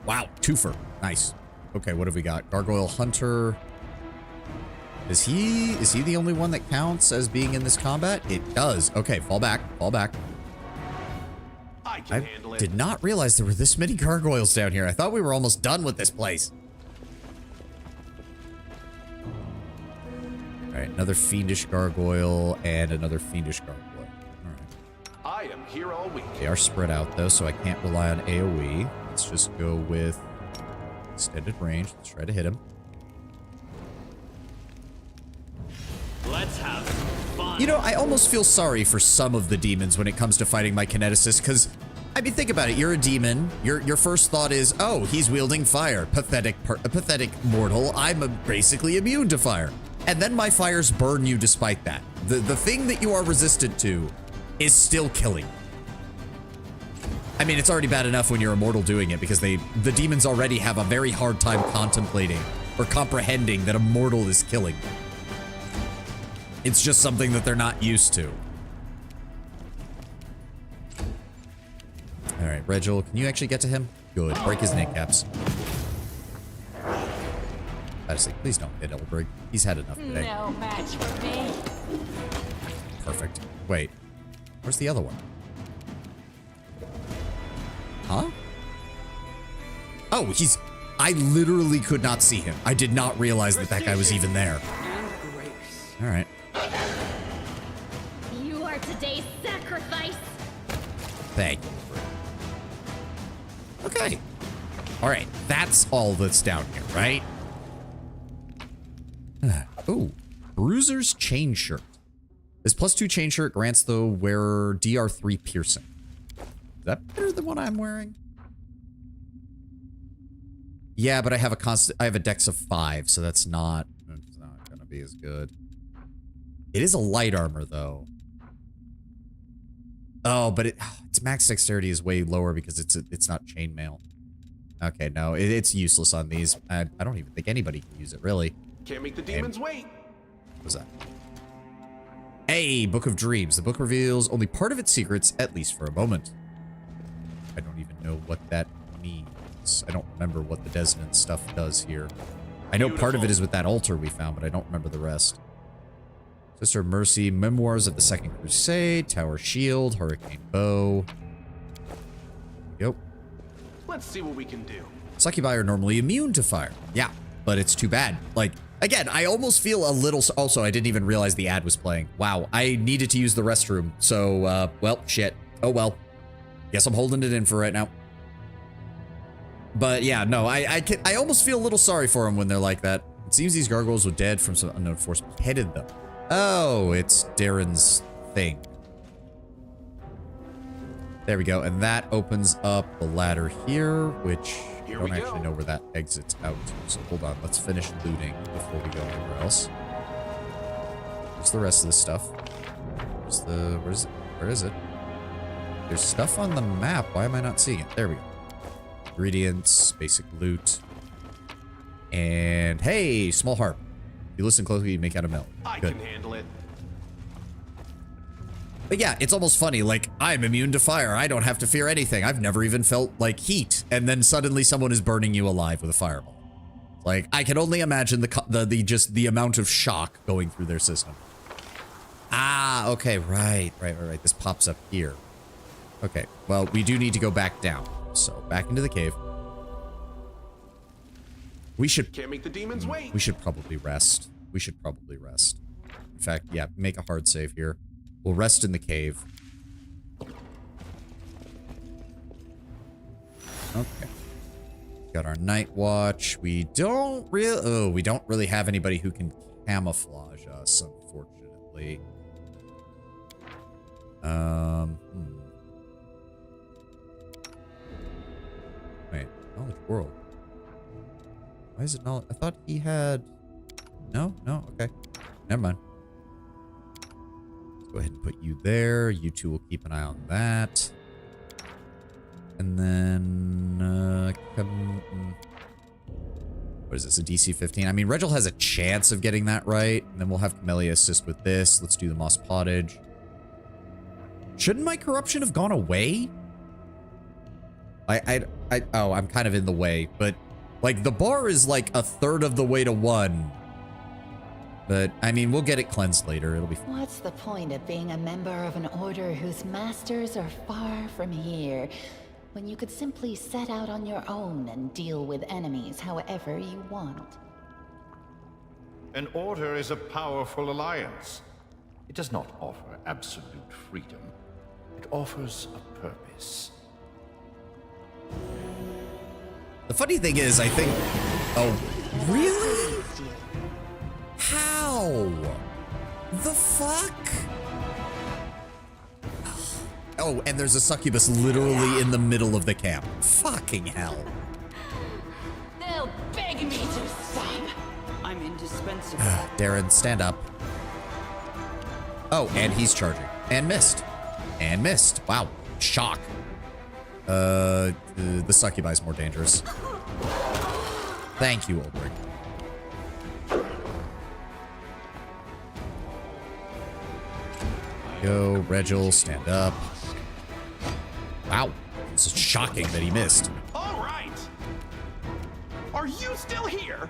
A: Wow, 2-fer. Nice. Okay, what have we got? Gargoyle Hunter. Is he the only one that counts as being in this combat? It does. Okay, fall back. Fall back. I did not realize there were this many gargoyles down here. I thought we were almost done with this place. All right, another fiendish gargoyle and another fiendish gargoyle. All right.
B: I am here all week.
A: They are spread out though, so I can't rely on AoE. Let's just go with extended range. Let's try to hit him.
C: Let's have fun.
A: You know, I almost feel sorry for some of the demons when it comes to fighting my kineticists, because, I mean, think about it. You're a demon. Your first thought is, oh, he's wielding fire. Pathetic mortal. I'm basically immune to fire. And then my fires burn you despite that. The thing that you are resistant to is still killing. I mean, it's already bad enough when you're a mortal doing it, because the demons already have a very hard time contemplating or comprehending that a mortal is killing. It's just something that they're not used to. All right, Regil, can you actually get to him? Good. Break his kneecaps. Honestly, please don't hit Elbrig. He's had enough today.
K: No match for me.
A: Perfect. Wait. Where's the other one? Huh? Oh, he's... I literally could not see him. I did not realize that that guy was even there. All right.
D: You are today's sacrifice.
A: Thank you. Okay. All right. That's all that's down here, right? Ooh. Bruiser's chain shirt. This +2 chain shirt grants the wearer DR3 piercing. Is that better than what I'm wearing? Yeah, but I have a dex of 5, so that's not gonna be as good. It is a light armor though. Oh, but its max dexterity is way lower because it's not chainmail. Okay, no, it's useless on these. I don't even think anybody can use it really.
B: Can't make the demons wait.
A: What was that? Hey, Book of Dreams. The book reveals only part of its secrets, at least for a moment. I don't even know what that means. I don't remember what the Desmond stuff does here. I know part of it is with that altar we found, but I don't remember the rest. Sister of Mercy, Memoirs of the Second Crusade, Tower Shield, Hurricane Bow. Yep.
B: Let's see what we can do.
A: Succubi are normally immune to fire. Yeah, but it's too bad. Like, again, I almost feel a little... Also, I didn't even realize the ad was playing. Wow, I needed to use the restroom. So, well, shit. Oh, well. Guess I'm holding it in for right now. But yeah, no, I almost feel a little sorry for them when they're like that. It seems these gargoyles were dead from some unknown force beheaded them. Oh, it's Darren's thing. There we go, and that opens up the ladder here, which I don't actually know where that exits out to. So hold on, let's finish looting before we go anywhere else. What's the rest of this stuff? Where is it? There's stuff on the map. Why am I not seeing it? There we go. Ingredients, basic loot. And hey, small harp. If you listen closely, you make out a melody.
B: I can handle it.
A: But yeah, it's almost funny. Like, I'm immune to fire. I don't have to fear anything. I've never even felt like heat. And then suddenly someone is burning you alive with a fireball. Like, I can only imagine the amount of shock going through their system. Ah, okay, right. This pops up here. Okay, well, we do need to go back down. So, back into the cave. We should...
B: Can't make the demons wait.
A: We should probably rest. In fact, yeah, make a hard save here. We'll rest in the cave. Okay. Got our night watch. We don't really have anybody who can camouflage us, unfortunately. Wait, knowledge world. Why is it not? I thought he had... No, okay. Never mind. Let's go ahead and put you there. You two will keep an eye on that. And then... what is this, a DC 15? I mean, Regil has a chance of getting that right. And then we'll have Camellia assist with this. Let's do the Moss Pottage. Shouldn't my corruption have gone away? Oh, I'm kind of in the way, but... Like, the bar is like a third of the way to 1. But, I mean, we'll get it cleansed later. It'll be fine.
K: What's the point of being a member of an order whose masters are far from here, when you could simply set out on your own and deal with enemies however you want?
J: An order is a powerful alliance. It does not offer absolute freedom. It offers a purpose.
A: The funny thing is, I think... Oh, really? How? The fuck? Oh, and there's a succubus literally in the middle of the camp. Fucking hell.
D: They'll beg me to stop.
C: I'm indispensable.
A: Darren, stand up. Oh, and he's charging. And missed. And missed. Wow. Shock. The succubi is more dangerous. Thank you, Ulbrich. Go, Regil, stand up. Wow. It's shocking that he missed.
B: All right. Are you still here?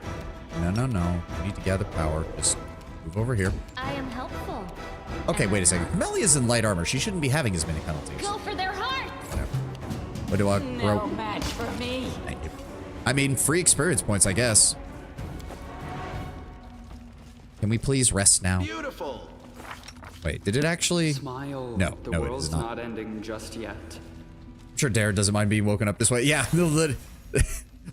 A: No. We need to gather power. Just move over here.
D: I am helpful.
A: Okay, wait a second. Camelia's in light armor. She shouldn't be having as many penalties.
D: Go for their hearts.
A: Whatever. What do I grow?
K: No match for me.
A: Thank you. I mean, free experience points, I guess. Can we please rest now?
B: Beautiful.
A: Wait, did it actually?
C: Smile.
A: No,
C: The
A: no, it
C: world's
A: is not.
C: not ending just yet.
A: I'm sure Darren doesn't mind being woken up this way. Yeah,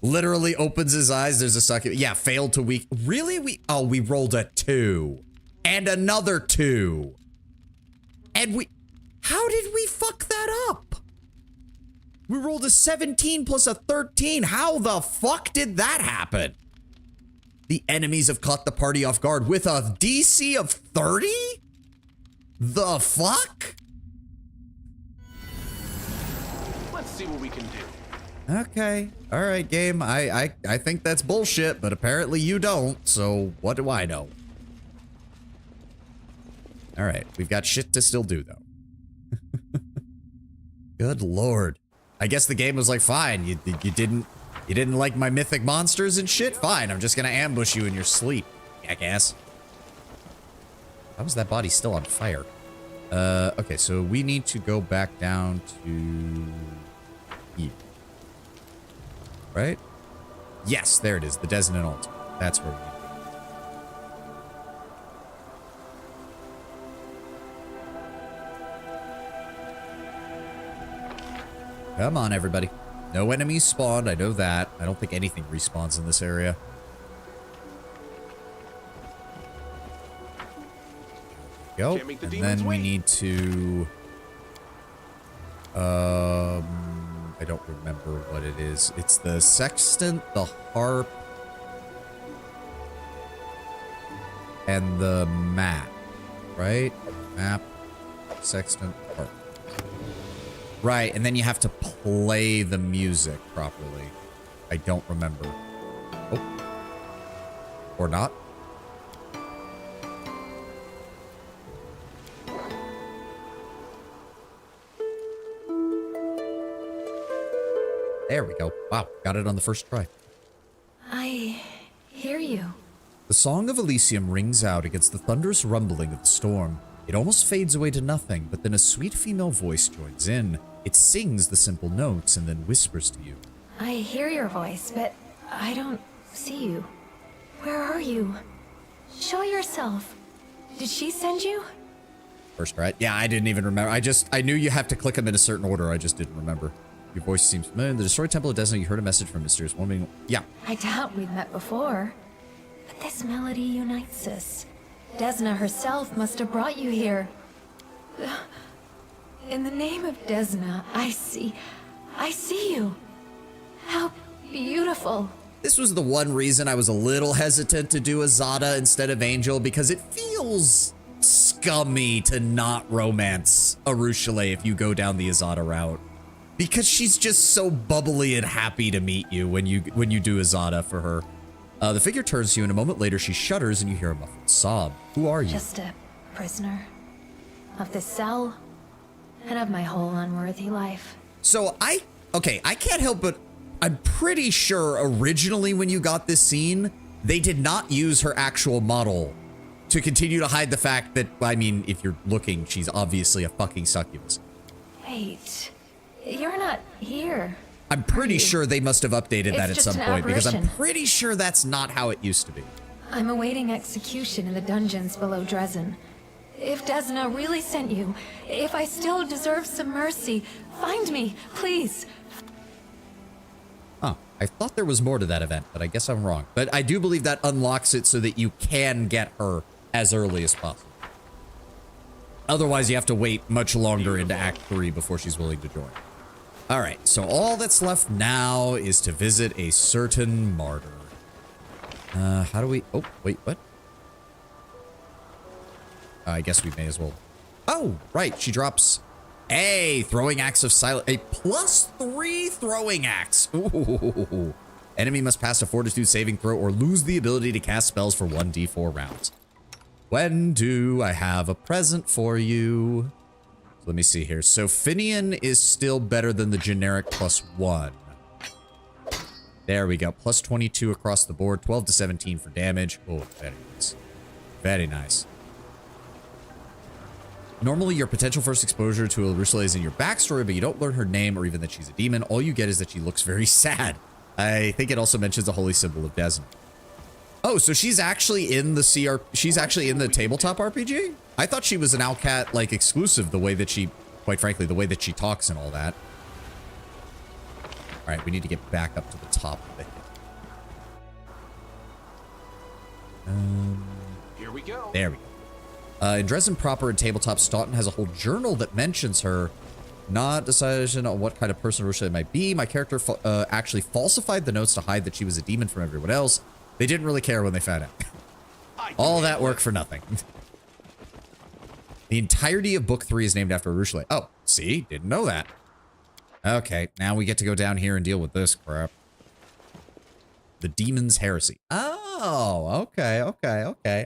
A: literally opens his eyes. There's a succubus. Yeah, failed to weak. Really? We rolled a 2. And another 2. And how did we fuck that up? We rolled a 17 plus a 13. How the fuck did that happen? The enemies have caught the party off guard with a DC of 30? The fuck?
B: Let's see what we can do.
A: Okay. All right, game. I think that's bullshit, but apparently you don't, so what do I know? All right. We've got shit to still do, though. Good lord. I guess the game was like, fine, you didn't like my mythic monsters and shit? Fine, I'm just gonna ambush you in your sleep, jackass. How is that body still on fire? Okay, so we need to go back down to here. Right? Yes, there it is. The Desnan altar. That's where we need to go. Come on, everybody. No enemies spawned. I know that. I don't think anything respawns in this area. Go. And then we need to... I don't remember what it is. It's the sextant, the harp, and the map, right? Map, sextant, harp. Right, and then you have to play the music properly. I don't remember. Oh. Or not. There we go. Wow, got it on the first try.
E: I hear you.
A: The song of Elysium rings out against the thunderous rumbling of the storm. It almost fades away to nothing, but then a sweet female voice joins in. It sings the simple notes and then whispers to you.
E: I hear your voice, but I don't see you. Where are you? Show yourself. Did she send you?
A: First try. Yeah, I didn't even remember. I knew you have to click them in a certain order. I just didn't remember. Your voice seems familiar. In the destroyed temple of Desna, you heard a message from a mysterious woman. Yeah.
E: I doubt we've met before. But this melody unites us. Desna herself must have brought you here. In the name of Desna, I see you. How beautiful.
A: This was the one reason I was a little hesitant to do Azada instead of Angel, because it feels scummy to not romance Arushale if you go down the Azada route. Because she's just so bubbly and happy to meet you when you do Azada for her. The figure turns to you, and a moment later she shudders and you hear a muffled sob. Who are you?
E: Just a prisoner of this cell and of my whole unworthy life.
A: So I can't help but I'm pretty sure originally when you got this scene, they did not use her actual model to continue to hide the fact that, I mean, if you're looking, she's obviously a fucking succubus.
E: Wait. You're not here.
A: I'm pretty sure they must have updated that at some point, because I'm
E: apparition.
A: pretty sure that's not how it used to be.
E: I'm awaiting execution in the dungeons below Dresden. If Desna really sent you, if I still deserve some mercy, find me, please.
A: Huh. I thought there was more to that event, but I guess I'm wrong. But I do believe that unlocks it so that you can get her as early as possible. Otherwise, you have to wait much longer into Act 3 before she's willing to join. All right, so all that's left now is to visit a certain martyr. How do we... Oh, wait, what? I guess we may as well... Oh, right, she drops a throwing axe of silence. A +3 throwing axe. Ooh. Enemy must pass a fortitude saving throw or lose the ability to cast spells for 1d4 rounds. When do I have a present for you? Let me see here. So Finian is still better than the generic +1. There we go. +22 across the board. 12 to 17 for damage. Oh, very nice. Very nice. Normally, your potential first exposure to Arushale is in your backstory, but you don't learn her name or even that she's a demon. All you get is that she looks very sad. I think it also mentions the holy symbol of Desna. Oh, so she's actually in the she's actually in the tabletop RPG? I thought she was an Owlcat, like, exclusive, the way that she, quite frankly, the way that she talks and all that. All right, we need to get back up to the top of the hill.
B: Here we go.
A: There we go. In Dresden proper and tabletop, Staunton has a whole journal that mentions her. Not decided on what kind of person Arushale might be. My character actually falsified the notes to hide that she was a demon from everyone else. They didn't really care when they found out. All that work for nothing. The entirety of Book 3 is named after Arushale. Oh, see? Didn't know that. Okay, now we get to go down here and deal with this crap. The Demon's Heresy. Oh, okay.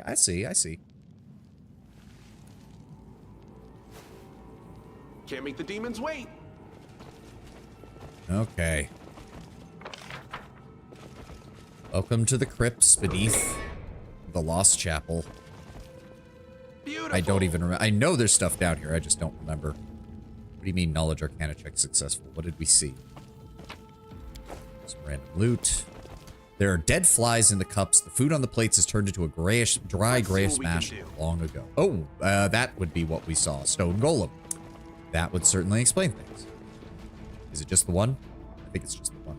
A: I see.
B: Can't make the demons wait.
A: Okay. Welcome to the crypts beneath the Lost Chapel.
B: Beautiful.
A: I don't even remember. I know there's stuff down here. I just don't remember. What do you mean knowledge arcana check successful? What did we see? Some random loot. There are dead flies in the cups. The food on the plates has turned into a grayish, dry grayish
B: what we
A: mash
B: can do.
A: long ago. Oh, that would be what we saw. Stone golem. That would certainly explain things. Is it just the one? I think it's just the one.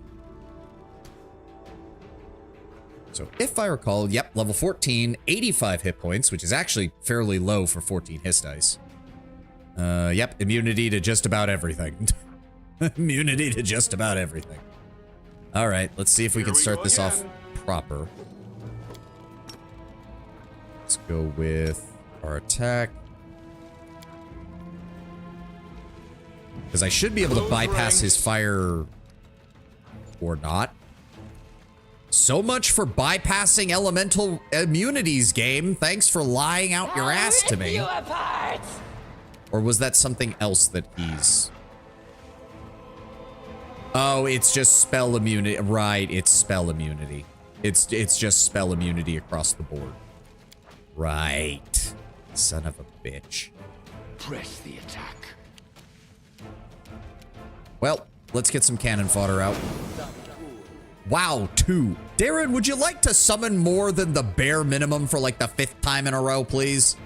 A: So if I recall, yep, level 14, 85 hit points, which is actually fairly low for 14 his dice. Yep, immunity to just about everything. Immunity to just about everything. All right, let's see if we can start this off proper. Let's go with our attack. Because I should be able to bypass his fire or not. So much for bypassing elemental immunities, game. Thanks for lying out your ass to me. Or was that something else that he's... Oh, it's just spell immunity. Right, it's spell immunity. It's just spell immunity across the board. Right. Son of a bitch.
I: Press the attack.
A: Well, let's get some cannon fodder out. Wow, 2. Darren, would you like to summon more than the bare minimum for like the 5th time in a row, please?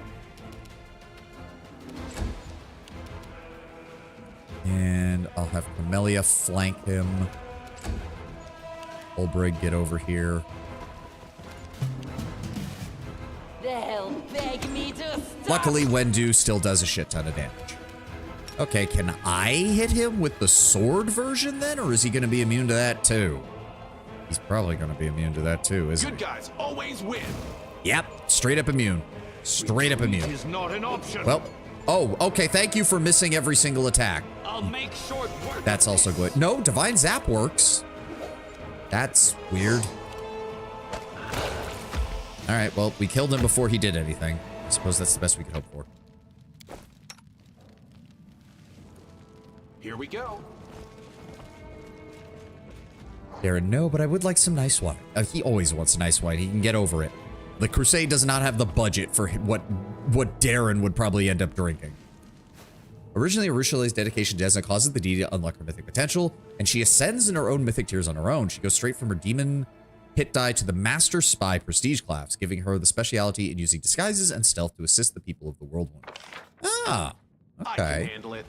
A: And I'll have Camellia flank him. Olbrig, get over here.
D: They'll beg me to stop.
A: Luckily, Wendu still does a shit ton of damage. Okay, can I hit him with the sword version then? Or is he going to be immune to that too? He's probably going to be immune to that too, isn't he?
B: Good guys always win.
A: Yep, straight up immune. Straight up immune.
I: Is not an option.
A: Well, oh, okay, thank you for missing every single attack.
I: I'll make short work.
A: That's also good. No, Divine Zap works. That's weird. All right, well, we killed him before he did anything. I suppose that's the best we could hope for.
B: Here we go.
A: Darren, no, but I would like some nice wine. He always wants a nice wine. He can get over it. The Crusade does not have the budget for what Darren would probably end up drinking. Originally, Urushile's dedication to Desna causes the deity to unlock her mythic potential, and she ascends in her own mythic tiers on her own. She goes straight from her demon hit die to the Master Spy prestige class, giving her the speciality in using disguises and stealth to assist the people of the world. Ah,
B: I can
A: okay.
B: handle it.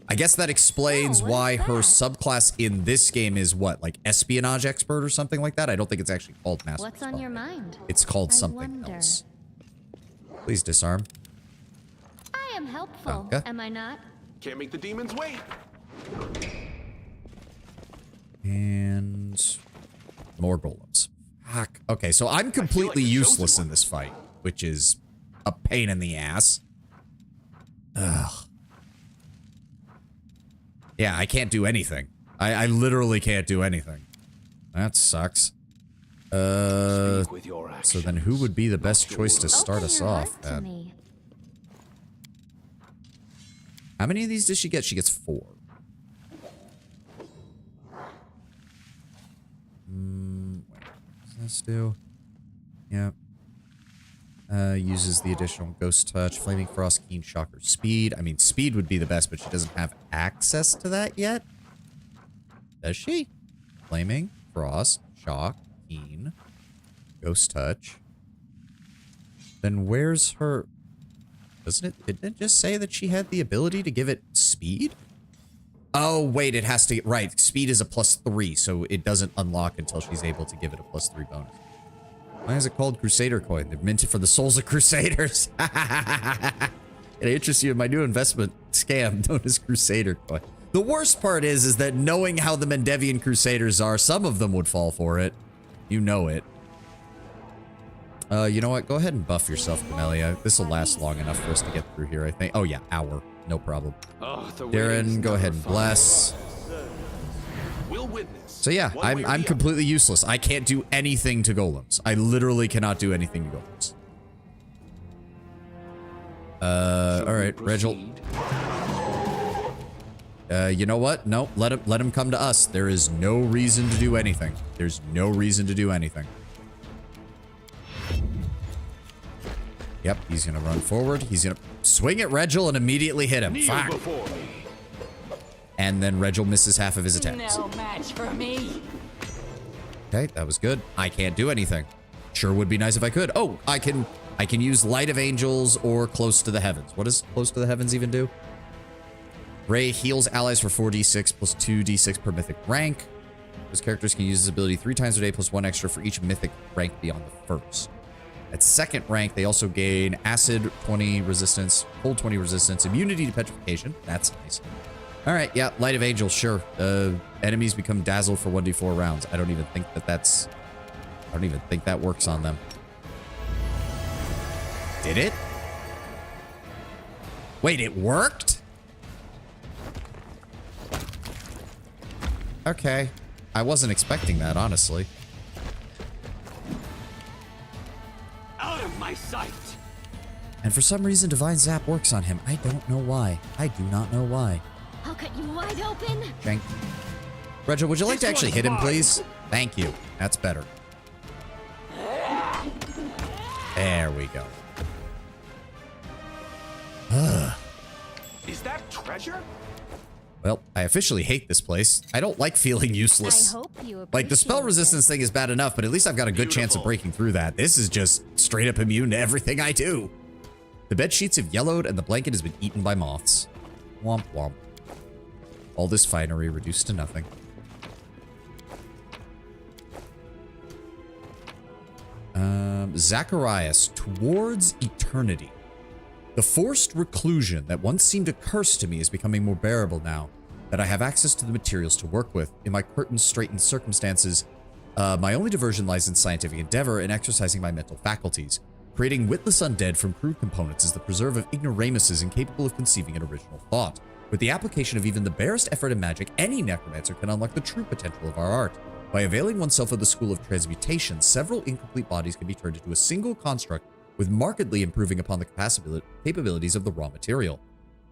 A: I guess that explains
D: Oh, what
A: why
D: is
A: her
D: that?
A: subclass in this game is what, like espionage expert or something like that? I don't think it's actually called Master
D: What's on
A: Spy.
D: your mind?
A: It's called
D: I
A: something
D: wonder.
A: else. Please disarm.
D: I am helpful,
A: Okay.
D: am I not?
B: Can't make the demons wait.
A: And more golems. Fuck. Okay, so I'm completely
B: the chosen
A: useless in
B: one.
A: this fight, which is a pain in the ass. Ugh. Yeah, I can't do anything. I literally can't do anything. That sucks.
I: Speak with your
A: So then who would be the best choice to start
D: Open
A: us
D: your
A: off
D: heart to
A: then?
D: me.
A: How many of these does she get? She gets 4. What does this do? Yep. Uses the additional Ghost Touch, Flaming Frost, Keen Shocker, Speed. I mean, Speed would be the best, but she doesn't have access to that yet. Does she? Flaming Frost, Shock, Keen, Ghost Touch. Then where's her... Didn't it just say that she had the ability to give it speed? Oh, wait, it has to... Right, speed is a +3, so it doesn't unlock until she's able to give it a +3 bonus. Why is it called Crusader Coin? They're minted for the souls of Crusaders. It interests you in my new investment scam known as Crusader Coin. The worst part is that knowing how the Mendevian Crusaders are, some of them would fall for it. You know it. You know what? Go ahead and buff yourself, Camellia. This will last long enough for us to get through here, I think. Oh, yeah, hour. No problem.
I: Oh, the
A: Darren, go ahead and bless.
B: We'll witness.
A: So yeah,
B: one way or
A: I'm
B: the
A: completely useless. I can't do anything to golems. I literally cannot do anything to golems. All right, Regil. You know what? No, let him come to us. There is no reason to do anything. There's no reason to do anything. Yep, he's gonna run forward. He's gonna swing at Regil and immediately hit him.
I: Kneel
A: Fuck.
I: before me.
A: And then Regil misses half of his attacks.
D: No match for me.
A: Okay, that was good. I can't do anything. Sure would be nice if I could. Oh, I can use Light of Angels or Close to the Heavens. What does Close to the Heavens even do? Ray heals allies for 4d6 plus 2d6 per mythic rank. Those characters can use this ability 3 times a day plus 1 extra for each mythic rank beyond the first. At second rank, they also gain Acid 20 resistance, Cold 20 resistance, Immunity to Petrification. That's nice. All right, yeah, Light of Angels, sure. Enemies become dazzled for 1d4 rounds. I don't even think that works on them. Did it? Wait, it worked? Okay. I wasn't expecting that, honestly.
C: Out of my sight!
A: And for some reason, Divine Zap works on him. I don't know why. I do not know why.
D: I'll cut you wide open.
A: Shank. Rachel, would you like to actually hit him, please? Thank you. That's better. There we go.
B: Is that treasure?
A: Well, I officially hate this place. I don't like feeling useless.
H: I hope you
A: Like, the spell resistance thing is bad enough, but at least I've got a good chance of breaking through that. This is just straight up immune to everything I do. The bed sheets have yellowed and the blanket has been eaten by moths. Womp womp. All this finery reduced to nothing. Zacharias, towards eternity. The forced reclusion that once seemed a curse to me is becoming more bearable now that I have access to the materials to work with. In my curtain-straightened circumstances, my only diversion lies in scientific endeavor and exercising my mental faculties. Creating witless undead from crude components is the preserve of ignoramuses incapable of conceiving an original thought. With the application of even the barest effort in magic, any necromancer can unlock the true potential of our art. By availing oneself of the school of transmutation, several incomplete bodies can be turned into a single construct with markedly improving upon the capabilities of the raw material.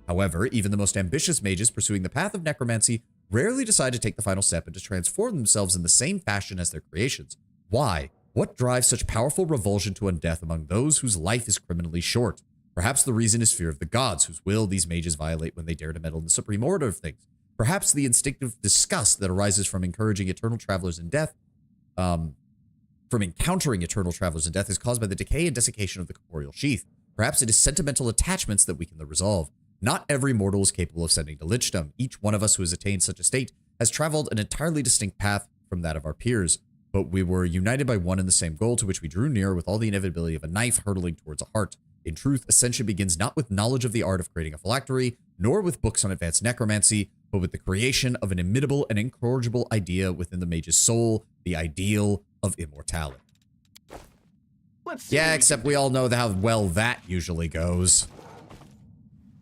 A: However, even the most ambitious mages pursuing the path of necromancy rarely decide to take the final step and to transform themselves in the same fashion as their creations. Why? What drives such powerful revulsion to undeath among those whose life is criminally short? Perhaps the reason is fear of the gods, whose will these mages violate when they dare to meddle in the supreme order of things. Perhaps the instinctive disgust that arises from encouraging eternal travelers in death, from encountering eternal travelers in death is caused by the decay and desiccation of the corporeal sheath. Perhaps it is sentimental attachments that weaken the resolve. Not every mortal is capable of ascending to lichdom. Each one of us who has attained such a state has traveled an entirely distinct path from that of our peers, but we were united by one and the same goal to which we drew near with all the inevitability of a knife hurtling towards a heart. In truth, ascension begins not with knowledge of the art of creating a phylactery, nor with books on advanced necromancy, but with the creation of an imitable and incorrigible idea within the mage's soul, the ideal of immortality. Yeah, except we all know how well that usually goes.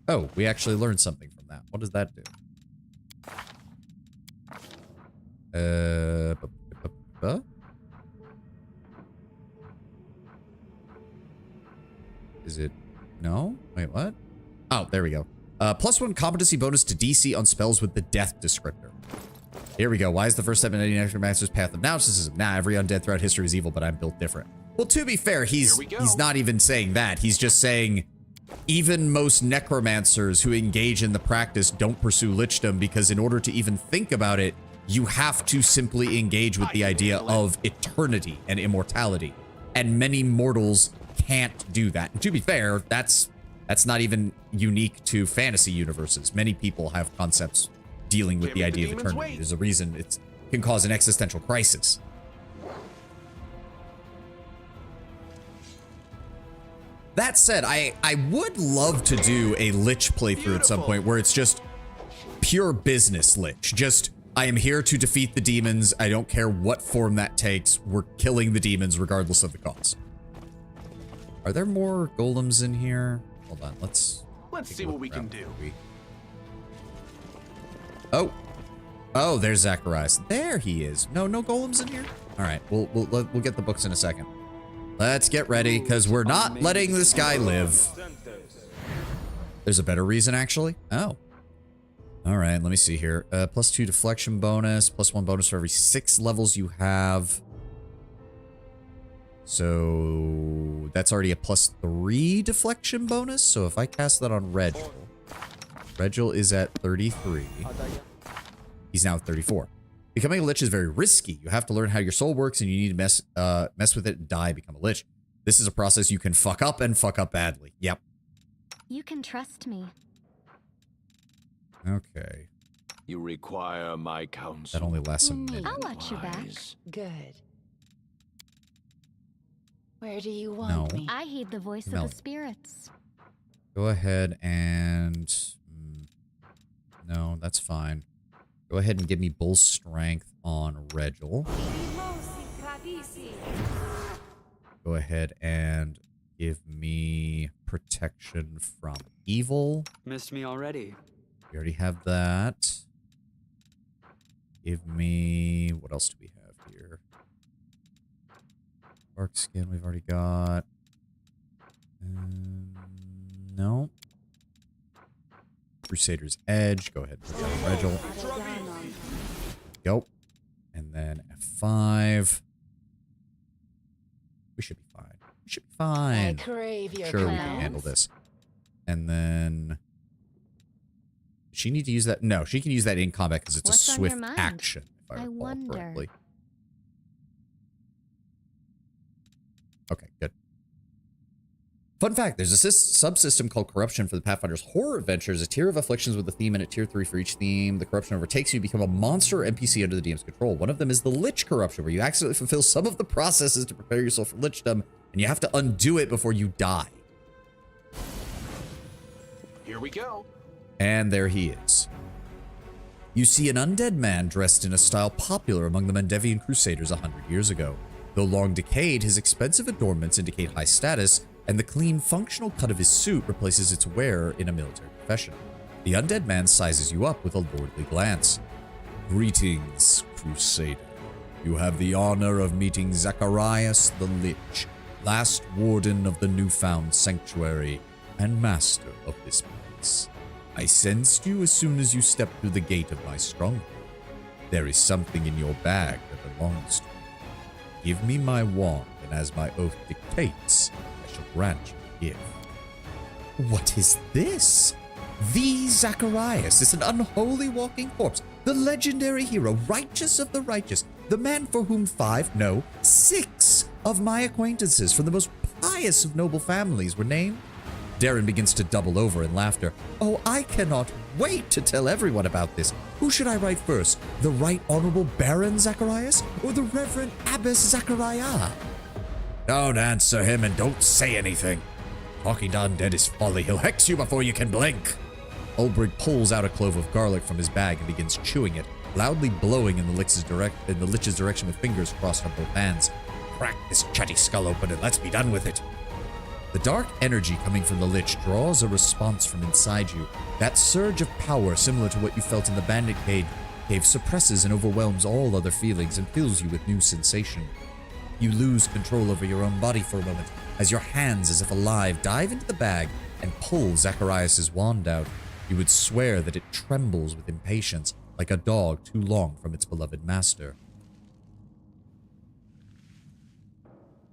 A: Oh, we actually learned something from that. What does that do? Is it? No? Wait, what? Oh, there we go. +1 competency bonus to DC on spells with the death descriptor. Here we go. Why is the first step in any necromancer's path of narcissism? Nah, every undead throughout history is evil, but I'm built different. Well, to be fair, he's not even saying that. He's just saying even most necromancers who engage in the practice don't pursue lichdom because in order to even think about it, you have to simply engage with the idea of eternity and immortality. And many mortals can't do that. And to be fair, that's not even unique to fantasy universes. Many people have concepts dealing with the idea of eternity. There's a reason it can cause an existential crisis. That said, I would love to do a Lich playthrough at some point where it's just pure business Lich. Just, I am here to defeat the demons. I don't care what form that takes. We're killing the demons regardless of the cost. Are there more golems in here? Hold on, let's
B: see what we can do.
A: Oh, there's Zacharias. There he is. No golems in here? All right, we'll get the books in a second. Let's get ready, because we're not letting this guy live. There's a better reason, actually. Oh. All right, let me see here. +2 deflection bonus, +1 bonus for every 6 levels you have. So that's already a +3 deflection bonus. So if I cast that on Regil is at 33. He's now at 34. Becoming a lich is very risky. You have to learn how your soul works, and you need to mess with it and die, become a lich. This is a process you can fuck up and fuck up badly. Yep.
H: You can trust me.
A: Okay.
J: You require my counsel.
A: That only lasts a minute.
H: I'll watch your back.
K: Good. Where do you want me?
H: I heed the voice
A: No.
H: of the spirits.
A: Go ahead and... no, that's fine. Go ahead and give me bull strength on Regil. Go ahead and give me protection from evil.
C: Missed me already.
A: We already have that. Give me... what else do we have here? Dark skin we've already got. No. Crusader's Edge. Go ahead and put that on Regil. Go. And then F5. We should be fine. We should be fine.
K: crave your
A: Sure, we can handle this. And then... does she need to use that? No, she can use that in combat because it's
H: What's
A: a
H: on
A: swift
H: your mind?
A: action, if I
H: I
A: recall
H: wonder.
A: correctly. Okay, good. Fun fact, there's a subsystem called Corruption for the Pathfinder's horror adventures, a tier of afflictions with a theme and a tier 3 for each theme. The corruption overtakes you, become a monster or NPC under the DM's control. One of them is the Lich Corruption, where you accidentally fulfill some of the processes to prepare yourself for lichdom, and you have to undo it before you die.
B: Here we go.
A: And there he is. You see an undead man dressed in a style popular among the Mendevian Crusaders 100 years ago. Though long decayed, his expensive adornments indicate high status, and the clean, functional cut of his suit replaces its wearer in a military profession. The undead man sizes you up with a lordly glance. Greetings, Crusader. You have the honor of meeting Zacharias the Lich, last warden of the newfound sanctuary and master of this place. I sensed you as soon as you stepped through the gate of my stronghold. There is something in your bag that belongs to me. Give me my wand, and as my oath dictates, I shall grant you a gift. What is this? The Zacharias is an unholy walking corpse, the legendary hero, righteous of the righteous, the man for whom 6 of my acquaintances from the most pious of noble families were named. Darren begins to double over in laughter. Oh, I cannot wait to tell everyone about this. Who should I write first? The Right Honorable Baron Zacharias or the Reverend Abbess Zachariah? Don't answer him and don't say anything. Talking to undead is folly. He'll hex you before you can blink. Ulbrich pulls out a clove of garlic from his bag and begins chewing it, loudly blowing in the Lich's direction with fingers crossed on both hands. Crack this chatty skull open and let's be done with it. The dark energy coming from the Lich draws a response from inside you. That surge of power, similar to what you felt in the Bandit Cave, suppresses and overwhelms all other feelings and fills you with new sensation. You lose control over your own body for a moment, as your hands, as if alive, dive into the bag and pull Zacharias' wand out. You would swear that it trembles with impatience, like a dog too long from its beloved master.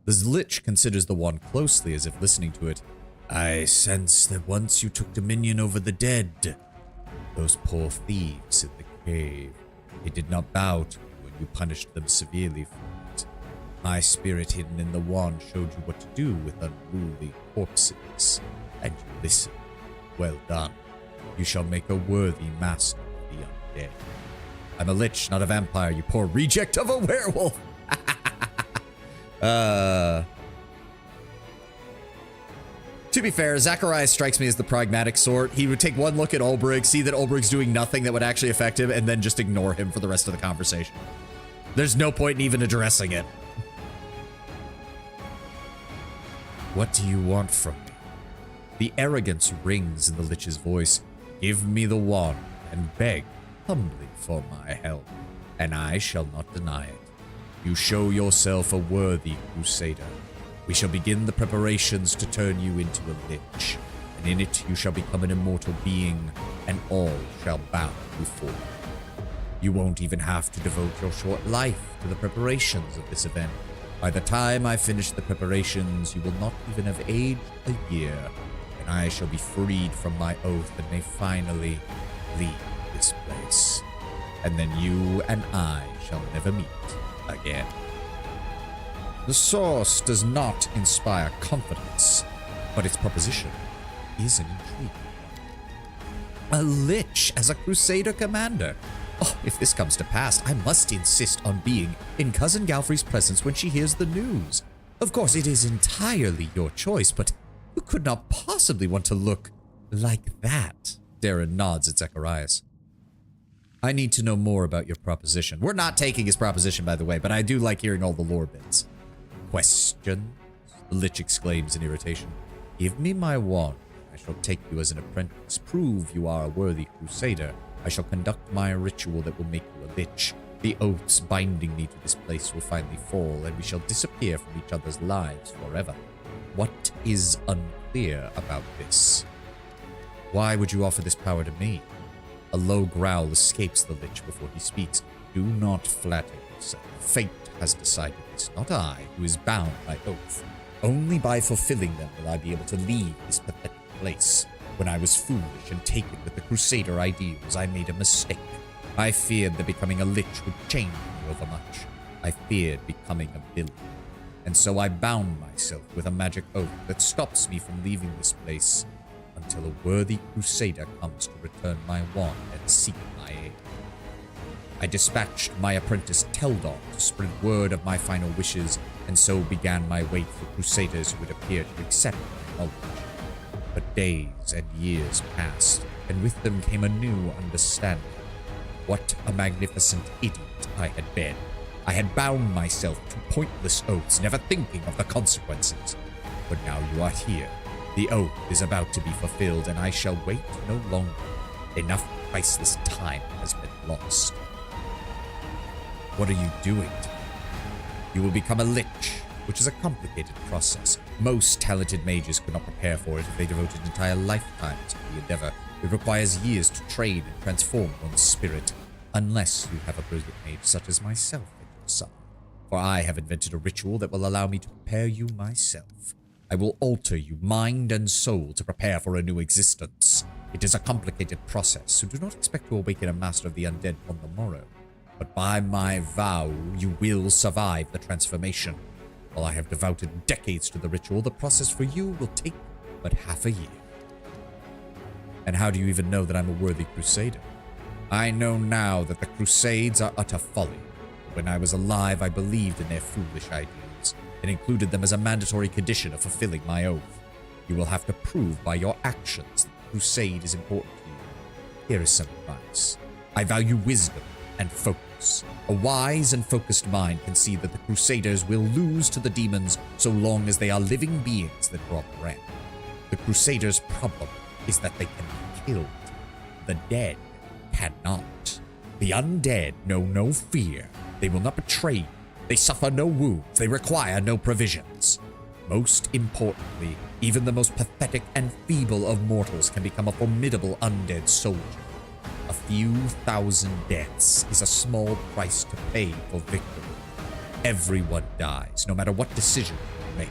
A: The Lich considers the wand closely, as if listening to it. I sense that once you took dominion over the dead. Those poor thieves in the cave. They did not bow to you, and you punished them severely for it. My spirit hidden in the wand showed you what to do with unruly corpses, and you listened. Well done. You shall make a worthy master of the undead. I'm a Lich, not a vampire, you poor reject of a werewolf! To be fair, Zacharias strikes me as the pragmatic sort. He would take one look at Ulbrich, see that Ulbrich's doing nothing that would actually affect him, and then just ignore him for the rest of the conversation. There's no point in even addressing it. What do you want from me? The arrogance rings in the Lich's voice. Give me the wand and beg humbly for my help, and I shall not deny it. You show yourself a worthy crusader. We shall begin the preparations to turn you into a Lich, and in it you shall become an immortal being, and all shall bow before you. You won't even have to devote your short life to the preparations of this event. By the time I finish the preparations, you will not even have aged a year, and I shall be freed from my oath and may finally leave this place. and then you and I shall never meet again. The source does not inspire confidence, but its proposition is an intrigue. A lich as a Crusader commander. Oh, if this comes to pass, I must insist on being in Cousin Galfrey's presence when she hears the news. Of course, it is entirely your choice, but you could not possibly want to look like that. Darren nods at Zacharias. I need to know more about your proposition. We're not taking his proposition, by the way, but I do like hearing all the lore bits. Question? The lich exclaims in irritation. Give me my wand. I shall take you as an apprentice. Prove you are a worthy crusader. I shall conduct my ritual that will make you a lich. The oaths binding me to this place will finally fall, and we shall disappear from each other's lives forever. What is unclear about this? Why would you offer this power to me? A low growl escapes the lich before he speaks. Do not flatter yourself. Fate has decided this, not I, who is bound by oath. Only by fulfilling them will I be able to leave this pathetic place. When I was foolish and taken with the Crusader ideals, I made a mistake. I feared that becoming a lich would change me overmuch. I feared becoming a villain. And so I bound myself with a magic oath that stops me from leaving this place until a worthy Crusader comes to return my wand and seek my aid. I dispatched my apprentice Teldon to spread word of my final wishes, and so began my wait for Crusaders who would appear to accept my knowledge. But days and years passed, and with them came a new understanding. What a magnificent idiot I had been. I had bound myself to pointless oaths, never thinking of the consequences. But now you are here. The oath is about to be fulfilled, and I shall wait no longer. Enough priceless time has been lost. What are you doing to me? You will become a lich, which is a complicated process. Most talented mages could not prepare for it if they devoted entire lifetimes to the endeavor. It requires years to train and transform one's spirit, unless you have a brilliant mage such as myself at your side. For I have invented a ritual that will allow me to prepare you myself. I will alter you mind and soul to prepare for a new existence. It is a complicated process, so do not expect to awaken a master of the undead on the morrow. But by my vow, you will survive the transformation. While I have devoted decades to the ritual, the process for you will take but half a year. And how do you even know that I'm a worthy crusader? I know now that the crusades are utter folly. When I was alive, I believed in their foolish ideals and included them as a mandatory condition of fulfilling my oath. You will have to prove by your actions that the crusade is important to you. Here is some advice. I value wisdom and focus. A wise and focused mind can see that the Crusaders will lose to the demons so long as they are living beings that brought breath. The Crusaders' problem is that they can be killed. The dead cannot. The undead know no fear. They will not betray. They suffer no wounds. They require no provisions. Most importantly, even the most pathetic and feeble of mortals can become a formidable undead soldier. A few thousand deaths is a small price to pay for victory. Everyone dies, no matter what decision you make.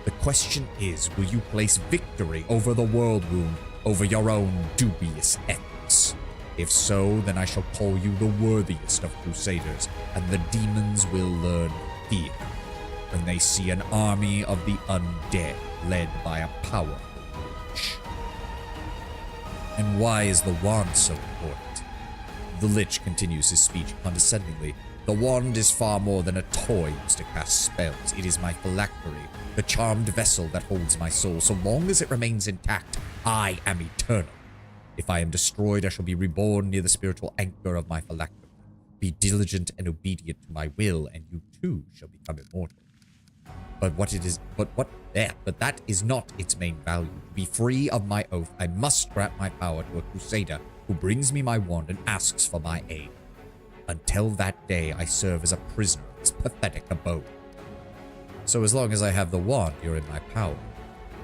A: The question is, will you place victory over the world wound, over your own dubious ethics? If so, then I shall call you the worthiest of crusaders, and the demons will learn fear when they see an army of the undead led by a powerful lich. And why is the wand so important? The lich continues his speech condescendingly. The wand is far more than a toy used to cast spells. It is my phylactery, the charmed vessel that holds my soul. So long as it remains intact, I am eternal. If I am destroyed, I shall be reborn near the spiritual anchor of my phylactery. Be diligent and obedient to my will, and you too shall become immortal. But that is not its main value. To be free of my oath, I must grant my power to a crusader who brings me my wand and asks for my aid. Until that day, I serve as a prisoner in this pathetic abode. So as long as I have the wand, you're in my power.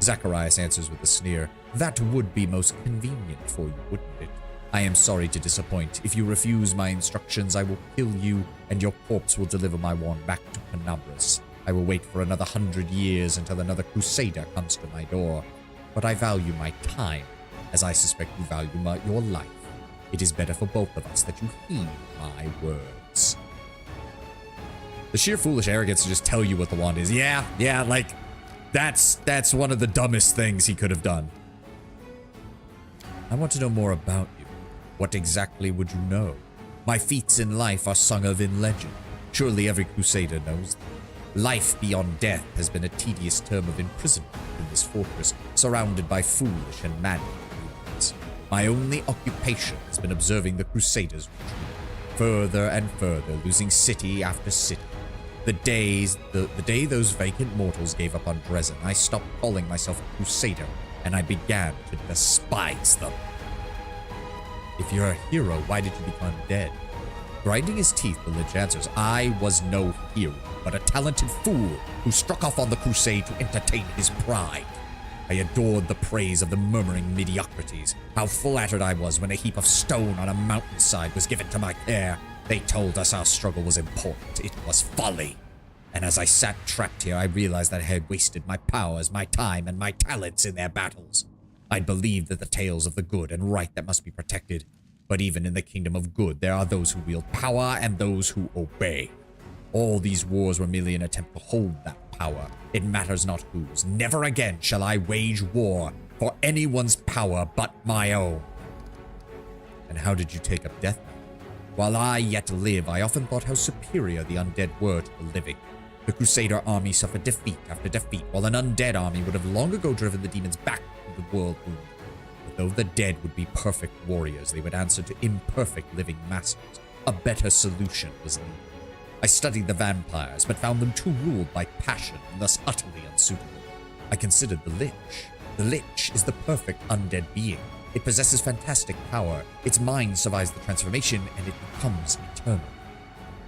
A: Zacharias answers with a sneer. That would be most convenient for you, wouldn't it? I am sorry to disappoint. If you refuse my instructions, I will kill you, and your corpse will deliver my wand back to Canabras. I will wait for another 100 years until another crusader comes to my door. But I value my time, as I suspect you value your life. It is better for both of us that you heed my words. The sheer foolish arrogance to just tell you what the wand is. Yeah, like, that's one of the dumbest things he could have done. I want to know more about you. What exactly would you know? My feats in life are sung of in legend. Surely every crusader knows them. Life beyond death has been a tedious term of imprisonment in this fortress, surrounded by foolish and maddening humans. My only occupation has been observing the crusaders retreat, further and further, losing city after city. The day those vacant mortals gave up on Dresden, I stopped calling myself a crusader, and I began to despise them. If you're a hero, why did you become dead? Grinding his teeth, the Lich answers, I was no hero, but a talented fool who struck off on the crusade to entertain his pride. I adored the praise of the murmuring mediocrities. How flattered I was when a heap of stone on a mountainside was given to my care. They told us our struggle was important. It was folly. And as I sat trapped here, I realized that I had wasted my powers, my time, and my talents in their battles. I'd believed that the tales of the good and right that must be protected. But even in the kingdom of good, there are those who wield power and those who obey. All these wars were merely an attempt to hold that power. It matters not whose. Never again shall I wage war for anyone's power but my own. And how did you take up death? While I yet live, I often thought how superior the undead were to the living. The Crusader army suffered defeat after defeat, while an undead army would have long ago driven the demons back to the world wound. But though the dead would be perfect warriors, they would answer to imperfect living masters. A better solution was needed. I studied the vampires, but found them too ruled by passion and thus utterly unsuitable. I considered the Lich. The Lich is the perfect undead being. It possesses fantastic power. Its mind survives the transformation, and it becomes eternal.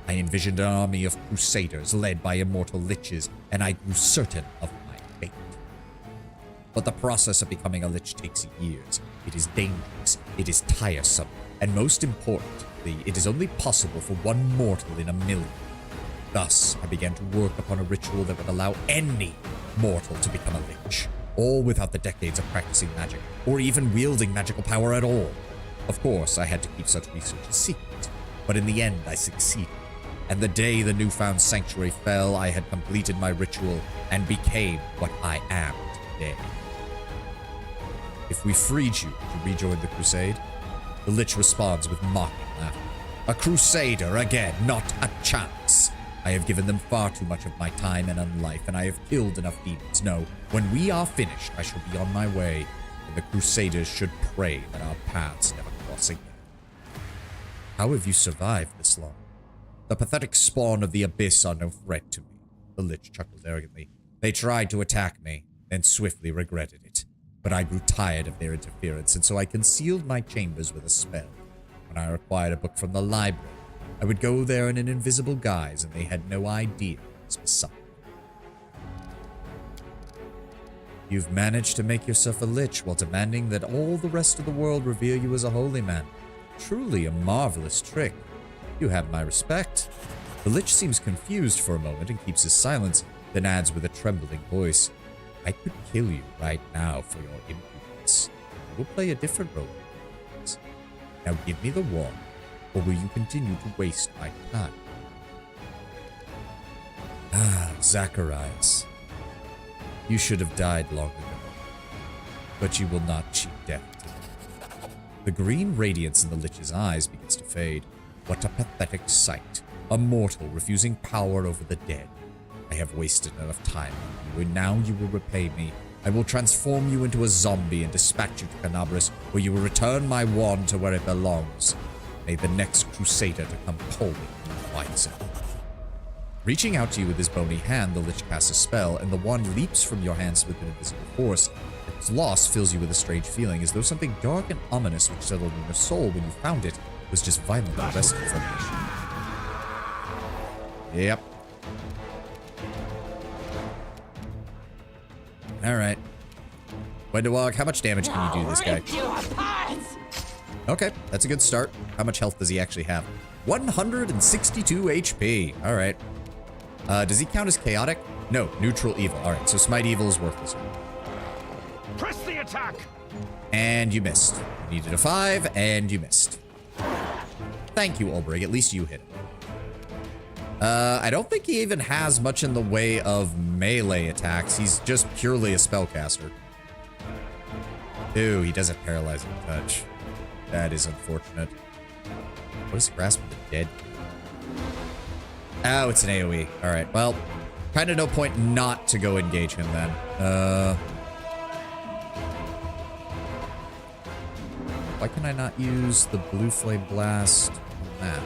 A: I envisioned an army of crusaders led by immortal liches, and I grew certain of my fate. But the process of becoming a lich takes years. It is dangerous, it is tiresome, and most importantly, it is only possible for one mortal in a million. Thus, I began to work upon a ritual that would allow any mortal to become a lich, all without the decades of practicing magic, or even wielding magical power at all. Of course, I had to keep such research a secret, but in the end, I succeeded. And the day the newfound sanctuary fell, I had completed my ritual and became what I am today. If we freed you to rejoin the crusade, the Lich responds with mocking laughter. A crusader again, not a chance. I have given them far too much of my time and unlife, and I have killed enough demons. No, when we are finished, I shall be on my way, and the crusaders should pray that our paths never cross again. How have you survived this long? The pathetic spawn of the abyss are no threat to me. The Lich chuckles arrogantly. They tried to attack me, then swiftly regretted it. But I grew tired of their interference, and so I concealed my chambers with a spell. When I required a book from the library, I would go there in an invisible guise, and they had no idea what was beside me. You've managed to make yourself a lich while demanding that all the rest of the world revere you as a holy man. Truly a marvelous trick. You have my respect. The Lich seems confused for a moment and keeps his silence, then adds with a trembling voice, I could kill you right now for your impudence. I will play a different role. Now give me the wand, or will you continue to waste my time? Ah, Zacharias. You should have died long ago, but you will not cheat death today. The green radiance in the Lich's eyes begins to fade. What a pathetic sight. A mortal refusing power over the dead. I have wasted enough time on you, and now you will repay me. I will transform you into a zombie and dispatch you to Canabras, where you will return my wand to where it belongs. May the next crusader to come call me finds it. Reaching out to you with his bony hand, the Lich casts a spell, and the wand leaps from your hands with an invisible force. Its loss fills you with a strange feeling, as though something dark and ominous which settled in your soul when you found it was just violently wrested from you. Yep. Alright. Wendewog, how much damage can you do this guy? Okay, that's a good start. How much health does he actually have? 162 HP. Alright. Does he count as chaotic? No, neutral evil. Alright, so smite evil is worthless.
I: Press the attack!
A: And you missed. You needed a 5, and you missed. Thank you, Ulbrig. At least you hit him. I don't think he even has much in the way of melee attacks. He's just purely a spellcaster. Ooh, he doesn't paralyzing touch. That is unfortunate. What is Grasp of the Dead? Oh, it's an AoE. All right, well, kind of no point not to go engage him then. Why can I not use the Blue Flame Blast on that?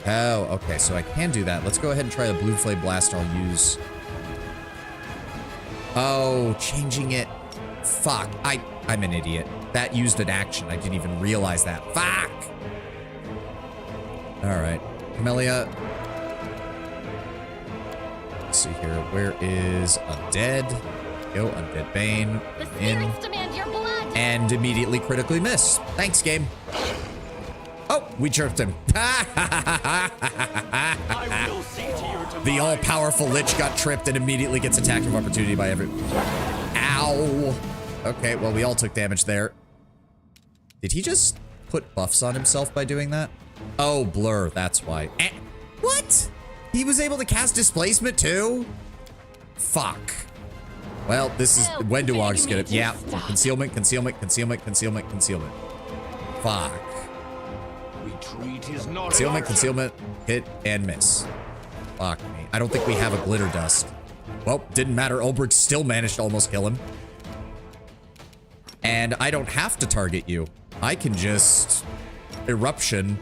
A: Oh, okay, so I can do that. Let's go ahead and try the Blue Flame Blast. I'll use... Oh, changing it. Fuck, I'm an idiot. That used an action. I didn't even realize that. Fuck! Alright, Camellia. Let's see here. Where is Undead? Go, Undead Bane.
D: The spirits demand your blood.
A: And immediately critically miss. Thanks, game. Oh, we chirped him.
B: I will see to your demise.
A: The all-powerful Lich got tripped and immediately gets attack of opportunity by every... Ow! Okay, well, we all took damage there. Did he just put buffs on himself by doing that? Oh, blur, that's why. What? He was able to cast displacement too? Fuck. Well, this is... When do Oggs get it? Yeah. Concealment, concealment, concealment, concealment, concealment. Fuck.
B: Retreat is not
A: Concealment, concealment, hit, and miss. Fuck me. I don't think we have a glitter dust. Well, didn't matter. Ulbrich still managed to almost kill him. And I don't have to target you. I can just eruption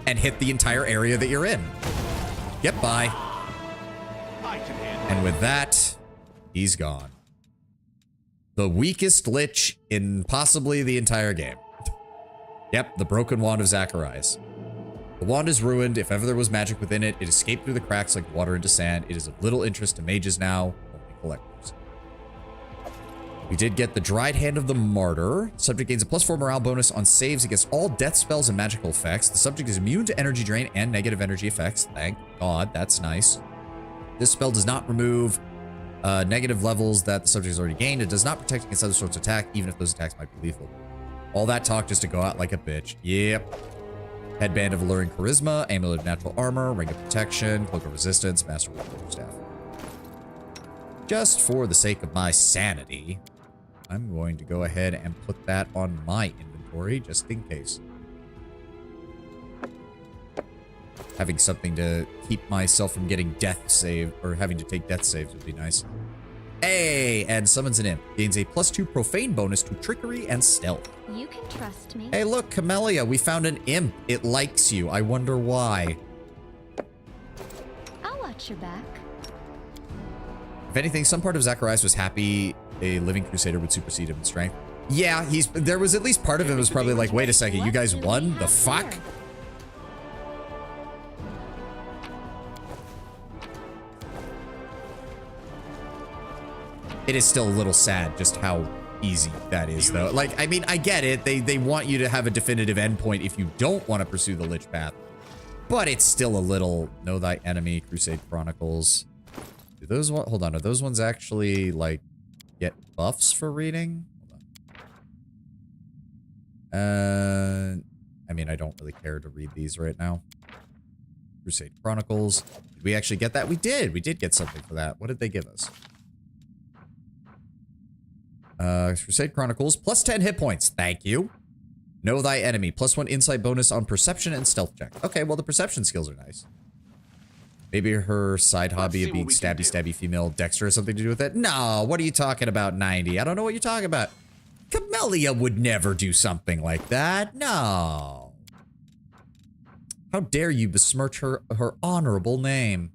A: and hit the entire area that you're in. Get by. And with that, he's gone. The weakest Lich in possibly the entire game. Yep, the broken wand of Zacharias. The wand is ruined. If ever there was magic within it, it escaped through the cracks like water into sand. It is of little interest to mages now, only collectors. We did get the Dried Hand of the Martyr. Subject gains a +4 morale bonus on saves against all death spells and magical effects. The subject is immune to energy drain and negative energy effects. Thank God, that's nice. This spell does not remove negative levels that the subject has already gained. It does not protect against other sorts of attack, even if those attacks might be lethal. All that talk just to go out like a bitch. Yep. Headband of Alluring Charisma, Amulet of Natural Armor, Ring of Protection, Cloak of Resistance, Master War Staff. Just for the sake of my sanity, I'm going to go ahead and put that on my inventory, just in case. Having something to keep myself from getting death save, or having to take death saves would be nice. Hey, and summons an imp. Gains a +2 profane bonus to trickery and stealth.
D: You can trust me.
A: Hey, look, Camellia, we found an imp. It likes you. I wonder why.
D: I'll watch your back.
A: If anything, some part of Zacharias was happy a living crusader would supersede him in strength. Yeah, there was at least part of him was probably like, wait a second, you guys won? The fuck? It is still a little sad just how easy that is, though. Like, I mean, I get it. They want you to have a definitive endpoint if you don't want to pursue the Lich path. But it's still a little... Know Thy Enemy, Crusade Chronicles. Do those... Hold on. Are those ones actually, like, get buffs for reading? Hold on. I mean, I don't really care to read these right now. Crusade Chronicles. Did we actually get that? We did. We did get something for that. What did they give us? Crusade Chronicles, +10 hit points. Thank you. Know Thy Enemy, +1 insight bonus on perception and stealth check. Okay, well, the perception skills are nice. Maybe her side hobby of being stabby female Dexter has something to do with it? No, what are you talking about, 90? I don't know what you're talking about. Camellia would never do something like that. No. How dare you besmirch her honorable name?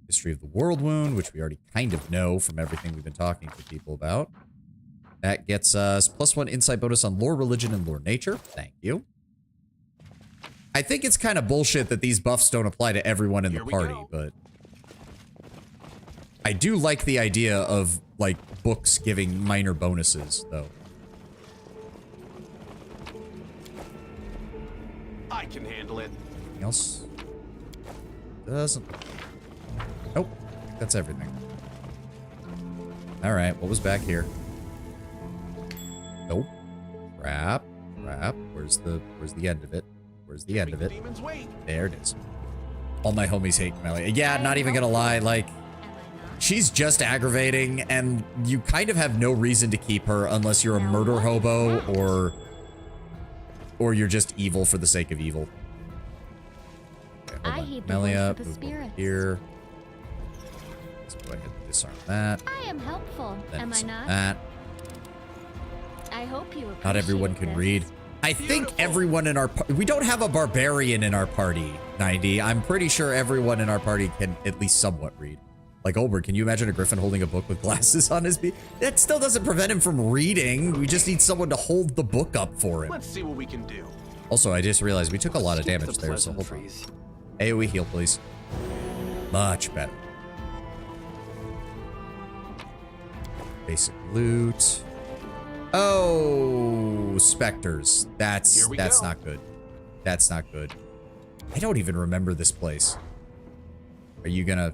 A: History of the World Wound, which we already kind of know from everything we've been talking to people about. That gets us +1 insight bonus on lore, religion, and lore nature. Thank you. I think it's kind of bullshit that these buffs don't apply to everyone in the party, but... I do like the idea of, like, books giving minor bonuses, though.
B: I can handle it.
A: Anything else? Doesn't... Nope. That's everything. Alright, what was back here? Nope. Crap. Crap. Where's the end of it? Where's the end of it?
B: Demons wait.
A: There it is. All my homies hate Camellia. Yeah, not even gonna lie, like, she's just aggravating, and you kind of have no reason to keep her unless you're a murder hobo or you're just evil for the sake of evil. Okay,
D: I
A: hold on.
D: heed the
A: Camellia,
D: voice of the
A: move over
D: spirits.
A: here. Let's go ahead and disarm that.
D: I am helpful,
A: Then
D: am I
A: disarm
D: not?
A: that.
D: I hope you appreciate
A: Not everyone can
D: this.
A: read. I think everyone in our we don't have a barbarian in our party, 90. I'm pretty sure everyone in our party can at least somewhat read. Like Olbert, can you imagine a griffin holding a book with glasses on his beak? That still doesn't prevent him from reading. We just need someone to hold the book up for him.
B: Let's see what we can do.
A: Also, I just realized we took a lot of
C: Skip
A: damage
C: the
A: there, so hold on.
C: pleasantries.
A: AoE heal, please. Much better. Basic loot. Oh, specters. That's
B: Here we
A: that's
B: go.
A: not good. That's not good. I don't even remember this place. Are you gonna?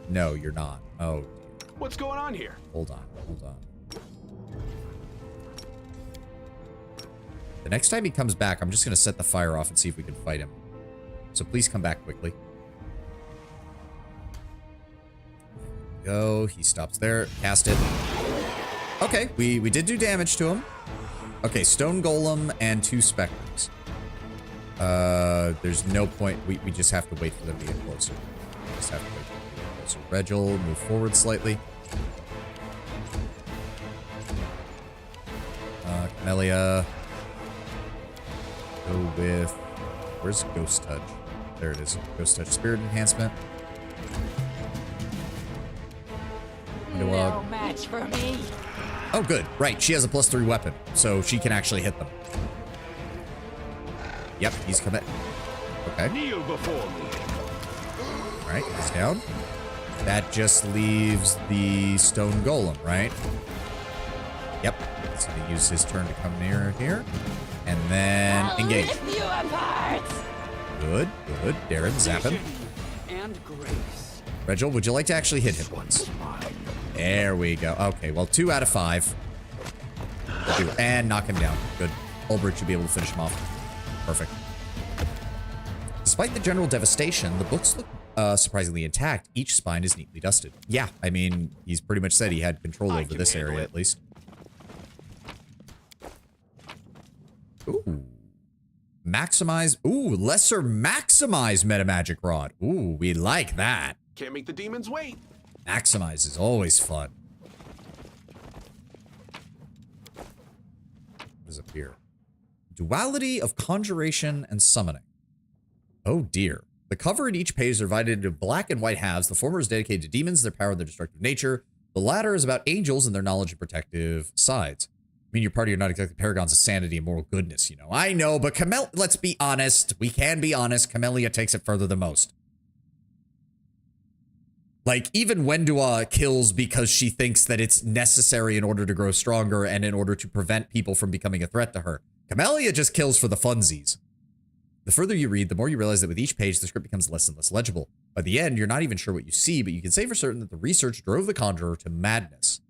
A: No, you're not. Oh,
B: What's going on here?
A: hold on, hold on. The next time he comes back, I'm just gonna set the fire off and see if we can fight him. So please come back quickly. Go. He stops there. Cast it. Okay, we did do damage to him. Okay, stone golem and 2 specters. There's no point. We just have to wait for them to get closer. Just have to wait for them to get closer. Regil, move forward slightly. Camellia. Go with... Where's Ghost Touch? There it is. Ghost Touch Spirit Enhancement.
K: No match for me.
A: Oh, good. Right, she has a +3 weapon, so she can actually hit them. Yep, he's coming. Okay.
G: Kneel before me.
A: All right, he's down. That just leaves the stone golem, right? Yep. He's going to use his turn to come near here. And then engage.
K: Rip you apart.
A: Good, good. Darren, zap him.
C: And grace.
A: Regil, would you like to actually hit him once? There we go. Okay, well, 2 out of 5. And knock him down. Good. Ulbrich should be able to finish him off. Perfect. Despite the general devastation, the books look surprisingly intact. Each spine is neatly dusted. Yeah, I mean, he's pretty much said he had control over this area, at least. Ooh. Maximize. Ooh, lesser maximize metamagic rod. Ooh, we like that.
B: Can't make the demons wait.
A: Maximize is always fun. What is up here? Duality of conjuration and summoning. Oh dear. The cover in each page is divided into black and white halves. The former is dedicated to demons, their power, and their destructive nature. The latter is about angels and their knowledge and protective sides. I mean, your party are not exactly paragons of sanity and moral goodness, you know. I know, but let's be honest. We can be honest. Camellia takes it further than most. Like, even Wendua kills because she thinks that it's necessary in order to grow stronger and in order to prevent people from becoming a threat to her. Camellia just kills for the funsies. The further you read, the more you realize that with each page, the script becomes less and less legible. By the end, you're not even sure what you see, but you can say for certain that the research drove the conjurer to madness.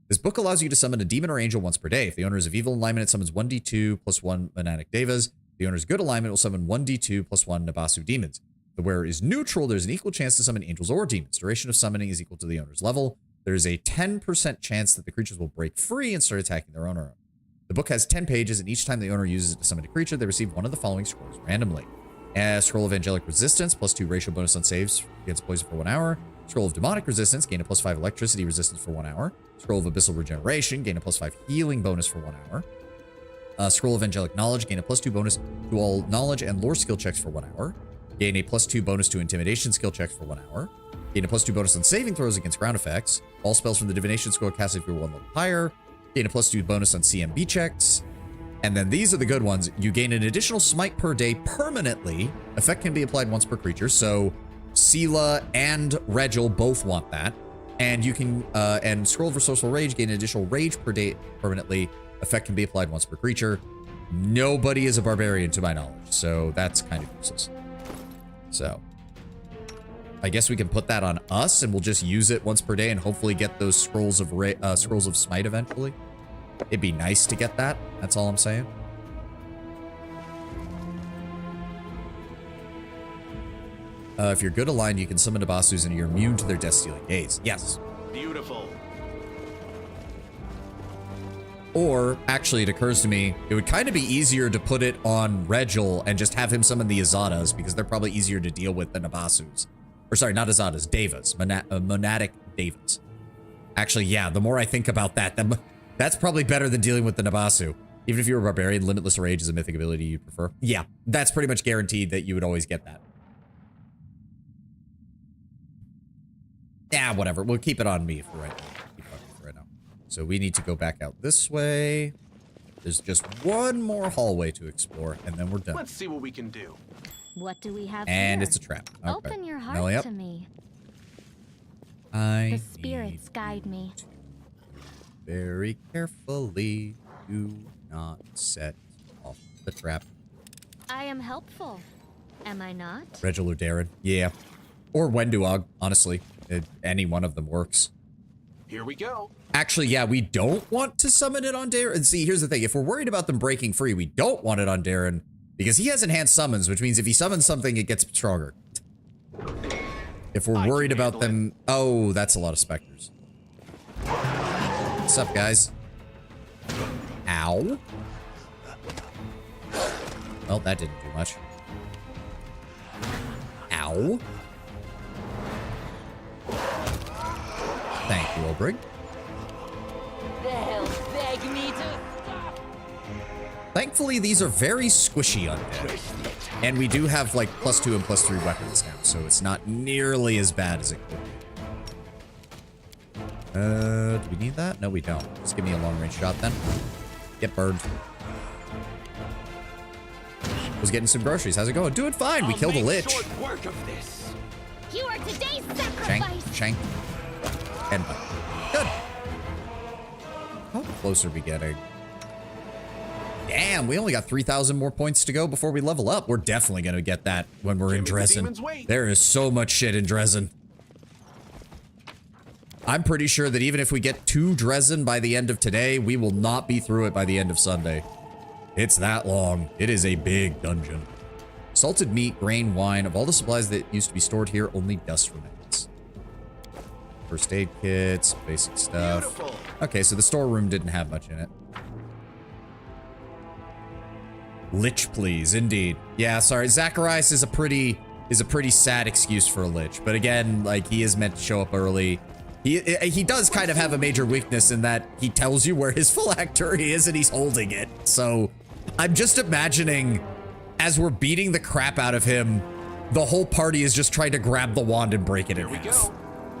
A: This book allows you to summon a demon or angel once per day. If the owner is of evil alignment, it summons 1d2 plus 1 Monadic Devas. If the owner is good alignment, it will summon 1d2 plus 1 Nabasu demons. If the wearer is neutral, there's an equal chance to summon angels or demons. Duration of summoning is equal to the owner's level. There's a 10% chance that the creatures will break free and start attacking their owner. The book has 10 pages, and each time the owner uses it to summon a creature, they receive one of the following scrolls randomly. Scroll of Angelic Resistance, +2 ratio bonus on saves against poison for 1 hour. Scroll of Demonic Resistance, gain a +5 electricity resistance for 1 hour. Scroll of Abyssal Regeneration, gain a +5 healing bonus for 1 hour. Scroll of Angelic Knowledge, gain a +2 bonus to all knowledge and lore skill checks for 1 hour. Gain a +2 bonus to intimidation skill checks for 1 hour. Gain a +2 bonus on saving throws against ground effects. All spells from the divination scroll cast if you're 1 level higher. Gain a +2 bonus on CMB checks. And then these are the good ones. You gain an additional smite per day permanently. Effect can be applied once per creature. So Sela and Regil both want that. And you can, and Scroll of Resourceful Rage, gain an additional rage per day permanently. Effect can be applied once per creature. Nobody is a barbarian to my knowledge, so that's kind of useless. So I guess we can put that on us, and we'll just use it once per day and hopefully get those scrolls of smite eventually. It'd be nice to get that. That's all I'm saying. If you're good aligned, you can summon Nabasus and you're immune to their death-stealing gaze. Yes.
B: Beautiful.
A: Or, actually, it occurs to me, it would kind of be easier to put it on Regil and just have him summon the Azadas, because they're probably easier to deal with than Nabasus. Or sorry, not Azadas, Devas. Monadic Devas. Actually, yeah, the more I think about that, that's probably better than dealing with the Nabasu. Even if you're a barbarian, Limitless Rage is a mythic ability you prefer. Yeah, that's pretty much guaranteed that you would always get that. Yeah, whatever. We'll keep it on me for right now. Keep it on me for right now. So we need to go back out this way. There's just one more hallway to explore, and then we're done.
B: Let's see what we can do.
H: What do we have
A: And
H: here?
A: it's a trap. Okay.
H: Open your heart
A: Belly up.
H: to me.
A: I
H: The spirits guide me.
A: very carefully do not set off the trap.
H: I am helpful. Am I not?
A: Regil or Darren. Yeah. Or Wenduog, honestly. Any one of them works.
B: Here we go.
A: Actually, yeah, we don't want to summon it on Darren. And see, here's the thing. If we're worried about them breaking free, we don't want it on Darren because he has enhanced summons, which means if he summons something, it gets stronger. If we're worried about them... Oh, that's a lot of specters. What's up, guys? Ow. Well, that didn't do much. Ow. Thank you, Olbrig.
K: They'll beg me to stop.
A: Thankfully, these are very squishy undead. And we do have, like, +2 and +3 weapons now, so it's not nearly as bad as it could be. Do we need that? No, we don't. Just give me a long-range shot, then. Get burned. Was getting some groceries. How's it going? Doing fine. We killed a lich.
B: Work of this.
D: You are today's
A: Shank,
D: sacrifice.
A: shank. And good. How close are we getting? Damn, we only got 3,000 more points to go before we level up. We're definitely going to get that when we're in Dresden. There is so much shit in Dresden. I'm pretty sure that even if we get to Dresden by the end of today, we will not be through it by the end of Sunday. It's that long. It is a big dungeon. Salted meat, grain, wine. Of all the supplies that used to be stored here, only dust remains. First aid kits, basic stuff.
B: Beautiful.
A: Okay, so the storeroom didn't have much in it. Lich, please. Indeed. Yeah, sorry. Zacharias is a pretty sad excuse for a lich. But again, like, he is meant to show up early. He does kind of have a major weakness in that he tells you where his phylactery is and he's holding it. So I'm just imagining as we're beating the crap out of him, the whole party is just trying to grab the wand and break it in half.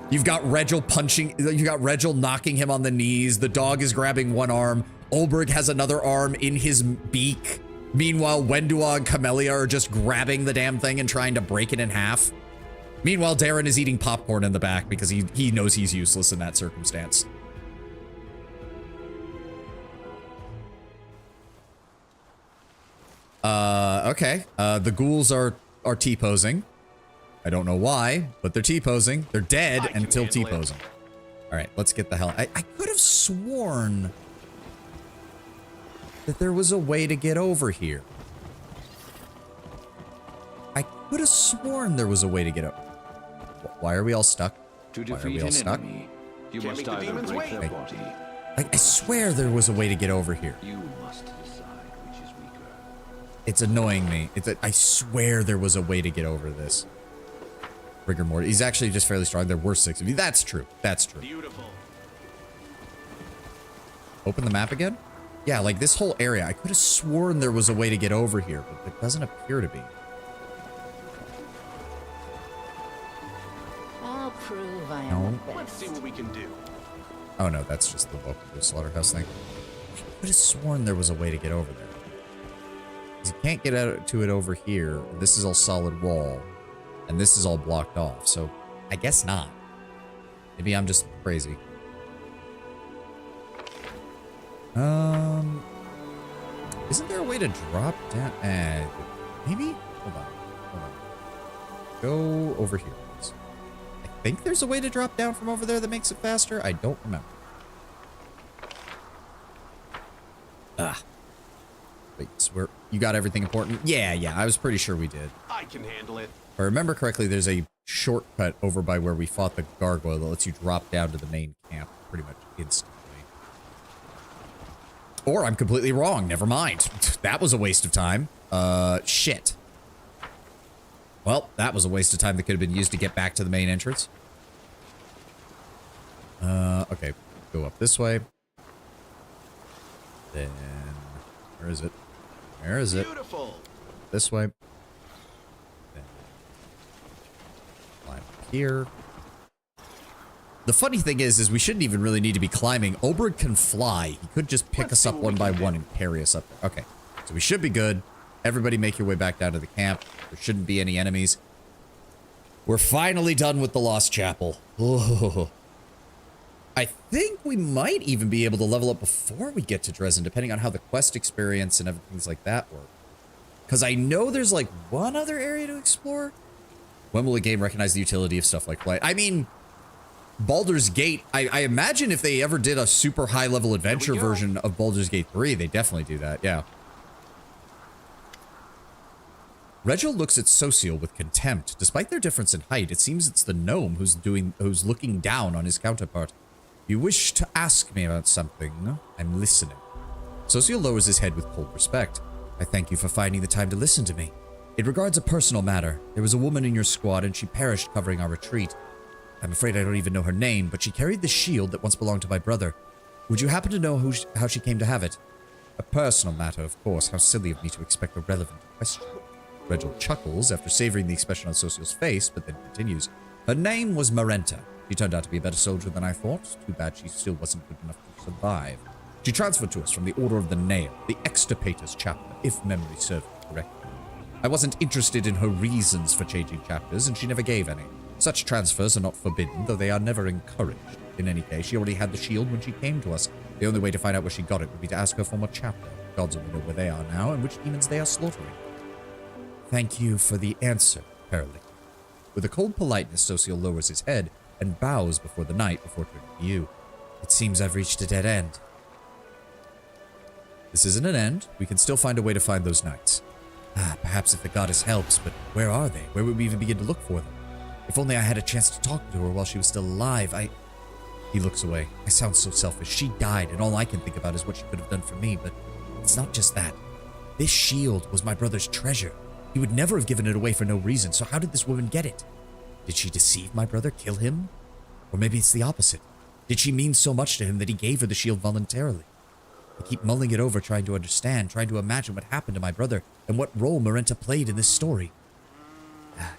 A: You've got Regil punching, you got Regil knocking him on the knees. The dog is grabbing one arm. Olbrig has another arm in his beak. Meanwhile, Wendua and Camellia are just grabbing the damn thing and trying to break it in half. Meanwhile, Darren is eating popcorn in the back because he knows he's useless in that circumstance. Okay. The ghouls are T-posing. I don't know why, but they're T-posing. They're dead until T-posing. All right, let's get the hell... I could have sworn that there was a way to get over here. I could have sworn there was a way to get over. Why are we all stuck? Why are we all stuck?
J: You must either break their body.
A: I swear there was a way to get over here.
J: You must decide which is weaker.
A: It's annoying me. I swear there was a way to get over this. Rigor mortis. He's actually just fairly strong. There were 6 of you. That's true. That's true.
B: Beautiful.
A: Open the map again? Yeah, like this whole area. I could have sworn there was a way to get over here, but it doesn't appear to be.
K: I'll prove I
A: No.
K: am the best.
B: Let's see what we can do.
A: Oh no, that's just the welcome to the slaughterhouse thing. I could have sworn there was a way to get over there. 'Cause you can't get out to it over here. This is all solid wall. And this is all blocked off, so I guess not. Maybe I'm just crazy. Isn't there a way to drop down? Maybe? Hold on. Go over here, please. I think there's a way to drop down from over there that makes it faster. I don't remember. Wait, so you got everything important? Yeah, I was pretty sure we did.
B: I can handle it.
A: If I remember correctly, there's a shortcut over by where we fought the gargoyle that lets you drop down to the main camp pretty much instantly. Or I'm completely wrong. Never mind. That was a waste of time. Shit. Well, that was a waste of time that could have been used to get back to the main entrance. Okay. Go up this way. Then, where is it? Where is it?
B: Beautiful.
A: This way. Then, climb up here. The funny thing is we shouldn't even really need to be climbing. Oberg can fly. He could just pick us up one by one and carry us up there. Okay, so we should be good. Everybody make your way back down to the camp. There shouldn't be any enemies. We're finally done with the Lost Chapel. Oh. I think we might even be able to level up before we get to Dresden, depending on how the quest experience and everything like that work. Because I know there's like one other area to explore. When will a game recognize the utility of stuff like flight? I mean, Baldur's Gate, I imagine if they ever did a super high level adventure version of Baldur's Gate 3, they definitely do that, yeah. Regil looks at Social with contempt. Despite their difference in height, it seems it's the gnome who's looking down on his counterpart. You wish to ask me about something? I'm listening. Social lowers his head with cold respect. I thank you for finding the time to listen to me. It regards a personal matter. There was a woman in your squad and she perished covering our retreat. I'm afraid I don't even know her name, but she carried the shield that once belonged to my brother. Would you happen to know how she came to have it? A personal matter, of course. How silly of me to expect a relevant question. Regil chuckles after savoring the expression on Social's face, but then continues. Her name was Marenta. She turned out to be a better soldier than I thought. Too bad she still wasn't good enough to survive. She transferred to us from the Order of the Nail, the Extirpators chapter, if memory serves me correctly. I wasn't interested in her reasons for changing chapters, and she never gave any. Such transfers are not forbidden, though they are never encouraged. In any case, she already had the shield when she came to us. The only way to find out where she got it would be to ask her former chapter. Gods only know where they are now and which demons they are slaughtering. Thank you for the answer, Paralytic. With a cold politeness, Social lowers his head and bows before the knight before turning to you. It seems I've reached a dead end. This isn't an end. We can still find a way to find those knights. Perhaps if the goddess helps, but where are they? Where would we even begin to look for them? If only I had a chance to talk to her while she was still alive. He looks away. I sound so selfish. She died, and all I can think about is what she could have done for me, but it's not just that. This shield was my brother's treasure. He would never have given it away for no reason, so how did this woman get it? Did she deceive my brother, kill him? Or maybe it's the opposite. Did she mean so much to him that he gave her the shield voluntarily? I keep mulling it over, trying to understand, trying to imagine what happened to my brother and what role Marenta played in this story.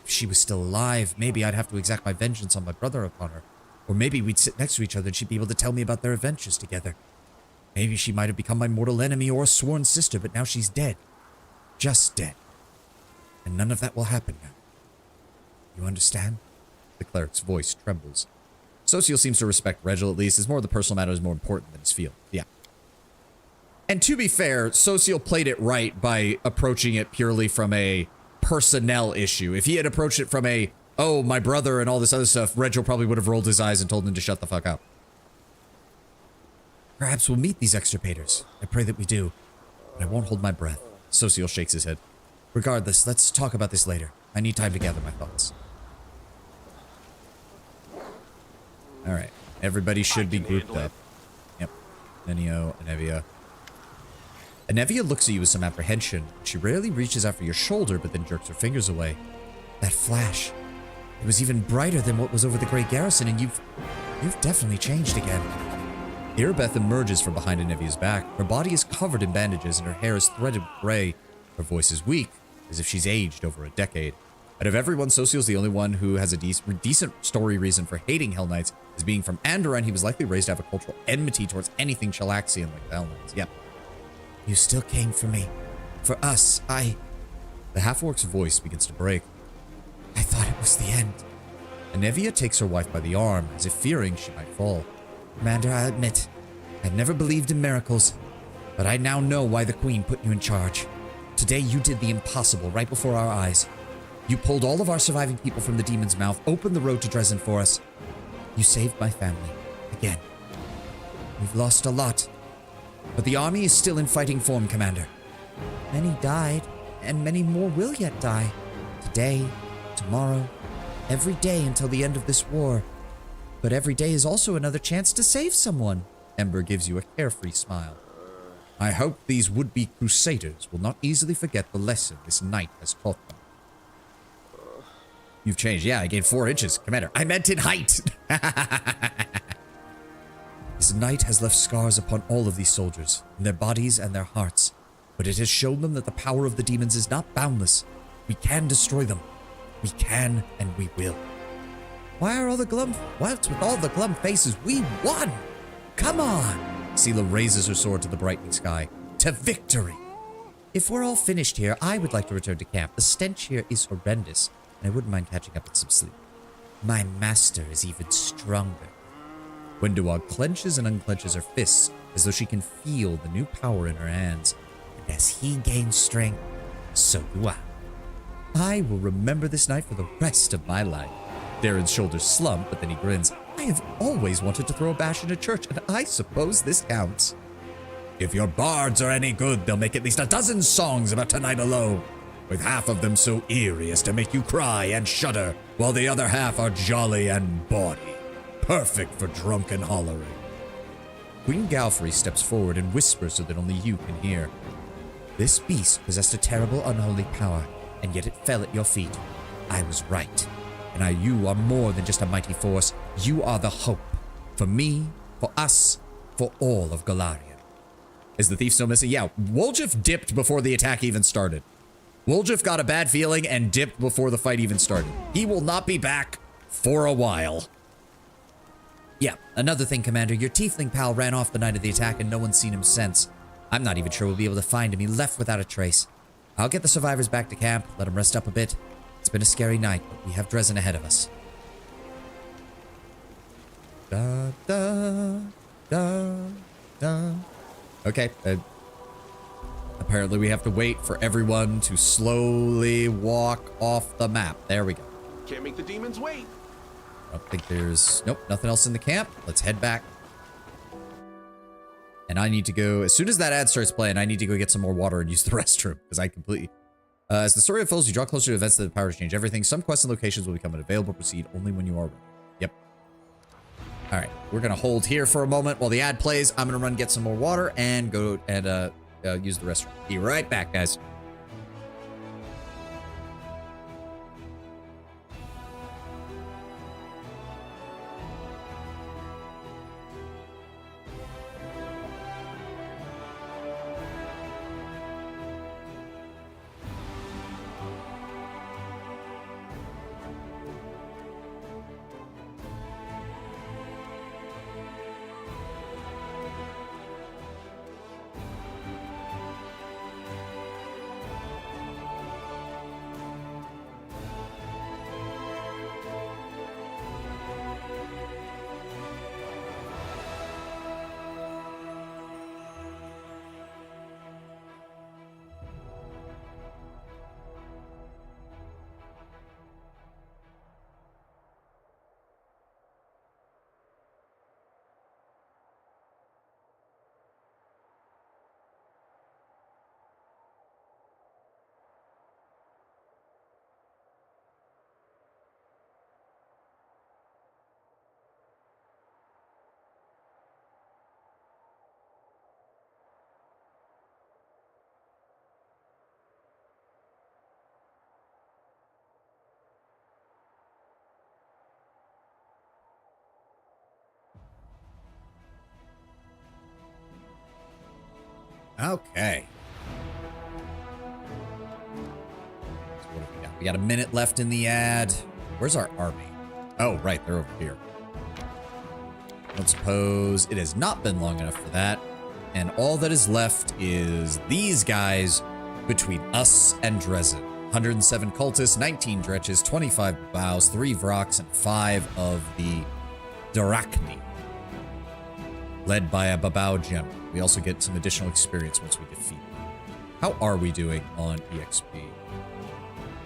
A: If she was still alive, maybe I'd have to exact my vengeance on my brother upon her. Or maybe we'd sit next to each other and she'd be able to tell me about their adventures together. Maybe she might have become my mortal enemy or a sworn sister, but now she's dead. Just dead. And none of that will happen now. You understand? The cleric's voice trembles. Social seems to respect Regil at least. It's more the personal matter is more important than his field. Yeah. And to be fair, Social played it right by approaching it purely from a personnel issue. If he had approached it from a, oh, my brother and all this other stuff, Regil probably would have rolled his eyes and told him to shut the fuck up. Perhaps we'll meet these extirpators. I pray that we do. But I won't hold my breath. Social shakes his head. Regardless, let's talk about this later. I need time to gather my thoughts. Alright. Everybody should be grouped up. Yep. Nenio, Anevia. Anevia looks at you with some apprehension. She rarely reaches out for your shoulder, but then jerks her fingers away. That flash. It was even brighter than what was over the Great Garrison, and you've definitely changed again. Irabeth emerges from behind Anevia's back. Her body is covered in bandages, and her hair is threaded with gray. Her voice is weak, as if she's aged over a decade. Out of everyone, Social's the only one who has a decent story reason for hating Hell Knights, as being from Andorra, and he was likely raised to have a cultural enmity towards anything Chalaxian like the Hell Knights. Yep. You still came for me. For us, The half-orc's voice begins to break. I thought it was the end. Anevia takes her wife by the arm, as if fearing she might fall. Commander, I admit, I'd never believed in miracles, but I now know why the Queen put you in charge. Today you did the impossible right before our eyes. You pulled all of our surviving people from the demon's mouth, opened the road to Dresden for us. You saved my family. Again. We've lost a lot. But the army is still in fighting form, Commander.
F: Many died, and many more will yet die. Today, tomorrow, every day until the end of this war. But every day is also another chance to save someone. Ember gives you a carefree smile. I hope these would-be crusaders will not easily forget the lesson this knight has taught them. You've changed. Yeah, I gained 4 inches. Commander, I meant in height. This knight has left scars upon all of these soldiers, in their bodies and their hearts. But it has shown them that the power of the demons is not boundless. We can destroy them. We can and we will. Why are all the glum... What's with all the glum faces? We won! Come on! Sela raises her sword to the brightening sky. To victory! If we're all finished here, I would like to return to camp. The stench here is horrendous, and I wouldn't mind catching up with some sleep. My master is even stronger. Wenduog clenches and unclenches her fists as though she can feel the new power in her hands. And as he gains strength, so do I. I will remember this night for the rest of my life. Darren's shoulders slump, but then he grins. I have always wanted to throw a bash in a church, and I suppose this counts. If your bards are any good, they'll make at least a dozen songs about tonight alone, with half of them so eerie as to make you cry and shudder, while the other half are jolly and bawdy. Perfect for drunken hollering. Queen Galfrey steps forward and whispers so that only you can hear. This beast possessed a terrible unholy power, and yet it fell at your feet. I was right. And you are more than just a mighty force. You are the hope. For me, for us, for all of Galarian. Is the thief still missing? Yeah, Woljif dipped before the attack even started. Woljif got a bad feeling and dipped before the fight even started. He will not be back for a while. Yeah, another thing, Commander. Your tiefling pal ran off the night of the attack and no one's seen him since. I'm not even sure we'll be able to find him. He left without a trace. I'll get the survivors back to camp, let them rest up a bit. It's been a scary night, but we have Dresden ahead of us. Da, da, da, da. Okay. Apparently we have to wait for everyone to slowly walk off the map. There we go.
B: Can't make the demons wait.
A: I don't think there's... Nope, nothing else in the camp. Let's head back. And I need to go... As soon as that ad starts playing, I need to go get some more water and use the restroom, because I completely... as the story unfolds, you draw closer to events that have the power to change everything. Some quests and locations will become unavailable. Proceed only when you are ready. Yep. All right. We're going to hold here for a moment while the ad plays. I'm going to run get some more water and go and use the restroom. Be right back, guys. Okay. So what have we got? We got a minute left in the ad. Where's our army? Oh, right. They're over here. Don't suppose it has not been long enough for that. And all that is left is these guys between us and Dresden. 107 cultists, 19 dretches, 25 bows, 3 vroks, and 5 of the Darachni, led by a Babao general. We also get some additional experience once we defeat them. How are we doing on EXP?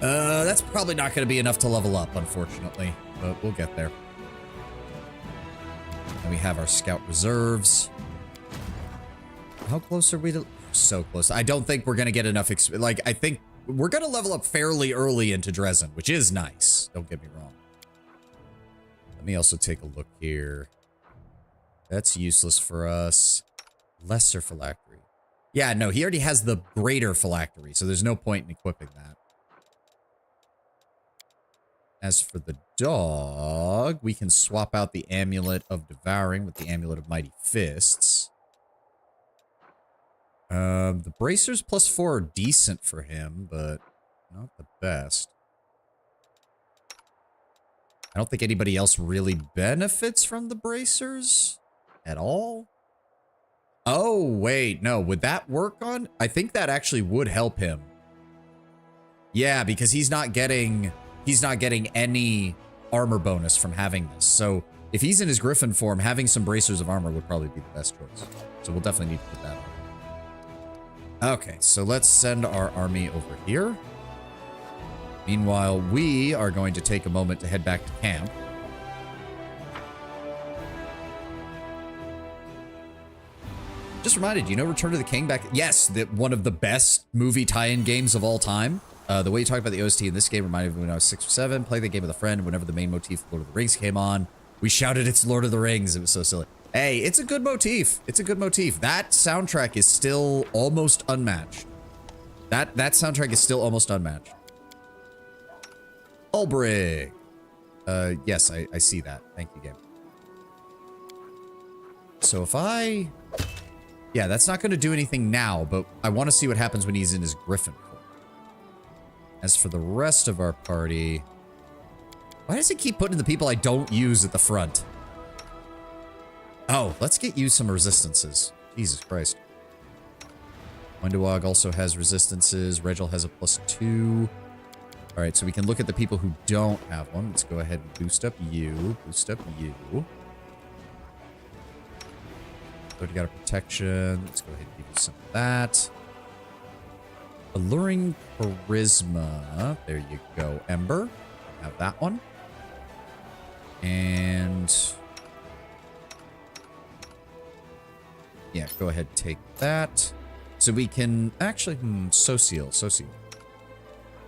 A: That's probably not going to be enough to level up, unfortunately, but we'll get there. And we have our scout reserves. How close are we to... So close. I don't think we're going to get enough. Like, I think we're going to level up fairly early into Dresden, which is nice. Don't get me wrong. Let me also take a look here. That's useless for us. Lesser phylactery. Yeah, no, he already has the greater phylactery, so there's no point in equipping that. As for the dog, we can swap out the Amulet of Devouring with the Amulet of Mighty Fists. The bracers +4 are decent for him, but not the best. I don't think anybody else really benefits from the bracers at all. Oh, wait, no, would that work on? I think that actually would help him. Yeah, because he's not getting any armor bonus from having this. So if he's in his Griffin form, having some bracers of armor would probably be the best choice. So we'll definitely need to put that on. Okay, so let's send our army over here. Meanwhile, we are going to take a moment to head back to camp. Just reminded, you know Return of the King back? Yes, one of the best movie tie-in games of all time. The way you talk about the OST in this game reminded me when I was 6 or 7, playing the game with a friend, whenever the main motif of Lord of the Rings came on, we shouted, "It's Lord of the Rings." It was so silly. Hey, it's a good motif. It's a good motif. That soundtrack is still almost unmatched. That soundtrack is still almost unmatched. Ulbrig. Yes, I see that. Thank you, game. So if I... Yeah, that's not going to do anything now, but I want to see what happens when he's in his Griffin form. As for the rest of our party... Why does it keep putting the people I don't use at the front? Oh, let's get you some resistances. Jesus Christ. Wendewog also has resistances. Regil has a +2. Alright, so we can look at the people who don't have one. Let's go ahead and boost up you. Boost up you. Already got a protection. Let's go ahead and give you some of that. Alluring Charisma. There you go, Ember. Have that one. And... yeah, go ahead and take that. So we can... actually, Social.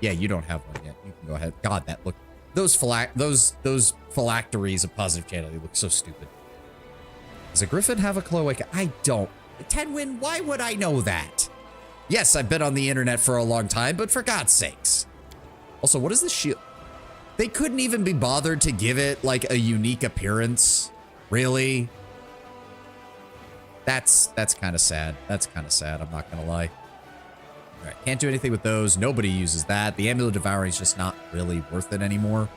A: Yeah, you don't have one yet. You can go ahead. God, that look... those phylacteries of positive channel, they look so stupid. Does a Griffin have a cloaca? I don't. Tenwin, why would I know that? Yes, I've been on the internet for a long time, but for God's sakes. Also, what is the shield? They couldn't even be bothered to give it, like, a unique appearance. Really? That's kind of sad. That's kind of sad, I'm not gonna lie. Alright, can't do anything with those. Nobody uses that. The Amulet of Devouring is just not really worth it anymore.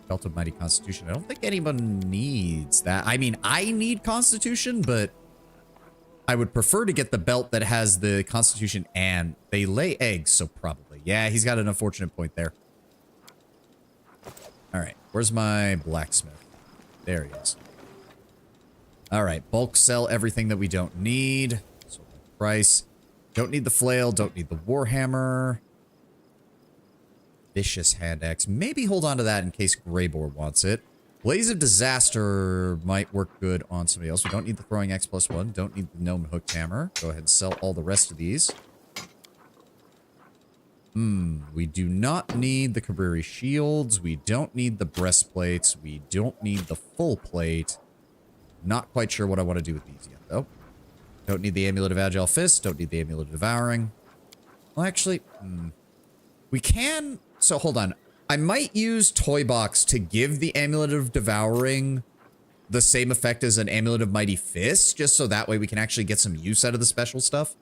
A: Belt of Mighty Constitution. I don't think anyone needs that. I mean, I need Constitution, but I would prefer to get the belt that has the Constitution and they lay eggs, so probably. Yeah, he's got an unfortunate point there. Alright, where's my blacksmith? There he is. Alright, bulk sell everything that we don't need. So price. Don't need the flail, don't need the warhammer. Vicious hand axe. Maybe hold on to that in case Greybor wants it. Blaze of Disaster might work good on somebody else. We don't need the throwing X +1. Don't need the gnome hooked hammer. Go ahead and sell all the rest of these. We do not need the Cabriri shields. We don't need the breastplates. We don't need the full plate. Not quite sure what I want to do with these yet, though. Don't need the Amulet of Agile Fist. Don't need the Amulet of Devouring. Well, actually, we can... So, hold on. I might use Toy Box to give the Amulet of Devouring the same effect as an Amulet of Mighty Fist, just so that way we can actually get some use out of the special stuff.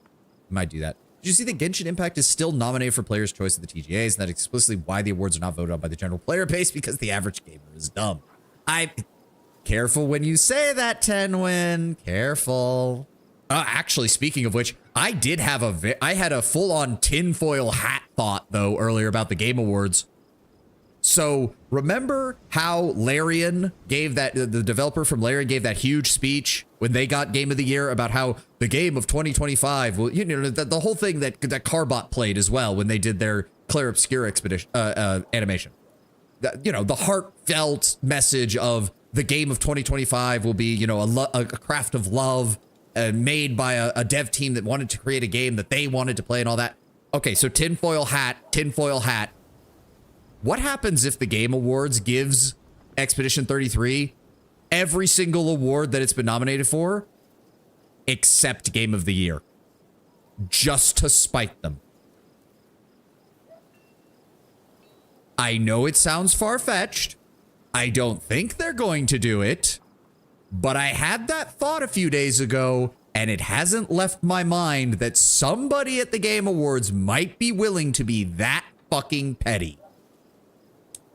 A: Might do that. Did you see that Genshin Impact is still nominated for Player's Choice at the TGAs, and that explicitly why the awards are not voted on by the general player base? Because the average gamer is dumb. Careful when you say that, Tenwin. Careful. Actually, speaking of which, I had a full-on tinfoil hat thought, though, earlier about the Game Awards. So, remember how Larian gave that, the developer from Larian gave that huge speech when they got Game of the Year about how the game of 2025, well, you know, the whole thing that Carbot played as well when they did their Clair Obscur expedition, animation. you know, the heartfelt message of the game of 2025 will be, you know, a craft of love made by a dev team that wanted to create a game that they wanted to play and all that. Okay, so tinfoil hat. What happens if the Game Awards gives Expedition 33 every single award that it's been nominated for, except Game of the Year, just to spite them? I know it sounds far-fetched. I don't think they're going to do it, but I had that thought a few days ago, and it hasn't left my mind that somebody at the Game Awards might be willing to be that fucking petty.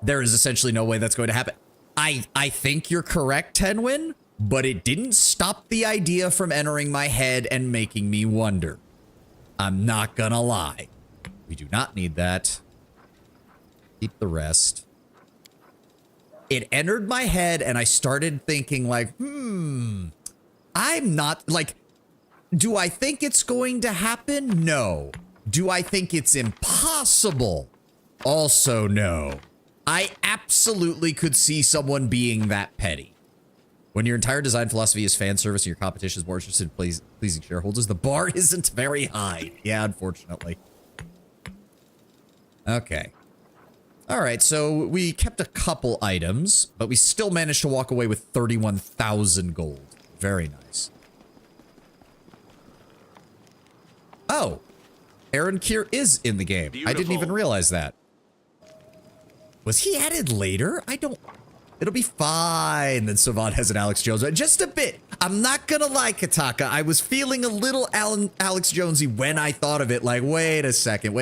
A: There is essentially no way that's going to happen. I think you're correct, Tenwin, but it didn't stop the idea from entering my head and making me wonder. I'm not gonna lie. We do not need that. Keep the rest. It entered my head and I started thinking like, I'm not, like, do I think it's going to happen? No. Do I think it's impossible? Also no. I absolutely could see someone being that petty. When your entire design philosophy is fan service and your competition is more interested in pleasing shareholders, the bar isn't very high. Yeah, unfortunately. Okay. All right, so we kept a couple items, but we still managed to walk away with 31,000 gold. Very nice. Oh, Aaron Keir is in the game. Beautiful. I didn't even realize that. Was he added later? I don't... It'll be fine. Then Savant has an Alex Jones. Just a bit. I'm not gonna lie, Kataka. I was feeling a little Alex Jonesy when I thought of it. Like, wait a second.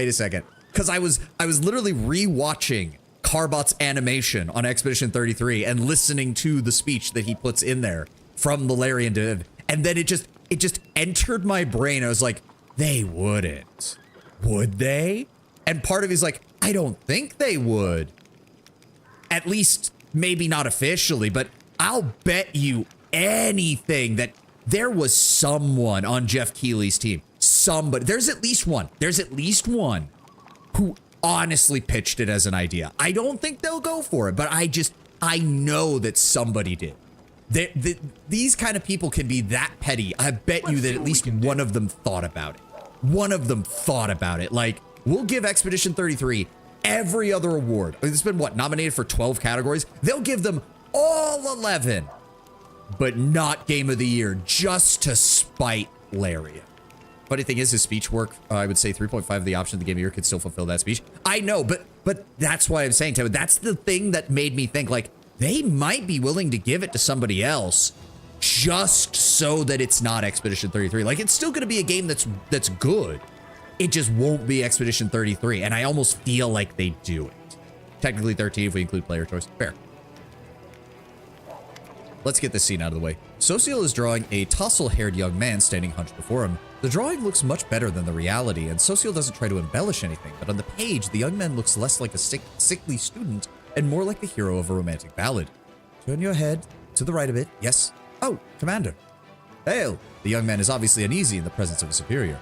A: Because I was literally rewatching Carbot's animation on Expedition 33 and listening to the speech that he puts in there from the Larian Div. And then it just entered my brain. I was like, they wouldn't. Would they? And part of me is like, I don't think they would. At least, maybe not officially, but I'll bet you anything that there was someone on Jeff Keighley's team. Somebody. There's at least one who honestly pitched it as an idea. I don't think they'll go for it, but I know that somebody did. These kind of people can be that petty. I bet you that at least one of them thought about it. Like, we'll give Expedition 33 every other award. It's been, what, nominated for 12 categories? They'll give them all 11, but not Game of the Year, just to spite Larian. Funny thing is, his speech work, I would say 3.5 of the option of the Game of the Year could still fulfill that speech. I know, but that's why I'm saying, Taylor, that's the thing that made me think, like, they might be willing to give it to somebody else just so that it's not Expedition 33. Like, it's still going to be a game that's good. It just won't be Expedition 33, and I almost feel like they do it. Technically 13 if we include player choice. Fair. Let's get this scene out of the way. Sociel is drawing a tousle-haired young man standing hunched before him. The drawing looks much better than the reality, and Sociel doesn't try to embellish anything, but on the page, the young man looks less like a sickly student and more like the hero of a romantic ballad. Turn your head to the right a bit. Yes. Oh, Commander. Hail. The young man is obviously uneasy in the presence of a superior.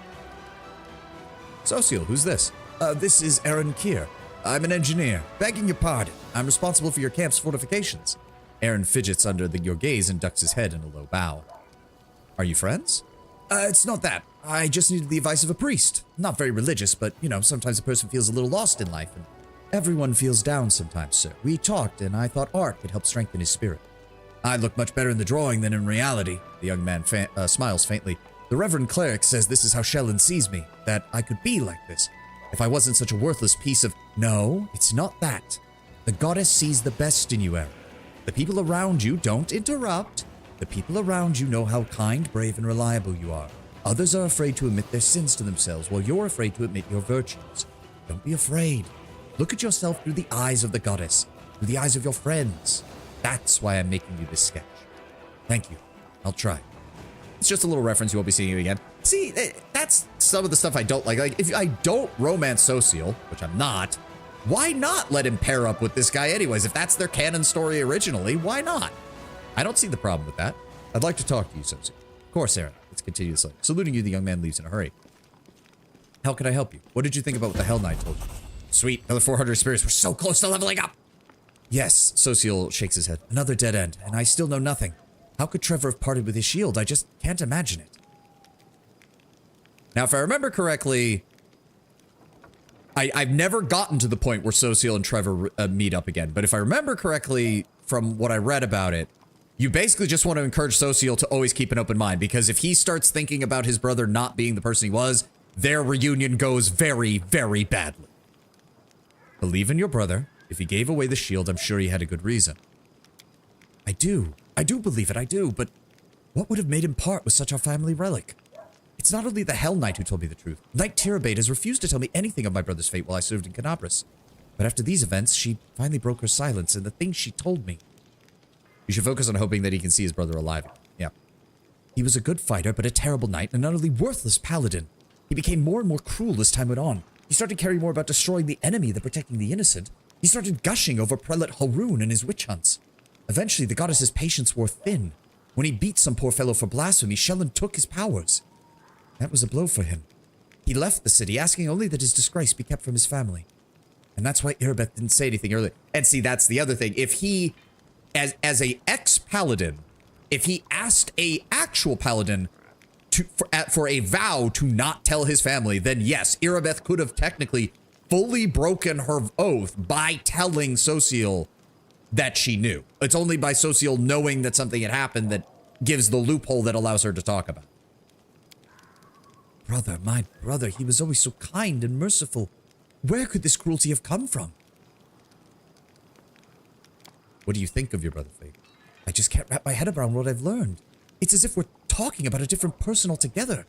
A: Sociel, who's this? This is Aaron Keir. I'm an engineer. Begging your pardon. I'm responsible for your camp's fortifications. Aaron fidgets under your gaze and ducks his head in a low bow. Are you friends? It's not that. I just needed the advice of a priest. Not very religious, but, you know, sometimes a person feels a little lost in life, and everyone feels down sometimes, sir. We talked, and I thought art could help strengthen his spirit. I look much better in the drawing than in reality. The young man smiles faintly. The Reverend Cleric says this is how Shellen sees me, that I could be like this. If I wasn't such a worthless piece of... No, it's not that. The goddess sees the best in you, Aaron. The people around you don't interrupt. The people around you know how kind, brave, and reliable you are. Others are afraid to admit their sins to themselves, while you're afraid to admit your virtues. Don't be afraid. Look at yourself through the eyes of the goddess, through the eyes of your friends. That's why I'm making you this sketch. Thank you. I'll try. It's just a little reference. You won't be seeing it again. See, that's some of the stuff I don't like. Like, if I don't romance Sociel, which I'm not, why not let him pair up with this guy anyways? If that's their canon story originally, why not? I don't see the problem with that. I'd like to talk to you, Sociel. Of course, Aaron. Let's continue this later. Saluting you, the young man leaves in a hurry. How can I help you? What did you think about what the Hell Knight told you? Sweet. Another 400 spirits. We're so close to leveling up. Yes, Sociel shakes his head. Another dead end, and I still know nothing. How could Trevor have parted with his shield? I just can't imagine it. Now, if I remember correctly, I've never gotten to the point where Sociel and Trevor meet up again, but if I remember correctly from what I read about it, you basically just want to encourage Sociel to always keep an open mind, because if he starts thinking about his brother not being the person he was, their reunion goes very, very badly. Believe in your brother. If he gave away the shield, I'm sure he had a good reason. I do believe it, I do, but what would have made him part with such a family relic? It's not only the Hell Knight who told me the truth. Knight Tirabate has refused to tell me anything of my brother's fate while I served in Canabras. But after these events, she finally broke her silence, and the things she told me. You should focus on hoping that he can see his brother alive. Yeah. He was a good fighter, but a terrible knight, and an utterly worthless paladin. He became more and more cruel as time went on. He started caring more about destroying the enemy than protecting the innocent. He started gushing over Prelate Haroon and his witch hunts. Eventually, the goddess's patience wore thin. When he beat some poor fellow for blasphemy, Shelyn took his powers. That was a blow for him. He left the city, asking only that his disgrace be kept from his family. And that's why Irabeth didn't say anything earlier. And see, that's the other thing. If he, as a ex-paladin, if he asked a actual paladin for a vow to not tell his family, then yes, Irabeth could have technically fully broken her oath by telling Sociel that she knew. It's only by Sociel knowing that something had happened that gives the loophole that allows her to talk about it. Brother, my brother, he was always so kind and merciful. Where could this cruelty have come from? What do you think of your brother, Faith? I just can't wrap my head around what I've learned. It's as if we're talking about a different person altogether.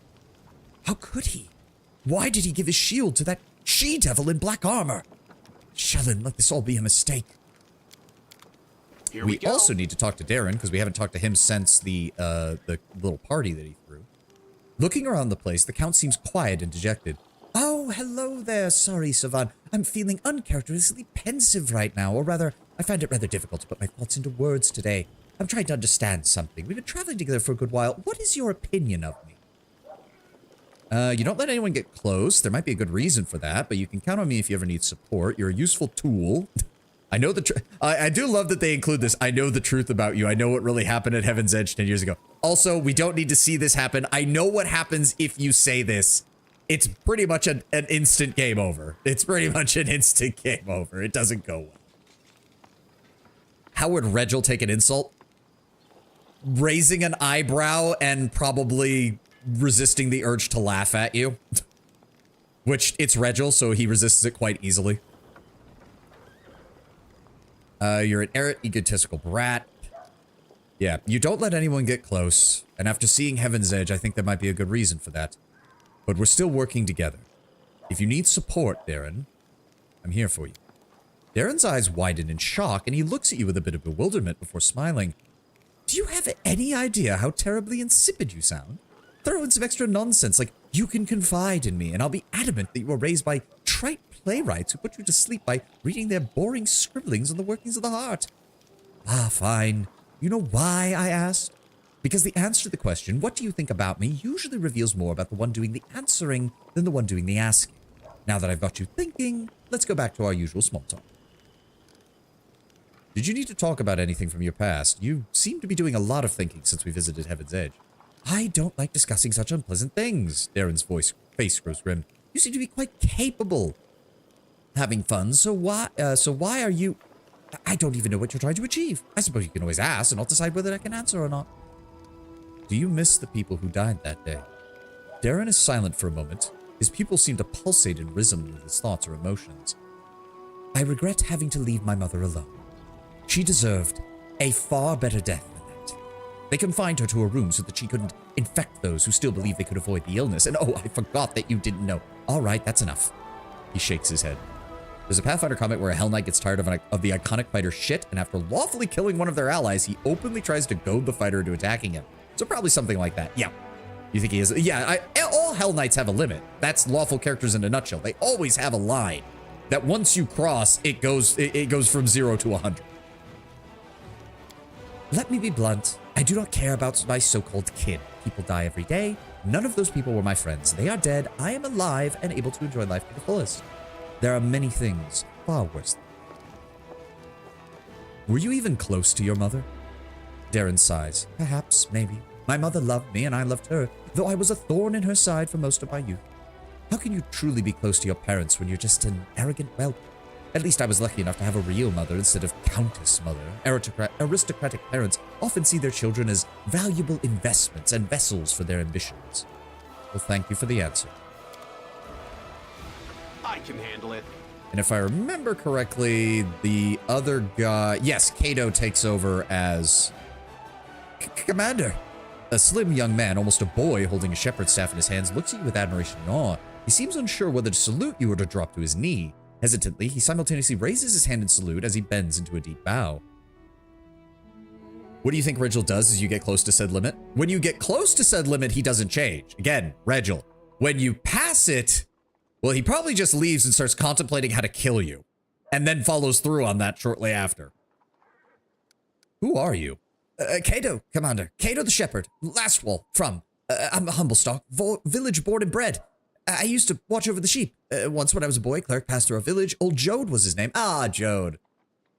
A: How could he? Why did he give his shield to that she-devil in black armor? Shelyn, let this all be a mistake.
B: Here we go.
A: Also need to talk to Darren, because we haven't talked to him since the little party that he threw. Looking around the place, the Count seems quiet and dejected. Oh, hello there. Sorry, Savan. I'm feeling uncharacteristically pensive right now, or rather, I find it rather difficult to put my thoughts into words today. I'm trying to understand something. We've been traveling together for a good while. What is your opinion of me? You don't let anyone get close. There might be a good reason for that, but you can count on me if you ever need support. You're a useful tool. I know I do love that they include this. I know the truth about you. I know what really happened at Heaven's Edge 10 years ago. Also, we don't need to see this happen. I know what happens if you say this. It's pretty much an instant game over. It's pretty much an instant game over. It doesn't go well. How would Regil take an insult? Raising an eyebrow and probably resisting the urge to laugh at you. Which, it's Regil, so he resists it quite easily. You're an arrant, egotistical brat. Yeah, you don't let anyone get close. And after seeing Heaven's Edge, I think there might be a good reason for that. But we're still working together. If you need support, Darren, I'm here for you. Darren's eyes widen in shock, and he looks at you with a bit of bewilderment before smiling. Do you have any idea how terribly insipid you sound? Throw in some extra nonsense, like you can confide in me, and I'll be adamant that you were raised by trite playwrights who put you to sleep by reading their boring scribblings on the workings of the heart. Ah, fine. You know why I asked? Because the answer to the question, what do you think about me, usually reveals more about the one doing the answering than the one doing the asking. Now that I've got you thinking, let's go back to our usual small talk. Did you need to talk about anything from your past? You seem to be doing a lot of thinking since we visited Heaven's Edge. I don't like discussing such unpleasant things. Darren's face grows grim. You seem to be quite capable having fun, so why are you... I don't even know what you're trying to achieve. I suppose you can always ask, and I'll decide whether I can answer or not. Do you miss the people who died that day? Darren is silent for a moment. His pupils seem to pulsate in rhythm with his thoughts or emotions. I regret having to leave my mother alone. She deserved a far better death than that. They confined her to a room so that she couldn't infect those who still believed they could avoid the illness. And oh, I forgot that you didn't know. All right, that's enough. He shakes his head. There's a Pathfinder comic where a Hell Knight gets tired of the iconic fighter's shit, and after lawfully killing one of their allies, he openly tries to goad the fighter into attacking him. So probably something like that. Yeah. You think he is? Yeah, all Hell Knights have a limit. That's lawful characters in a nutshell. They always have a line that once you cross, it goes from 0 to 100. Let me be blunt. I do not care about my so-called kin. People die every day. None of those people were my friends. They are dead. I am alive and able to enjoy life to the fullest. There are many things far worse. Were you even close to your mother? Darren sighs. Perhaps, maybe. My mother loved me and I loved her, though I was a thorn in her side for most of my youth. How can you truly be close to your parents when you're just an arrogant whelp? At least I was lucky enough to have a real mother instead of countess mother. Aristocratic parents often see their children as valuable investments and vessels for their ambitions. Well, thank you for the answer.
B: I can handle it.
A: And if I remember correctly, the other guy... Yes, Kato takes over as... Commander. A slim young man, almost a boy, holding a shepherd's staff in his hands, looks at you with admiration and awe. He seems unsure whether to salute you or to drop to his knee. Hesitantly, he simultaneously raises his hand in salute as he bends into a deep bow. What do you think Regil does as you get close to said limit? When you get close to said limit, he doesn't change. Again, Regil. When you pass it, well, he probably just leaves and starts contemplating how to kill you, and then follows through on that shortly after. Who are you? Kato, Commander. Kato the Shepherd. Lastwall, from. I'm a humble stock, village born and bred. I used to watch over the sheep. Once when I was a boy, cleric passed through our village. Old Jode was his name. Ah, Jode.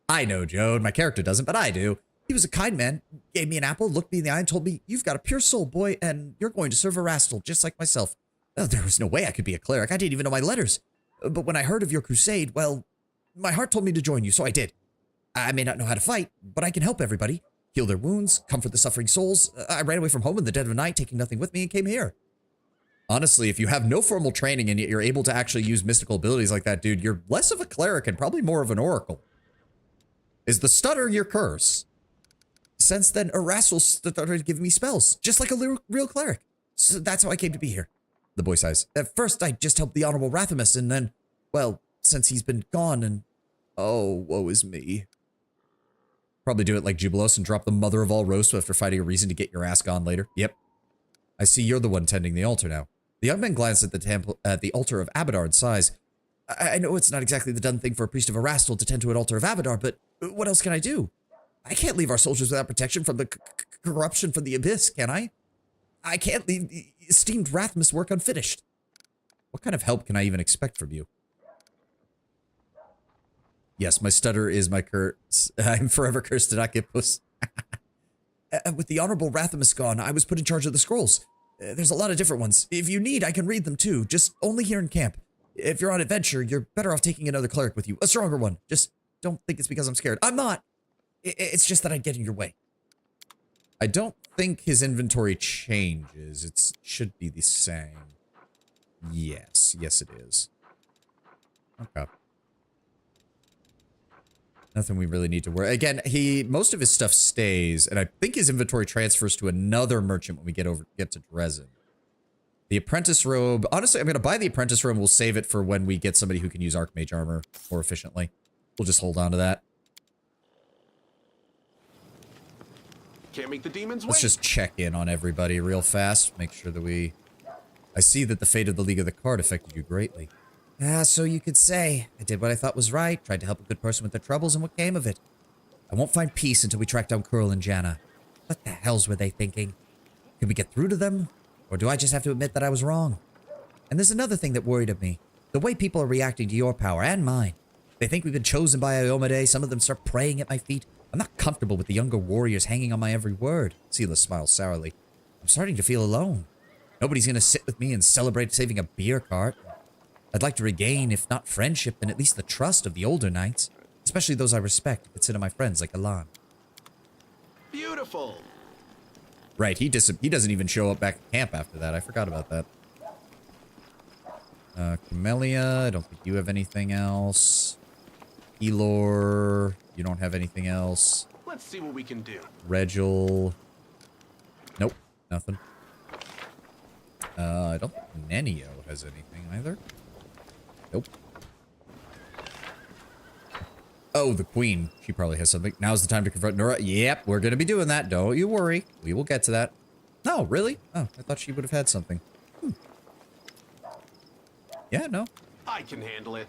A: I know Jode. My character doesn't, but I do. He was a kind man, gave me an apple, looked me in the eye, and told me, you've got a pure soul, boy, and you're going to serve a rascal just like myself. There was no way I could be a cleric. I didn't even know my letters. But when I heard of your crusade, well, my heart told me to join you, so I did. I may not know how to fight, but I can help everybody. Heal their wounds, comfort the suffering souls. I ran away from home in the dead of night, taking nothing with me, and came here. Honestly, if you have no formal training and yet you're able to actually use mystical abilities like that, dude, you're less of a cleric and probably more of an oracle. Is the stutter your curse? Since then, Erastil started giving me spells, just like a real cleric. So that's how I came to be here. The boy sighs. At first, I just helped the Honorable Rathamus, and then, well, since he's been gone and... Oh, woe is me. Probably do it like Jubilos and drop the mother of all roasts after finding a reason to get your ass gone later. Yep. I see you're the one tending the altar now. The young man glanced at the altar of Abadar and sighs. I know it's not exactly the done thing for a priest of Erastil to tend to an altar of Abadar, but what else can I do? I can't leave our soldiers without protection from the corruption from the abyss, can I? I can't leave the esteemed Rathmus work unfinished. What kind of help can I even expect from you? Yes, my stutter is my curse. I'm forever cursed to not get puss. With the Honorable Rathamus gone, I was put in charge of the scrolls. There's a lot of different ones. If you need, I can read them too, just only here in camp. If you're on adventure, you're better off taking another cleric with you, a stronger one. Just don't think it's because I'm scared. I'm not. It's just that I'd get in your way. I don't think his inventory changes. It should be the same. Yes, it is. Okay. Nothing we really need to worry. Again, most of his stuff stays, and I think his inventory transfers to another merchant when we get to Dresden. The apprentice robe. Honestly, I'm gonna buy the apprentice robe. We'll save it for when we get somebody who can use Archmage armor more efficiently. We'll just hold on to that.
B: Can't make the demons wait.
A: Let's just check in on everybody real fast. Make sure that I see that the fate of the League of the Card affected you greatly. So you could say. I did what I thought was right, tried to help a good person with their troubles, and what came of it? I won't find peace until we track down Curl and Janna. What the hell's were they thinking? Can we get through to them? Or do I just have to admit that I was wrong? And there's another thing that worried me. The way people are reacting to your power and mine. They think we've been chosen by Iomade. Some of them start praying at my feet. I'm not comfortable with the younger warriors hanging on my every word. Seela smiles sourly. I'm starting to feel alone. Nobody's gonna sit with me and celebrate saving a beer cart. I'd like to regain, if not friendship, then at least the trust of the older knights. Especially those I respect and consider my friends like Alan.
B: Beautiful.
A: Right, he doesn't even show up back at camp after that. I forgot about that. Camellia, I don't think you have anything else. Elor, you don't have anything else.
B: Let's see what we can do.
A: Regil. Nope, nothing. I don't think Nenio has anything either. Nope. Oh, the queen. She probably has something. Now's the time to confront Nora. Yep, we're going to be doing that. Don't you worry. We will get to that. No, really? Oh, I thought she would have had something. Yeah, no.
B: I can handle it.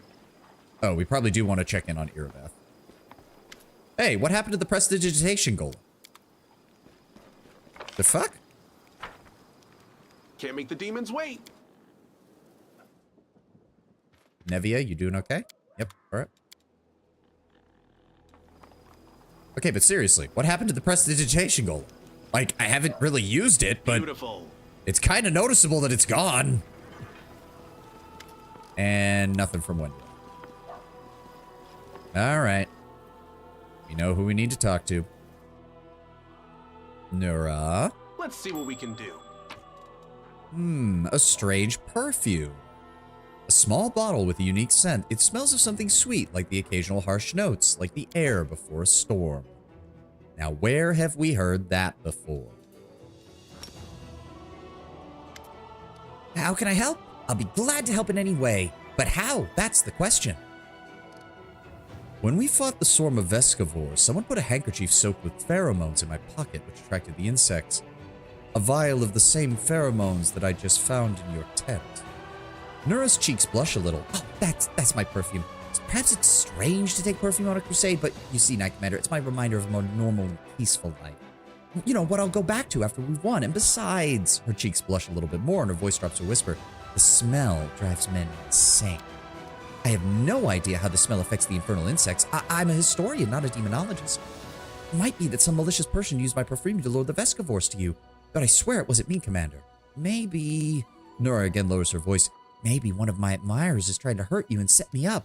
A: Oh, we probably do want to check in on Irabeth. Hey, what happened to the prestidigitation golem? The fuck?
B: Can't make the demons wait.
A: Nevia, you doing okay? Yep, alright. Okay, but seriously, what happened to the prestidigitation golem? Like, I haven't really used it, but
B: Beautiful.
A: it's kind of noticeable that it's gone. And nothing from Wendy. All right. We know who we need to talk to. Nura.
B: Let's see what we can do.
A: A strange perfume. A small bottle with a unique scent. It smells of something sweet, like the occasional harsh notes, like the air before a storm. Now, where have we heard that before? How can I help? I'll be glad to help in any way. But how? That's the question. When we fought the swarm of Vescivores, someone put a handkerchief soaked with pheromones in my pocket, which attracted the insects. A vial of the same pheromones that I just found in your tent. Nura's cheeks blush a little. Oh, that's my perfume. Perhaps it's strange to take perfume on a crusade, but you see, Knight Commander, it's my reminder of a more normal and peaceful life. You know, what I'll go back to after we've won. And besides, her cheeks blush a little bit more and her voice drops to a whisper. The smell drives men insane. I have no idea how the smell affects the infernal insects. I'm a historian, not a demonologist. It might be that some malicious person used my perfume to lure the Vescivores to you, but I swear it wasn't me, Commander. Maybe... Nura again lowers her voice. Maybe one of my admirers is trying to hurt you and set me up.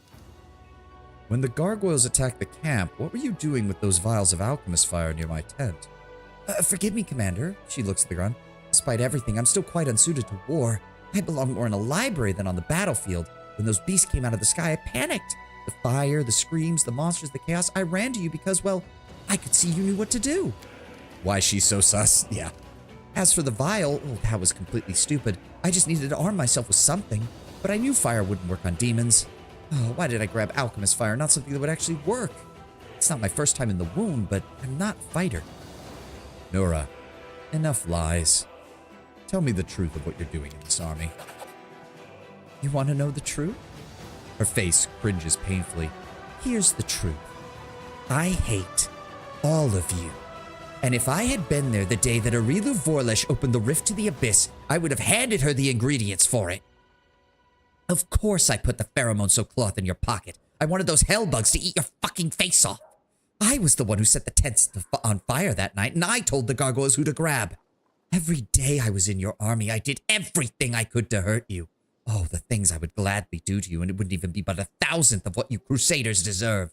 A: When the gargoyles attacked the camp, what were you doing with those vials of alchemist fire near my tent? Forgive me, Commander. She looks at the ground. Despite everything, I'm still quite unsuited to war. I belong more in a library than on the battlefield. When those beasts came out of the sky, I panicked. The fire, the screams, the monsters, the chaos. I ran to you because, well, I could see you knew what to do. Why she's so sus? Yeah. As for the vial, that was completely stupid. I just needed to arm myself with something. But I knew fire wouldn't work on demons. Oh, why did I grab alchemist fire, not something that would actually work? It's not my first time in the wound, but I'm not a fighter. Nura, enough lies. Tell me the truth of what you're doing in this army. You want to know the truth? Her face cringes painfully. Here's the truth. I hate all of you. And if I had been there the day that Arilu Vorlesh opened the rift to the abyss, I would have handed her the ingredients for it. Of course I put the pheromone-soaked cloth in your pocket. I wanted those hellbugs to eat your fucking face off. I was the one who set the tents on fire that night, and I told the gargoyles who to grab. Every day I was in your army, I did everything I could to hurt you. Oh, the things I would gladly do to you, and it wouldn't even be but 1,000th of what you crusaders deserve.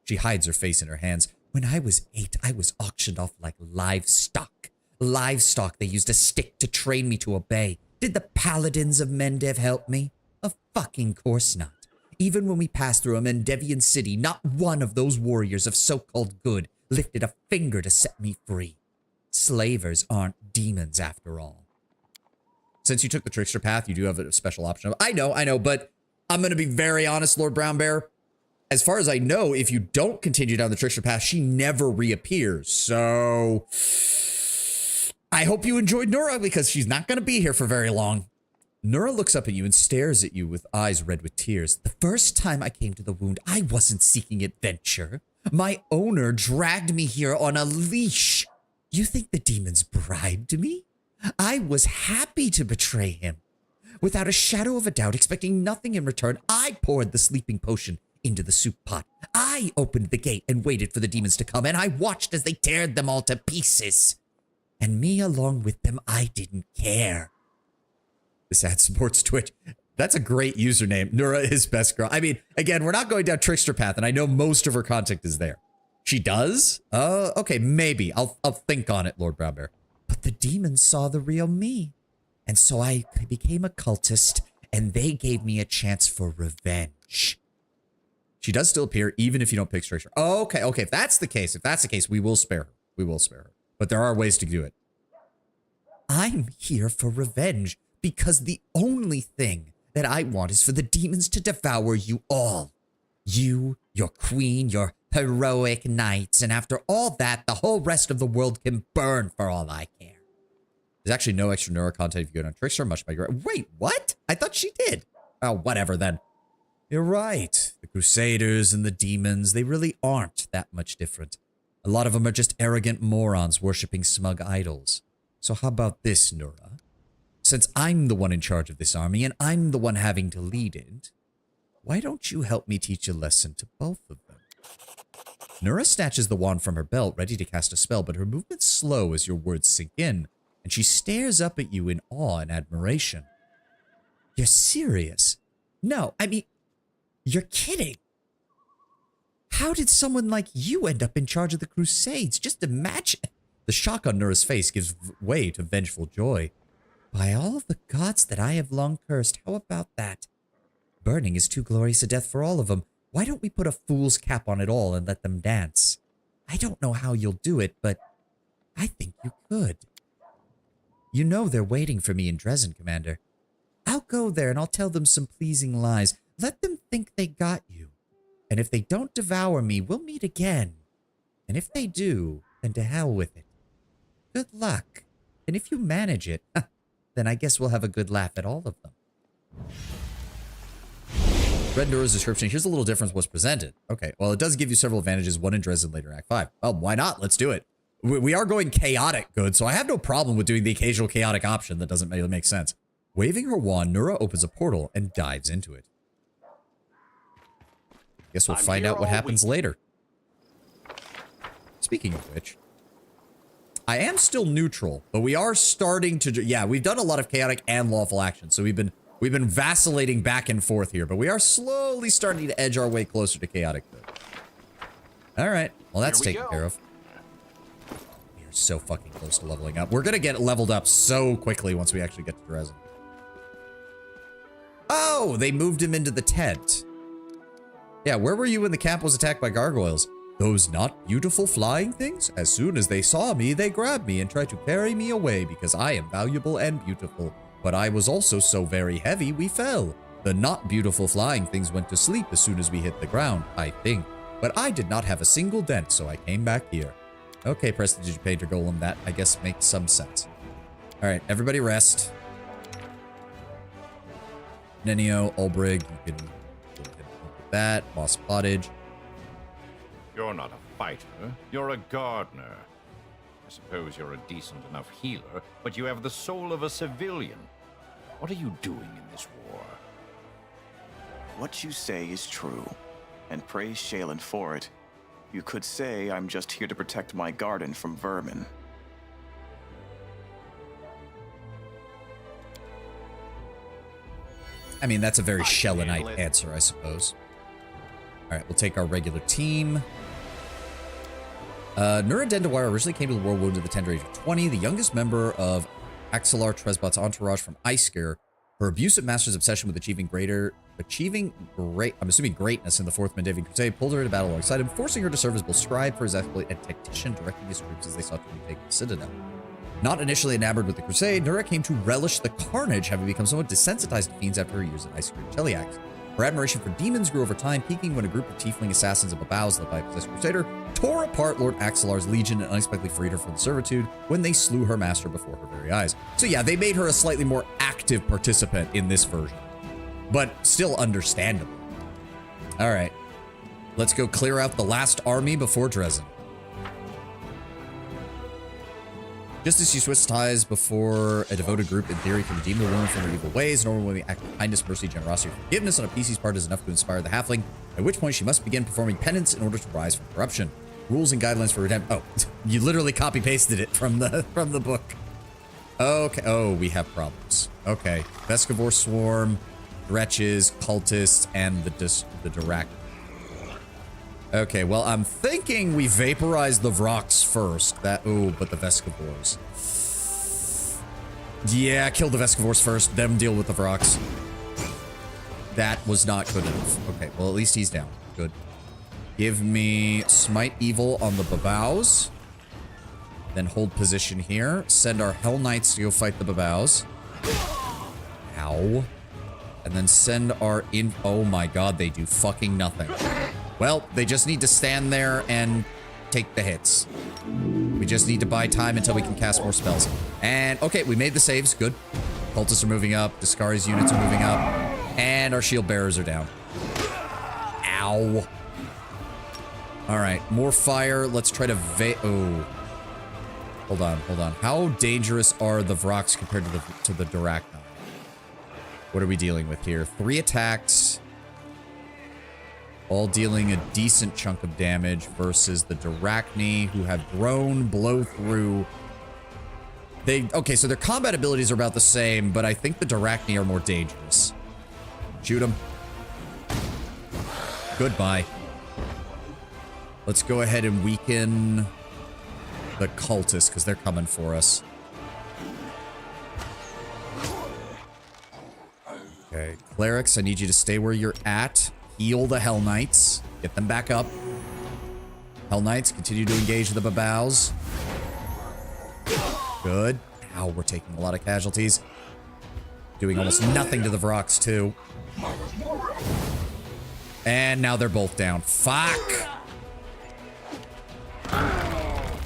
A: She hides her face in her hands. When I was 8, I was auctioned off like livestock. Livestock they used a stick to train me to obey. Did the paladins of Mendev help me? Of fucking course not. Even when we passed through a Mendevian city, not one of those warriors of so-called good lifted a finger to set me free. Slavers aren't demons after all. Since you took the trickster path, you do have a special option. I know, but I'm going to be very honest, Lord Brown Bear. As far as I know, if you don't continue down the trickster path, she never reappears. So I hope you enjoyed Nura because she's not going to be here for very long. Nura looks up at you and stares at you with eyes red with tears. The first time I came to the wound, I wasn't seeking adventure. My owner dragged me here on a leash. You think the demons bribed me? I was happy to betray him. Without a shadow of a doubt, expecting nothing in return, I poured the sleeping potion into the soup pot. I opened the gate and waited for the demons to come, and I watched as they teared them all to pieces. And me along with them, I didn't care. This ad supports Twitch. That's a great username. Nura is best girl. I mean, again, we're not going down trickster path, and I know most of her content is there. She does? Okay, maybe. I'll think on it, Lord Brown Bear. But the demons saw the real me. And so I became a cultist, and they gave me a chance for revenge. She does still appear, even if you don't pick trickster. Okay, if that's the case, we will spare her. We will spare her. But there are ways to do it. I'm here for revenge, because the only thing that I want is for the demons to devour you all. You, your queen, your heroic knights, and after all that, the whole rest of the world can burn for all I care. There's actually no extra Nura content if you go down Trickster, much by your... Wait, what? I thought she did. Oh, whatever then. You're right. The Crusaders and the demons, they really aren't that much different. A lot of them are just arrogant morons worshipping smug idols. So how about this, Nura? Since I'm the one in charge of this army and I'm the one having to lead it, why don't you help me teach a lesson to both of them? Nura snatches the wand from her belt, ready to cast a spell, but her movement's slow as your words sink in, and she stares up at you in awe and admiration. You're serious? No, I mean, you're kidding. How did someone like you end up in charge of the Crusades? Just imagine. The shock on Nura's face gives way to vengeful joy. By all of the gods that I have long cursed, how about that? Burning is too glorious a death for all of them. Why don't we put a fool's cap on it all and let them dance? I don't know how you'll do it, but I think you could. You know they're waiting for me in Dresden, Commander. I'll go there and I'll tell them some pleasing lies. Let them think they got you. And if they don't devour me, we'll meet again. And if they do, then to hell with it. Good luck. And if you manage it, then I guess we'll have a good laugh at all of them. Read Nura's description. Here's a little difference what's presented. Okay, well, it does give you several advantages. One in Dresden, later in Act 5. Well, why not? Let's do it. We are going chaotic good, so I have no problem with doing the occasional chaotic option that doesn't really make sense. Waving her wand, Nura opens a portal and dives into it. Guess we'll find out what happens later. Speaking of which, I am still neutral, but we are starting to... Yeah, we've done a lot of chaotic and lawful action, so we've been vacillating back and forth here, but we are slowly starting to edge our way closer to chaotic good. All right, well, that's taken care of. We are so fucking close to leveling up. We're gonna get leveled up so quickly once we actually get to Dresden. Oh, they moved him into the tent. Yeah, where were you when the camp was attacked by gargoyles? Those not beautiful flying things? As soon as they saw me, they grabbed me and tried to carry me away because I am valuable and beautiful. But I was also so very heavy, we fell. The not beautiful flying things went to sleep as soon as we hit the ground, I think. But I did not have a single dent, so I came back here. Okay, Prestidigitator Golem, that I guess makes some sense. All right, everybody rest. Nenio, Ulbrig, you can go ahead and look at that. Boss Pottage.
L: You're not a fighter, you're a gardener. I suppose you're a decent enough healer, but you have the soul of a civilian. What are you doing in this war?
M: What you say is true, and praise Shaylin for it. You could say I'm just here to protect my garden from vermin.
A: I mean, that's a very Shellinite answer, I suppose. All right, we'll take our regular team. Nura Dendawire originally came to the world wounded at the tender age of 20, the youngest member of Axelar Tresbot's entourage from Icegir. Her abusive master's obsession with achieving greatness in the Fourth Mendavian Crusade pulled her to battle alongside him, forcing her to serve as both scribe for his exploit and tactician, directing his troops as they sought to retake the Citadel. Not initially enamored with the Crusade, Nura came to relish the carnage, having become somewhat desensitized to fiends after her years at Icegir Cheliax. Her admiration for demons grew over time, peaking when a group of tiefling assassins of Babaus led by a possessed crusader tore apart Lord Axelar's legion and unexpectedly freed her from servitude when they slew her master before her very eyes. So yeah, they made her a slightly more active participant in this version, but still understandable. All right, let's go clear out the last army before Dresden. Just as she switched ties before a devoted group in theory can redeem the woman from her evil ways, normal women act with kindness, mercy, generosity, or forgiveness on a PC's part is enough to inspire the halfling, at which point she must begin performing penance in order to rise from corruption. Rules and guidelines for redemption. Oh, you literally copy-pasted it from the book. Okay, oh, we have problems. Okay, Vescivore Swarm, Wretches, Cultists, and the Dirac. Okay, well, I'm thinking we vaporize the Vrox first. But the Vescivores. Yeah, kill the Vescivores first, then deal with the Vrox. That was not good enough. Okay, well, at least he's down. Good. Give me Smite Evil on the Babaus. Then hold position here. Send our Hell Knights to go fight the Babaus. Ow. And then send our oh my god, they do fucking nothing. Well, they just need to stand there and take the hits. We just need to buy time until we can cast more spells. And, okay, we made the saves. Good. Cultists are moving up. Discari's units are moving up. And our shield bearers are down. Ow. All right, more fire. Let's try to oh. Hold on. How dangerous are the Vrox compared to the Dirac? What are we dealing with here? 3 attacks. all dealing a decent chunk of damage versus the Dyrachni, who have grown, blow through. Okay, so their combat abilities are about the same, but I think the Dyrachni are more dangerous. Shoot them. Goodbye. Let's go ahead and weaken the cultists, because they're coming for us. Okay, clerics, I need you to stay where you're at. Heal the Hell Knights. Get them back up. Hell Knights, continue to engage the Babaus. Good. Ow, we're taking a lot of casualties. Doing almost nothing to the Vrox, too. And now they're both down. Fuck!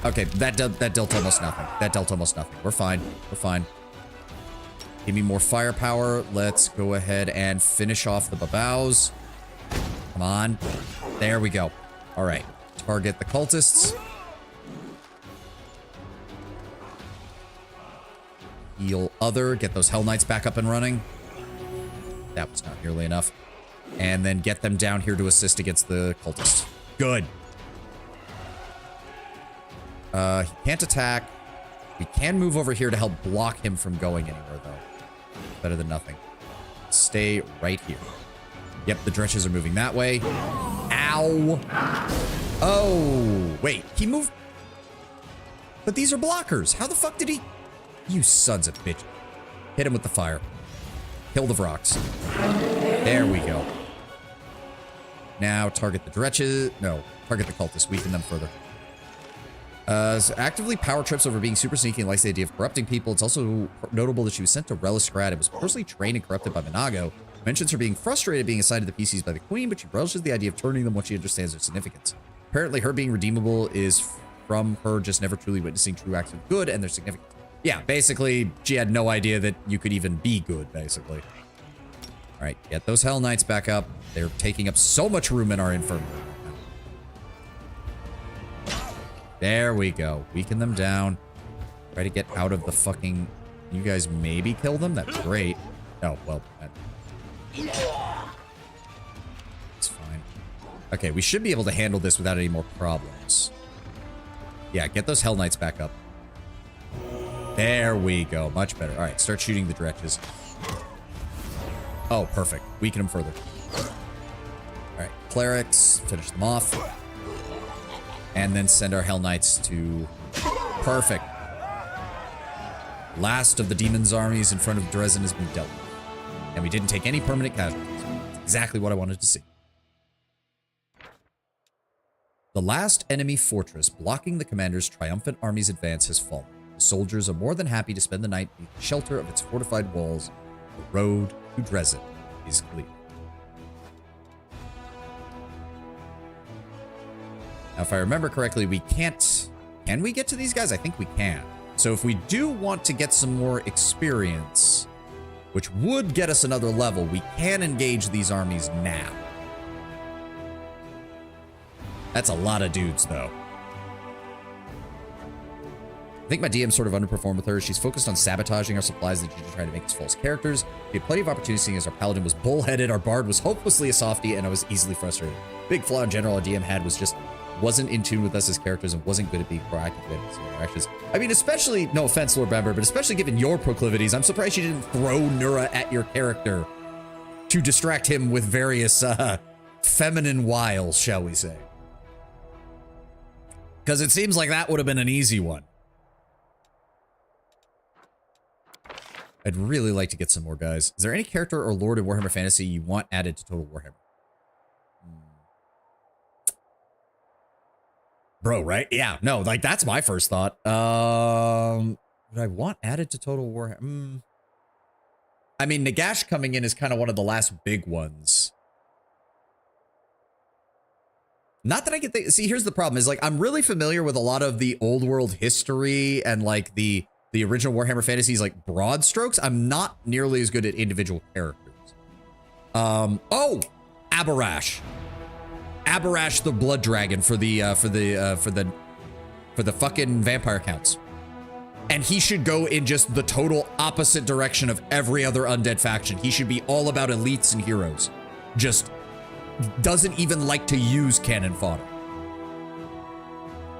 A: Okay, that dealt almost nothing. That dealt almost nothing. We're fine. We're fine. Give me more firepower. Let's go ahead and finish off the Babaus. Come on. There we go. All right. Target the cultists. Heal other. Get those Hell Knights back up and running. That was not nearly enough. And then get them down here to assist against the cultists. Good. He can't attack. We can move over here to help block him from going anywhere, though. Better than nothing. Stay right here. Yep, the drenches are moving that way. Ow. Oh, wait. He moved. But these are blockers. How the fuck did he? You sons of bitch. Hit him with the fire. Kill the Vrox. There we go. Now target the drenches. No, target the cultists. Weaken them further. So actively power trips over being super sneaky and likes the idea of corrupting people. It's also notable that she was sent to Relisgrad and was personally trained and corrupted by Minago. Mentions her being frustrated being assigned to the PCs by the Queen, but she relishes the idea of turning them once she understands their significance. Apparently, her being redeemable is from her just never truly witnessing true acts of good and their significance. Yeah, basically, she had no idea that you could even be good, basically. All right, get those Hell Knights back up. They're taking up so much room in our infirmary. There we go. Weaken them down. Try to get out of the fucking... You guys maybe kill them? That's great. Oh, well. It's fine. Okay, we should be able to handle this without any more problems. Yeah, get those Hell Knights back up. There we go. Much better. All right, start shooting the dretches. Oh, perfect. Weaken them further. All right, clerics. Finish them off. And then send our Hell Knights to... Perfect. Last of the demon's armies in front of Dresden has been dealt with. And we didn't take any permanent casualties. That's exactly what I wanted to see. The last enemy fortress blocking the commander's triumphant army's advance has fallen. The soldiers are more than happy to spend the night beneath the shelter of its fortified walls. The road to Dresden is clear. Now, if I remember correctly, we can't... Can we get to these guys? I think we can. So if we do want to get some more experience, which would get us another level, we can engage these armies now. That's a lot of dudes, though. I think my DM sort of underperformed with her. She's focused on sabotaging our supplies that she tried to make us false characters. We had plenty of opportunities seeing as our paladin was bullheaded, our bard was hopelessly a softie, and I was easily frustrated. Big flaw in general our DM had was just wasn't in tune with us as characters and wasn't good at being proactive in his interactions. I mean, especially, no offense, Lord Bamber, but especially given your proclivities, I'm surprised you didn't throw Nura at your character to distract him with various feminine wiles, shall we say. Because it seems like that would have been an easy one. I'd really like to get some more guys. Is there any character or lord in Warhammer Fantasy you want added to Total Warhammer? Bro, right? Yeah, no, like that's my first thought. Would I want added to Total Warhammer? I mean, Nagash coming in is kind of one of the last big ones. Not that I can think. See, here's the problem is like I'm really familiar with a lot of the old world history and like the original Warhammer Fantasies, like broad strokes. I'm not nearly as good at individual characters. Oh, Abarash. Abarash the Blood Dragon for the fucking vampire counts. And he should go in just the total opposite direction of every other undead faction. He should be all about elites and heroes. Just doesn't even like to use cannon fodder.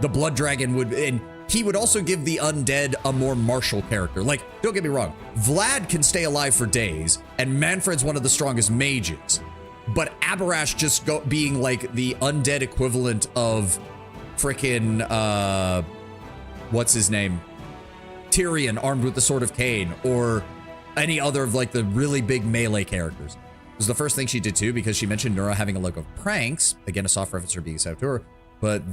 A: The blood dragon would, and he would also give the undead a more martial character. Like, don't get me wrong, Vlad can stay alive for days, and Manfred's one of the strongest mages. But Abarash just being like the undead equivalent of frickin', what's his name? Tyrion armed with the Sword of Cain, or any other of like the really big melee characters. It was the first thing she did too, because she mentioned Nura having a look of pranks. Again, a soft reference for being a to her, but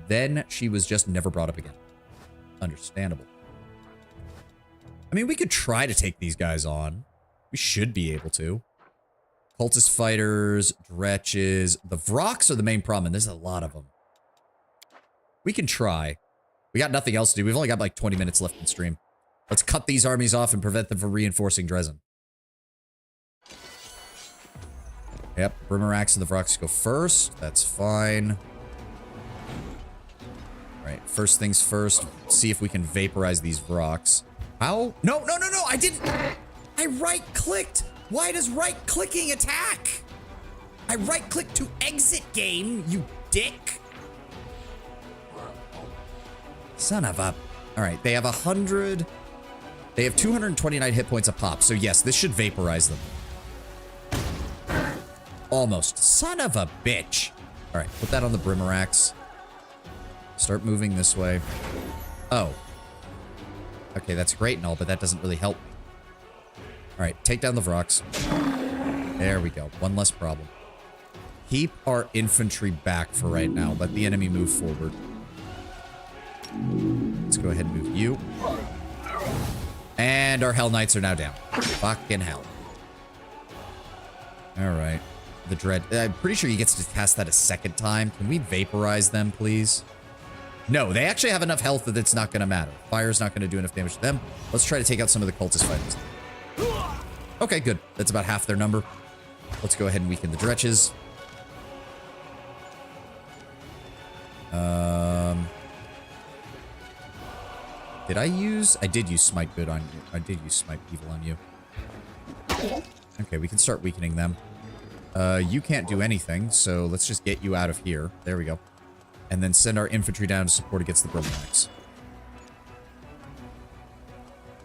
A: then she was just never brought up again. Understandable. I mean, we could try to take these guys on. We should be able to. Cultist fighters, dretches. The Vroks are the main problem, and there's a lot of them. We can try. We got nothing else to do. We've only got like 20 minutes left in stream. Let's cut these armies off and prevent them from reinforcing Dresden. Yep, Brimarax and the Vroks go first. That's fine. Alright, first things first. See if we can vaporize these Vroks. How? No, no, no, no! I didn't... I right-clicked! Why does right-clicking attack? I right-clicked to exit game, you dick! Son of a... Alright, they have 100... They have 229 hit points a pop, so yes, this should vaporize them. Almost. Son of a bitch. Alright, put that on the Brimarax. Start moving this way. Oh. Okay, that's great and all, but that doesn't really help me. Alright, take down the Vroks. There we go. One less problem. Keep our infantry back for right now. Let the enemy move forward. Let's go ahead and move you. And our Hell Knights are now down. Fucking hell. Alright. The Dread. I'm pretty sure he gets to cast that a second time. Can we vaporize them, please? No, they actually have enough health that it's not going to matter. Fire's not going to do enough damage to them. Let's try to take out some of the cultist fighters. Okay, good. That's about half their number. Let's go ahead and weaken the Dretches. Did I use... I did use Smite Good on you. I did use Smite Evil on you. Okay, we can start weakening them. You can't do anything, so let's just get you out of here. There we go. And then send our infantry down to support against the Brimarax.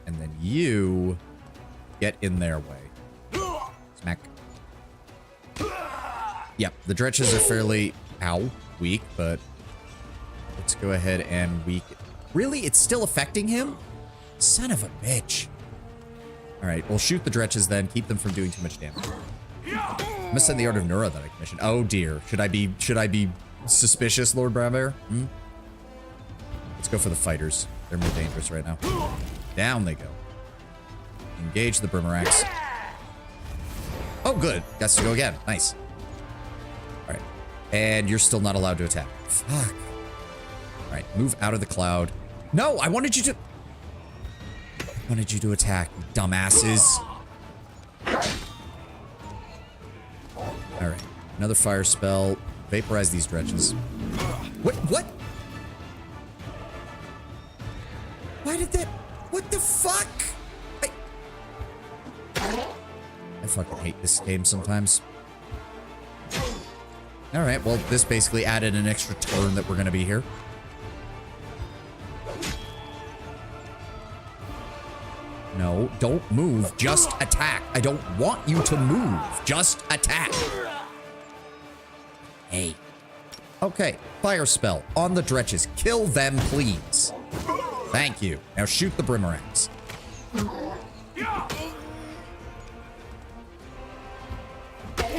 A: And then you get in their way. Smack. Yep, the Dretches are fairly, weak, but let's go ahead and weaken. Really? It's still affecting him? Son of a bitch. Alright, we'll shoot the Dretches then, keep them from doing too much damage. I'm gonna send the Art of Nura that I commissioned. Oh dear. Should I be suspicious, Lord Brownbear? Let's go for the fighters. They're more dangerous right now. Down they go. Engage the Brimarax. Oh, good. Gets to go again. Nice. Alright. And you're still not allowed to attack. Fuck. Alright, move out of the cloud. No, I wanted you to... I wanted you to attack, you dumbasses. Alright, another fire spell. Vaporize these Dretches. What? Why did that... What the fuck? I fucking hate this game sometimes. Alright, well, this basically added an extra turn that we're gonna be here. No, don't move. Just attack. I don't want you to move. Just attack. Hey. Okay, fire spell on the Dretches. Kill them, please. Thank you. Now shoot the Brimarax.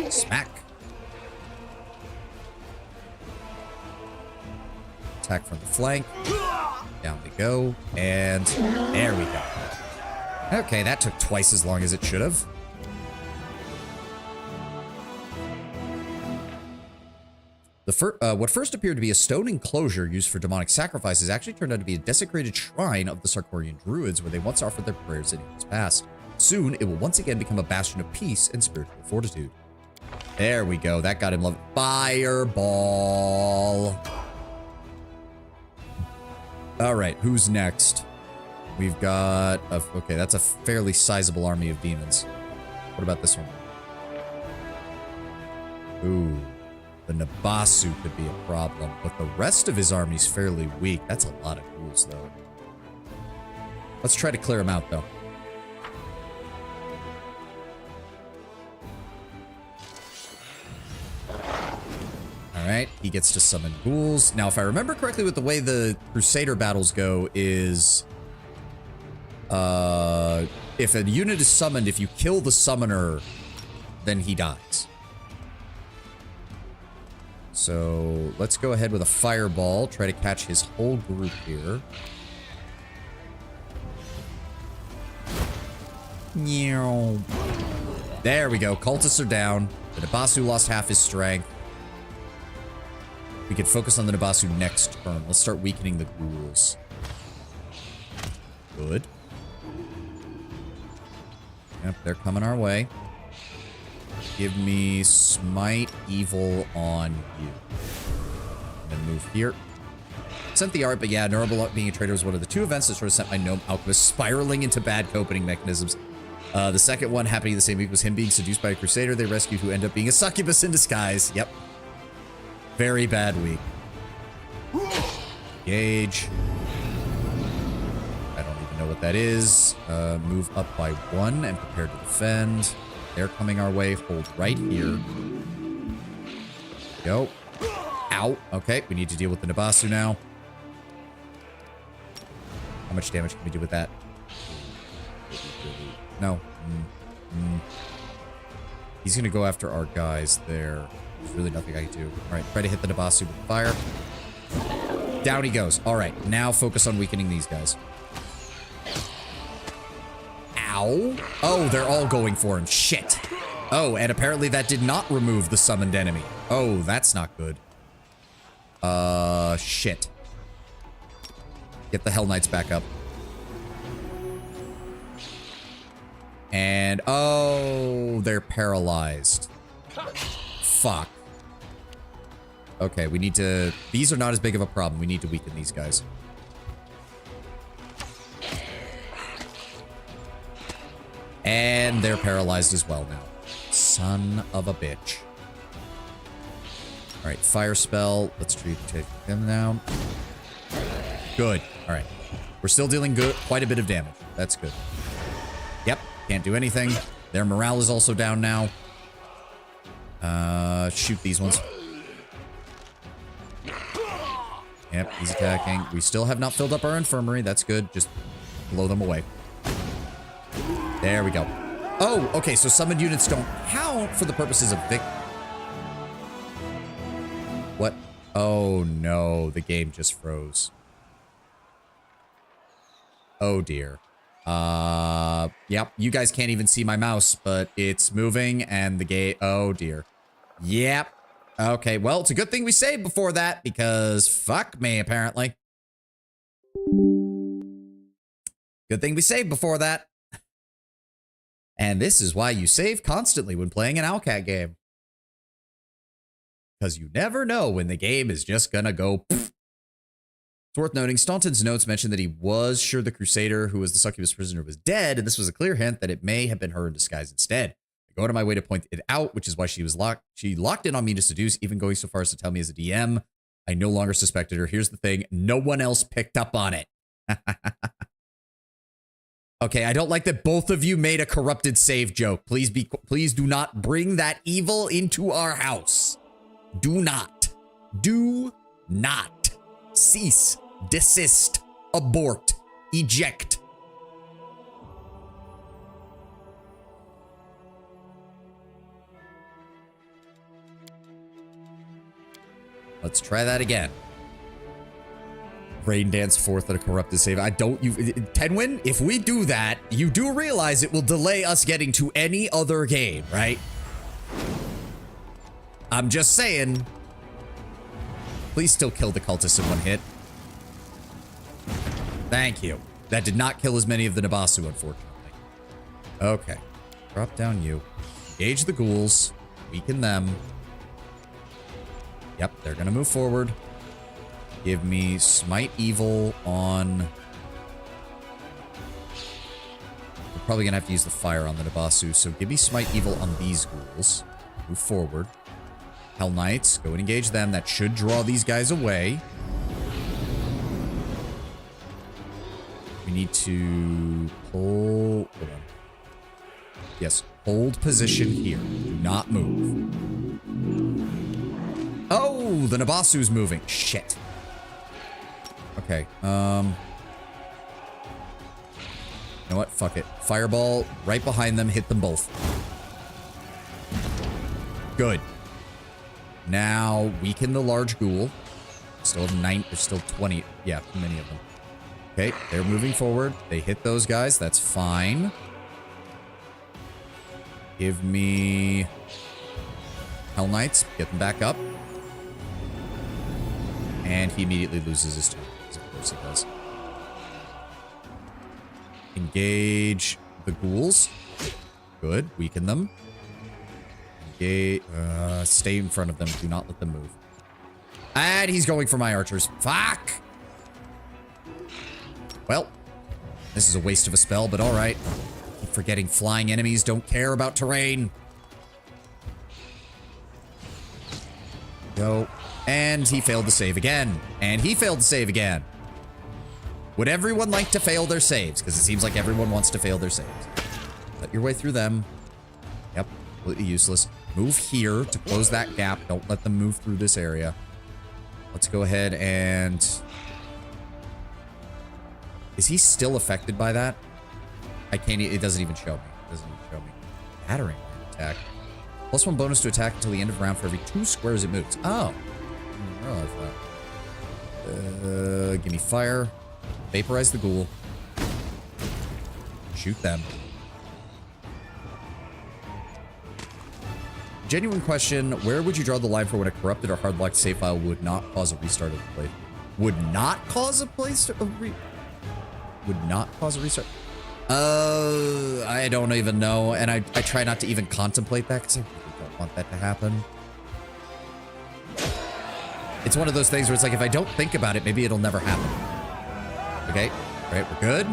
A: Smack. Attack from the flank. Down we go. And there we go. Okay, that took twice as long as it should have. What first appeared to be a stone enclosure used for demonic sacrifices actually turned out to be a desecrated shrine of the Sarkorian druids where they once offered their prayers in ages past. Soon, it will once again become a bastion of peace and spiritual fortitude. There we go. That got him love. Fireball. All right, who's next? We've got... okay, that's a fairly sizable army of demons. What about this one? Ooh. The Nabasu could be a problem, but the rest of his army's fairly weak. That's a lot of ghouls, though. Let's try to clear him out, though. Alright, he gets to summon ghouls. Now, if I remember correctly with the way the Crusader battles go is... if a unit is summoned, if you kill the summoner, then he dies. So, let's go ahead with a fireball. Try to catch his whole group here. There we go. Cultists are down. The Nabasu lost half his strength. We can focus on the Nabasu next turn. Let's start weakening the ghouls. Good. Yep, they're coming our way. Give me Smite Evil on you. And then move here. Sent the art, but yeah, Neuroblot being a traitor was one of the two events that sort of sent my gnome alchemist spiraling into bad coping mechanisms. The second one happening the same week was him being seduced by a crusader they rescued who ended up being a succubus in disguise. Yep. Very bad week. Engage. I don't even know what that is. Move up by 1 and prepare to defend. They're coming our way. Hold right here. Go. Ow. Okay, we need to deal with the Nabasu now. How much damage can we do with that? No. He's going to go after our guys there. There's really nothing I can do. All right, try to hit the Nabasu with fire. Down he goes. All right, now focus on weakening these guys. Ow. Oh, they're all going for him. Shit. Oh, and apparently that did not remove the summoned enemy. Oh, that's not good. Shit. Get the Hell Knights back up. And, oh, they're paralyzed. Fuck. Okay, we need to... These are not as big of a problem. We need to weaken these guys. And they're paralyzed as well now. Son of a bitch. Alright, fire spell. Let's take them down. Good. Alright. We're still dealing quite a bit of damage. That's good. Yep. Can't do anything. Their morale is also down now. Shoot these ones. Yep, he's attacking. We still have not filled up our infirmary. That's good. Just blow them away. There we go. Oh, okay, so summoned units don't count for the purposes of victory. What? Oh, no. The game just froze. Oh, dear. Yep, you guys can't even see my mouse, but it's moving and the game... Oh, dear. Yep. Okay, well, it's a good thing we saved before that because fuck me, apparently. Good thing we saved before that. And this is why you save constantly when playing an Owlcat game. Because you never know when the game is just gonna go pfft. It's worth noting, Staunton's notes mentioned that he was sure the Crusader, who was the succubus prisoner, was dead, and this was a clear hint that it may have been her in disguise instead. I go out of my way to point it out, which is why she locked in on me to seduce, even going so far as to tell me as a DM. I no longer suspected her. Here's the thing, no one else picked up on it. Okay, I don't like that both of you made a corrupted save joke. Please do not bring that evil into our house. Do not. Do not. Cease. Desist. Abort. Eject. Let's try that again. Rain Dance forth at a corrupted save. Tenwin, if we do that, you do realize it will delay us getting to any other game, right? I'm just saying. Please still kill the cultists in one hit. Thank you. That did not kill as many of the Nabasu, unfortunately. Okay. Drop down you. Engage the ghouls. Weaken them. Yep, they're gonna move forward. Give me Smite Evil on... We're probably gonna have to use the fire on the Nabasu, so give me Smite Evil on these ghouls. Move forward. Hell Knights, go and engage them. That should draw these guys away. We need to pull... Hold on. Yes, hold position here. Do not move. Oh, the Nabasu's moving. Shit. Okay, you know what? Fuck it. Fireball right behind them. Hit them both. Good. Now, weaken the large ghoul. Still have 9. There's still 20. Yeah, too many of them. Okay, they're moving forward. They hit those guys. That's fine. Give me... Hell Knights. Get them back up. And he immediately loses his turn. Of course he does. Engage the ghouls. Good. Weaken them. Engage. Stay in front of them. Do not let them move. And he's going for my archers. Fuck! Well, this is a waste of a spell, but alright. Keep forgetting flying enemies don't care about terrain. Go. And he failed to save again. And he failed to save again. Would everyone like to fail their saves? Because it seems like everyone wants to fail their saves. Let your way through them. Yep, completely useless. Move here to close that gap. Don't let them move through this area. Let's go ahead and... Is he still affected by that? I can't... It doesn't even show me. It doesn't even show me. Battering attack. +1 bonus to attack until the end of round for every 2 squares it moves. Oh. I didn't realize that. Give me fire. Vaporize the ghoul. Shoot them. Genuine question. Where would you draw the line for when a corrupted or hard-locked save file would not cause a restart of the play? Would not cause a place... Would not cause a restart? I don't even know. And I try not to even contemplate that because I really don't want that to happen. It's one of those things where it's like, if I don't think about it, maybe it'll never happen. Okay. All right, we're good.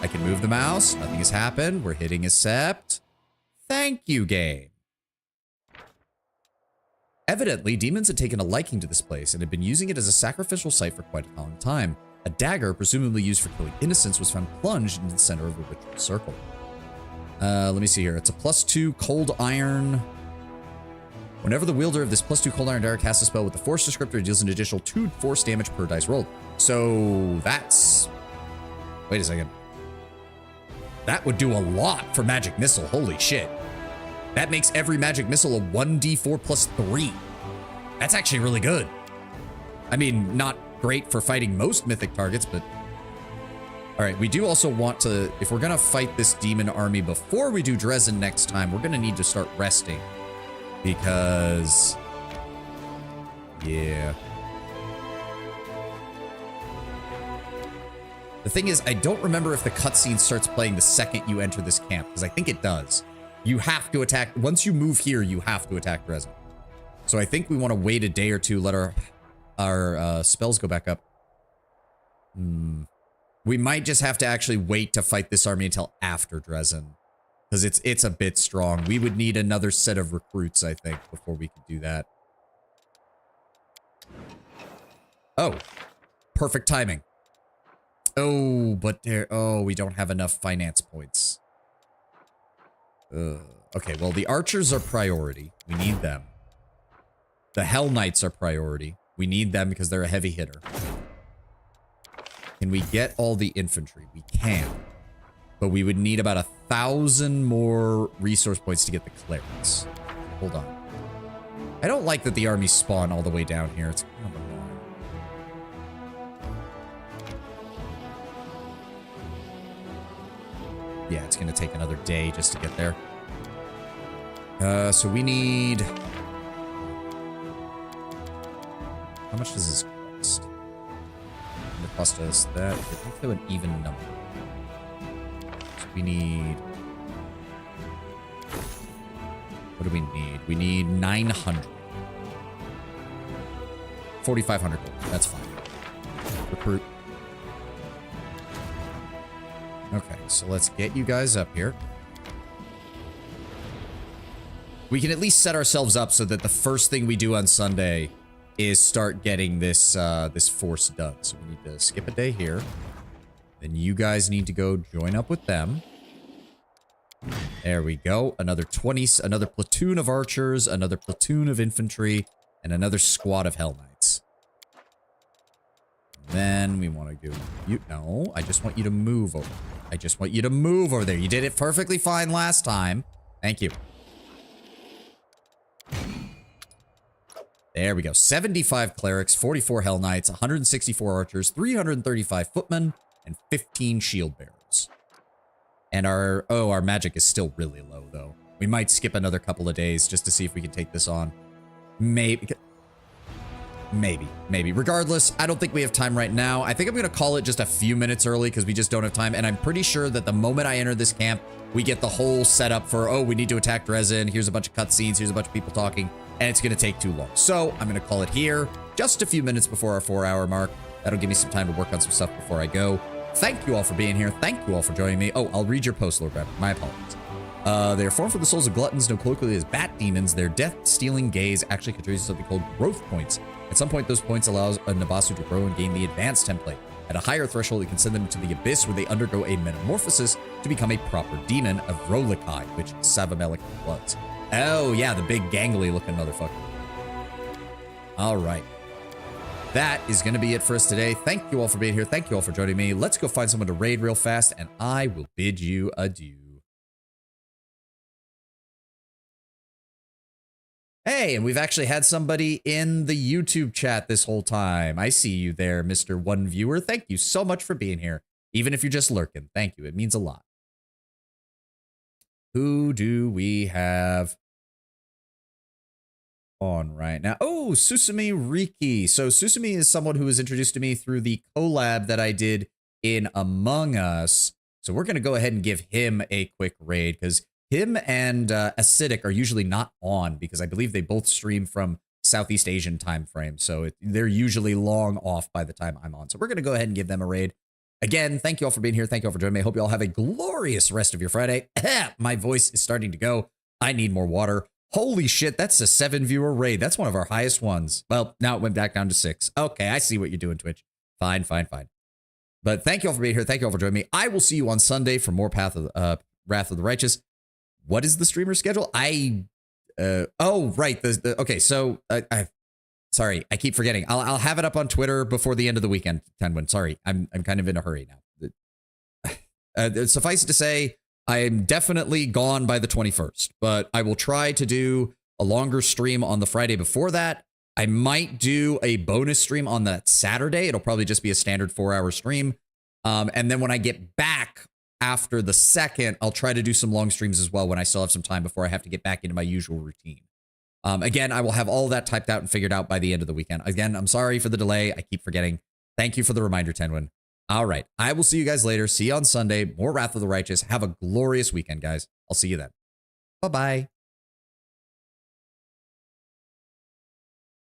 A: I can move the mouse. Nothing has happened. We're hitting accept. Thank you, game. Evidently, demons had taken a liking to this place and had been using it as a sacrificial site for quite a long time. A dagger, presumably used for killing innocents, was found plunged into the center of a ritual circle. Let me see here. It's a +2 cold iron. Whenever the wielder of this +2 cold iron dagger casts a spell with the force descriptor, it deals an additional 2 force damage per dice rolled. So that's... Wait a second. That would do a lot for magic missile. Holy shit. That makes every magic missile a 1d4 +3. That's actually really good. I mean, not great for fighting most mythic targets, but... Alright, we do also want to... If we're gonna fight this demon army before we do Dresden next time, we're gonna need to start resting. Because... Yeah. The thing is, I don't remember if the cutscene starts playing the second you enter this camp, because I think it does. You have to attack... Once you move here, you have to attack Dresden. So I think we want to wait a day or two, let our spells go back up. We might just have to actually wait to fight this army until after Dresden. Because it's a bit strong. We would need another set of recruits, I think, before we could do that. Oh. Perfect timing. Oh, but there... Oh, we don't have enough finance points. Okay, well, the archers are priority. We need them. The Hell Knights are priority. We need them because they're a heavy hitter. Can we get all the infantry? We can. But we would need about 1,000 more resource points to get the clerics. Hold on. I don't like that the armies spawn all the way down here. It's kind of annoying. Yeah, it's going to take another day just to get there. So we need... How much does this cost? It cost us that. Let's do an even number. So we need... What do we need? We need 900. 4,500 gold. That's fine. Recruit. Okay, so let's get you guys up here. we can at least set ourselves up so that the first thing we do on Sunday is start getting this this force done. So we need to skip a day here. Then you guys need to go join up with them. There we go. Another platoon of archers, another platoon of infantry, and another squad of Hell Knights. Then we want to go... No, I just want you to move over. I just want you to move over there. You did it perfectly fine last time. Thank you. There we go. 75 clerics, 44 Hell Knights, 164 archers, 335 footmen, and 15 shield bearers. And our magic is still really low, though. We might skip another couple of days just to see if we can take this on. Maybe. Regardless, I don't think we have time right now. I think I'm going to call it just a few minutes early because we just don't have time. And I'm pretty sure that the moment I enter this camp, we get the whole setup for, oh, we need to attack Dresden. Here's a bunch of cutscenes. Here's a bunch of people talking. And it's going to take too long. So I'm going to call it here just a few minutes before our 4-hour mark. That'll give me some time to work on some stuff before I go. Thank you all for being here. Thank you all for joining me. Oh, I'll read your post, Lord Rabbit. My apologies. They are formed from the souls of gluttons, known colloquially as bat demons. Their death-stealing gaze actually contributes to something called growth points. At some point, those points allow a Nabasu to grow and gain the advanced template. At a higher threshold, it can send them into the abyss where they undergo a metamorphosis to become a proper demon of Rolikai, which Savamelik was. Oh, yeah, the big gangly-looking motherfucker. All right. That is going to be it for us today. Thank you all for being here. Thank you all for joining me. Let's go find someone to raid real fast, and I will bid you adieu. Hey, and we've actually had somebody in the YouTube chat this whole time. I see you there, Mr. One Viewer. Thank you so much for being here, even if you're just lurking. Thank you. It means a lot. Who do we have on right now? Oh, Susumi Riki. So Susumi is someone who was introduced to me through the collab that I did in Among Us. So we're going to go ahead and give him a quick raid because him and Acidic are usually not on because I believe they both stream from Southeast Asian time frame. So they're usually long off by the time I'm on. So we're going to go ahead and give them a raid. Again, thank you all for being here. Thank you all for joining me. I hope you all have a glorious rest of your Friday. My voice is starting to go. I need more water. Holy shit, that's a 7-viewer raid. That's one of our highest ones. Well, now it went back down to 6. Okay, I see what you're doing, Twitch. Fine. But thank you all for being here. Thank you all for joining me. I will see you on Sunday for more Wrath of the Righteous. What is the streamer schedule? Oh, right. Okay, so sorry, I keep forgetting. I'll have it up on Twitter before the end of the weekend, Tenwin. Sorry, I'm kind of in a hurry now. Suffice it to say, I am definitely gone by the 21st, but I will try to do a longer stream on the Friday before that. I might do a bonus stream on that Saturday. It'll probably just be a standard 4-hour stream. And then when I get back after the 2nd, I'll try to do some long streams as well when I still have some time before I have to get back into my usual routine. Again, I will have all that typed out and figured out by the end of the weekend. Again, I'm sorry for the delay. I keep forgetting. Thank you for the reminder, Tenwin. All right. I will see you guys later. See you on Sunday. More Wrath of the Righteous. Have a glorious weekend, guys. I'll see you then. Bye-bye.